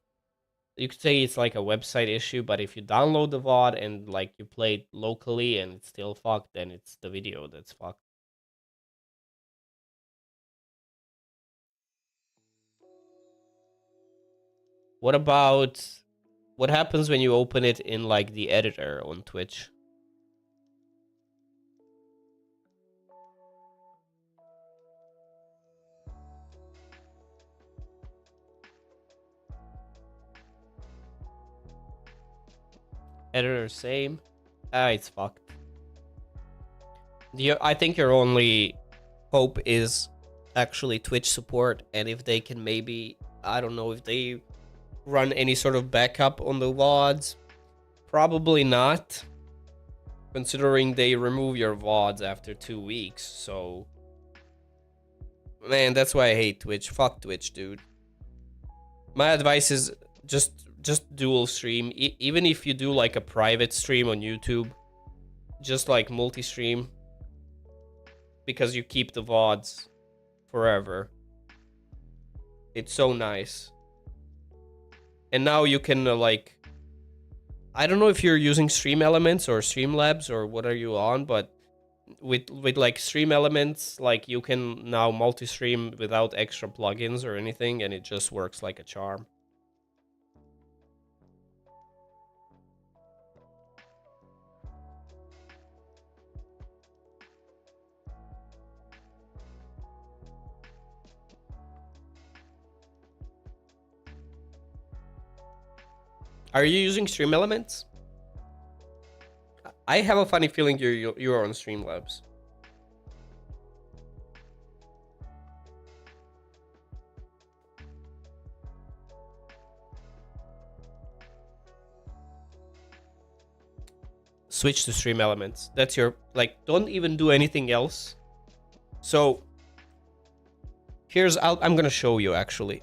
you could say it's like a website issue, but if you download the VOD and like you play it locally and it's still fucked, then it's the video that's fucked. What about what happens when you open it in like the editor on Twitch? Editor same. Ah, it's fucked. I think your only hope is actually Twitch support, and if they can maybe, I don't know, if they run any sort of backup on the VODs. Probably not, considering they remove your VODs after 2 weeks. So, man, that's why I hate Twitch. Fuck Twitch, dude. My advice is just dual stream. Even if you do like a private stream on YouTube, just like multi-stream, because you keep the VODs forever. It's so nice. And now you can like, I don't know if you're using Stream Elements or Streamlabs or what are you on, but with like Stream Elements, like you can now multi-stream without extra plugins or anything, and it just works like a charm. Are you using Stream Elements? I have a funny feeling you're on Streamlabs. switch to Stream Elements. That's your, like, don't even do anything else. So here's, I'm gonna show you actually.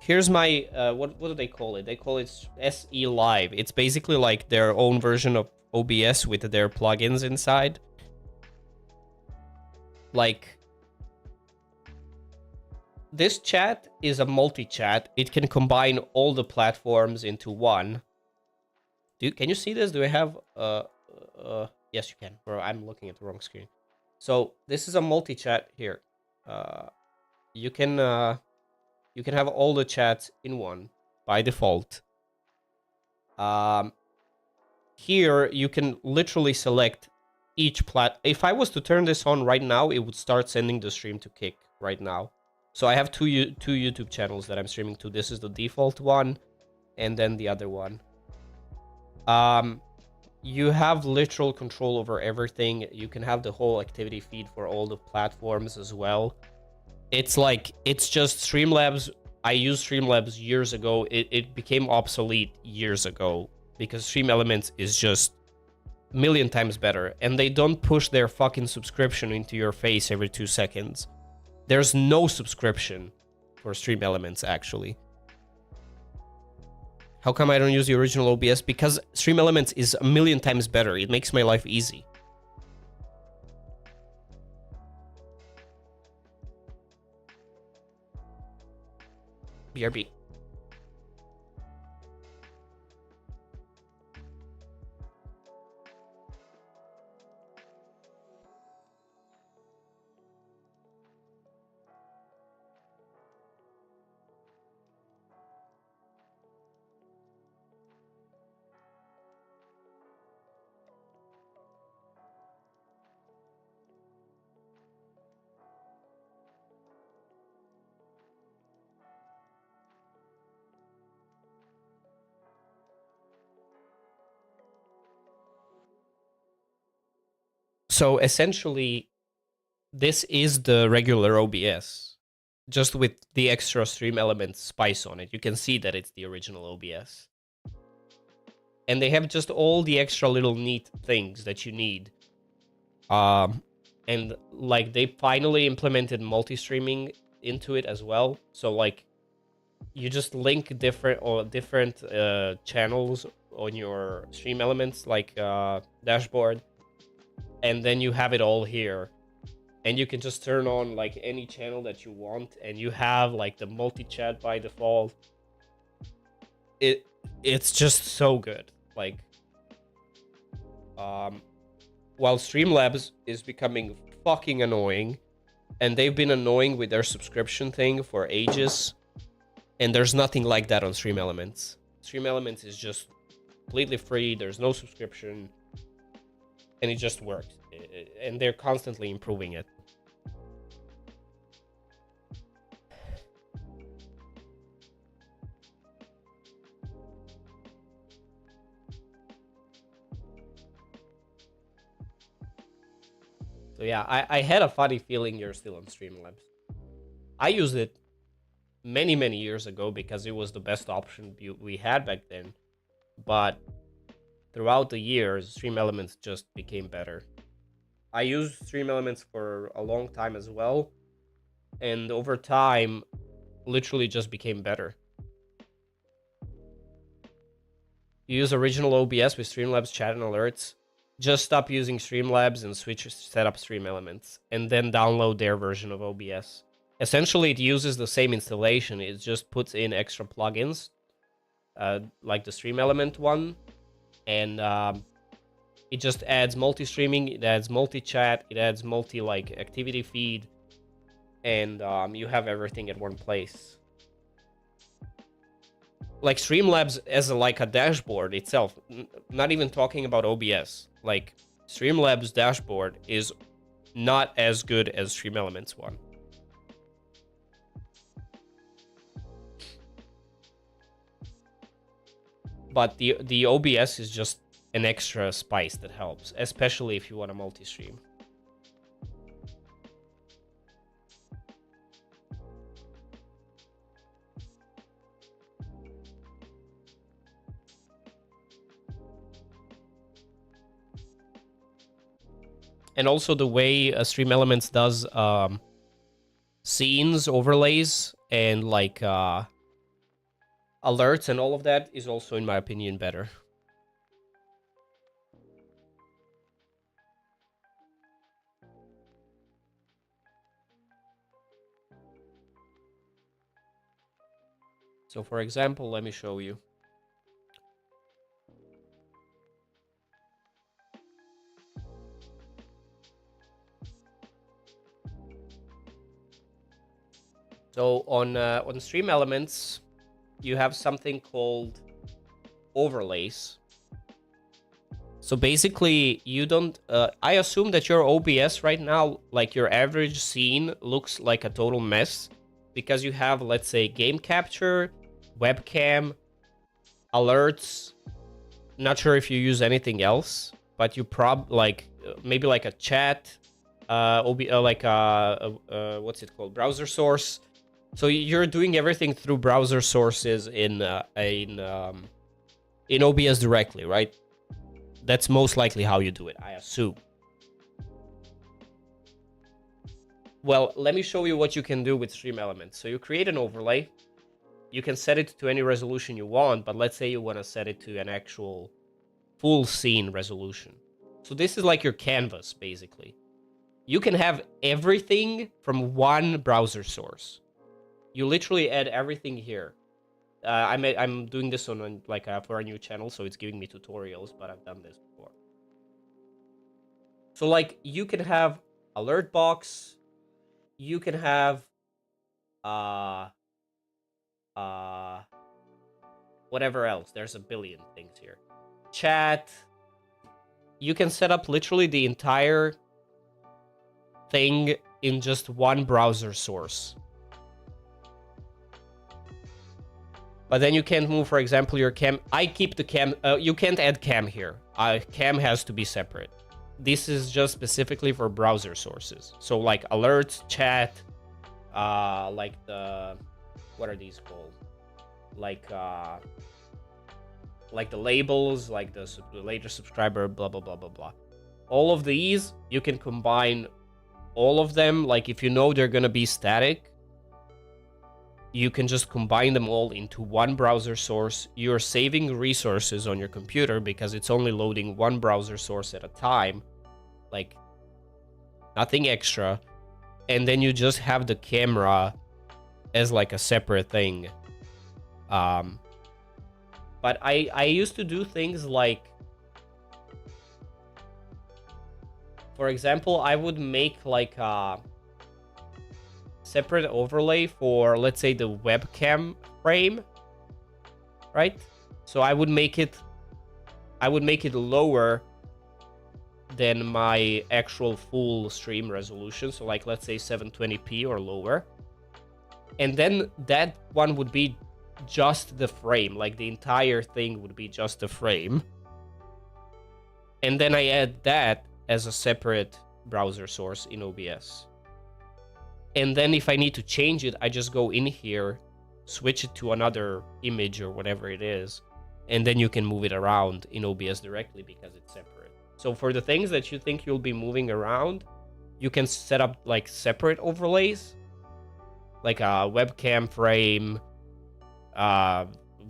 Here's my, what do they call it? They call it SE Live. It's basically like their own version of OBS with their plugins inside. Like, this chat is a multi-chat. It can combine all the platforms into one. Can you see this? Do I have, yes, you can, bro. I'm looking at the wrong screen. So this is a multi-chat here. You can have all the chats in one by default. Here you can literally select each if I was to turn this on right now, it would start sending the stream to Kick right now. So I have two YouTube channels that I'm streaming to. This is the default one, and then the other one. You have literal control over everything. You can have the whole activity feed for all the platforms as well. It's like, it's just Streamlabs. I used Streamlabs years ago. It became obsolete years ago because Stream Elements is just a million times better. And they don't push their fucking subscription into your face every 2 seconds. There's no subscription for Stream Elements, actually. How come I don't use the original OBS? Because Stream Elements is a million times better. It makes my life easy. BRB. So essentially, this is the regular OBS, just with the extra Stream Elements spice on it. You can see that it's the original OBS. And they have just all the extra little neat things that you need. And like, they finally implemented multi-streaming into it as well. So like, you just link different channels on your Stream Elements, like dashboard, and then you have it all here. And you can just turn on like any channel that you want, and you have like the multi-chat by default. It's just so good. Like, while Streamlabs is becoming fucking annoying, and they've been annoying with their subscription thing for ages, and there's nothing like that on Stream Elements. Stream Elements is just completely free. There's no subscription, and it just works. And they're constantly improving it. So yeah, I had a funny feeling you're still on Streamlabs. I used it many, many years ago because it was the best option we had back then. But throughout the years, Stream Elements just became better. I used Stream Elements for a long time as well. And over time, literally just became better. You use original OBS with Streamlabs chat and alerts. Just stop using Streamlabs and set up Stream Elements, and then download their version of OBS. Essentially, it uses the same installation. It just puts in extra plugins, like the Stream Element one, and it just adds multi-streaming, it adds multi-chat, it adds activity feed, and you have everything at one place. Like Streamlabs as a dashboard itself, not even talking about OBS. Like, Streamlabs dashboard is not as good as Stream Elements one. But the OBS is just an extra spice that helps, especially if you want to multi-stream. And also the way Stream Elements does scenes, overlays, and like alerts and all of that is also, in my opinion, better. So for example, let me show you. So on Stream Elements, you have something called overlays. So basically, you don't. I assume that your OBS right now, like your average scene, looks like a total mess because you have, let's say, game capture, webcam, alerts. Not sure if you use anything else, but you maybe like a chat, what's it called, browser source. So you're doing everything through browser sources in OBS directly, right? That's most likely how you do it, I assume. Well, let me show you what you can do with Stream Elements. So you create an overlay. You can set it to any resolution you want, but let's say you want to set it to an actual full scene resolution. So this is like your canvas, basically. You can have everything from one browser source. You literally add everything here. I'm doing this on for a new channel, so it's giving me tutorials, but I've done this before. So like you can have alert box, you can have whatever else. There's a billion things here. Chat. You can set up literally the entire thing in just one browser source. But then you can't move, for example, your cam. I keep the cam. You can't add cam here. Cam has to be separate. This is just specifically for browser sources. So like alerts, chat, like the, what are these called? Like the labels, like the latest subscriber, blah, blah, blah, blah, blah. All of these, you can combine all of them. Like if you know they're going to be static, you can just combine them all into one browser source. You're saving resources on your computer because it's only loading one browser source at a time. Like nothing extra. And then you just have the camera as like a separate thing. But I used to do things like, for example, I would make like a separate overlay for, let's say, the webcam frame, right? So I would make it lower than my actual full stream resolution. So like, let's say 720p or lower. And then that one would be just the frame, like the entire thing would be just the frame. And then I add that as a separate browser source in OBS. And then if I need to change it, I just go in here, switch it to another image or whatever it is, and then you can move it around in OBS directly because it's separate. So for the things that you think you'll be moving around, you can set up like separate overlays, like a webcam frame,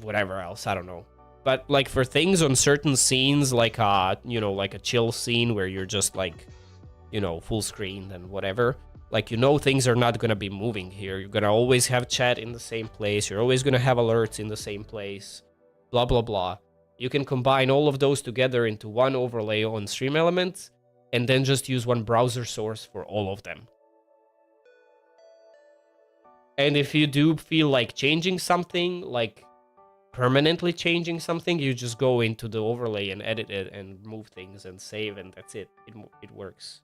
whatever else, I don't know. But like for things on certain scenes, like like a chill scene where you're just like, full screen and whatever, like, things are not going to be moving here. You're going to always have chat in the same place. You're always going to have alerts in the same place, blah, blah, blah. You can combine all of those together into one overlay on Stream Elements and then just use one browser source for all of them. And if you do feel like changing something, like permanently changing something, you just go into the overlay and edit it and move things and save, and that's it. It works.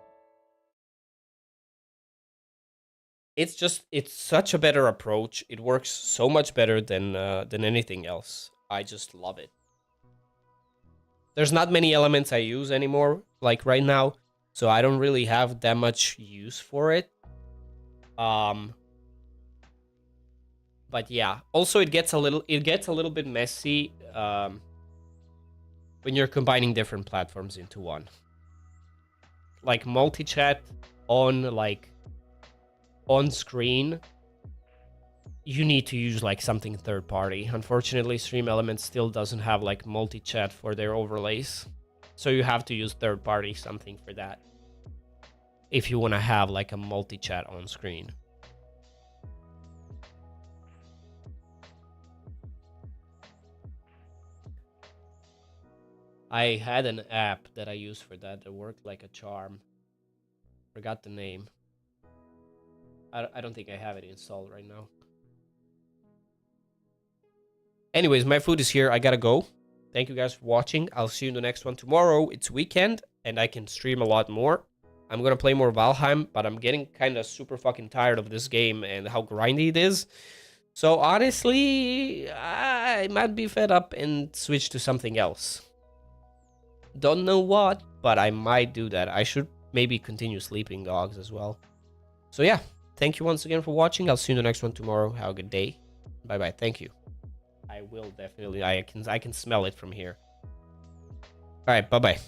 It's such a better approach. It works so much better than anything else. I just love it. There's not many elements I use anymore, like right now, so I don't really have that much use for it. But yeah, also it gets a little bit messy when you're combining different platforms into one. like multi-chat on like on screen, you need to use like something third party. Unfortunately, Stream Elements still doesn't have like multi-chat for their overlays. So you have to use third party something for that if you want to have like a multi-chat on screen. I had an app that I used for that worked like a charm. Forgot the name. I don't think I have it installed right now. Anyways, my food is here. I gotta go. Thank you guys for watching. I'll see you in the next one tomorrow. It's weekend and I can stream a lot more. I'm gonna play more Valheim, but I'm getting kind of super fucking tired of this game and how grindy it is. So honestly, I might be fed up and switch to something else. Don't know what, but I might do that. I should maybe continue Sleeping Dogs as well. So yeah, thank you once again for watching. I'll see you in the next one tomorrow. Have a good day. Bye bye. Thank you. I will definitely. I can smell it from here. All right. Bye bye.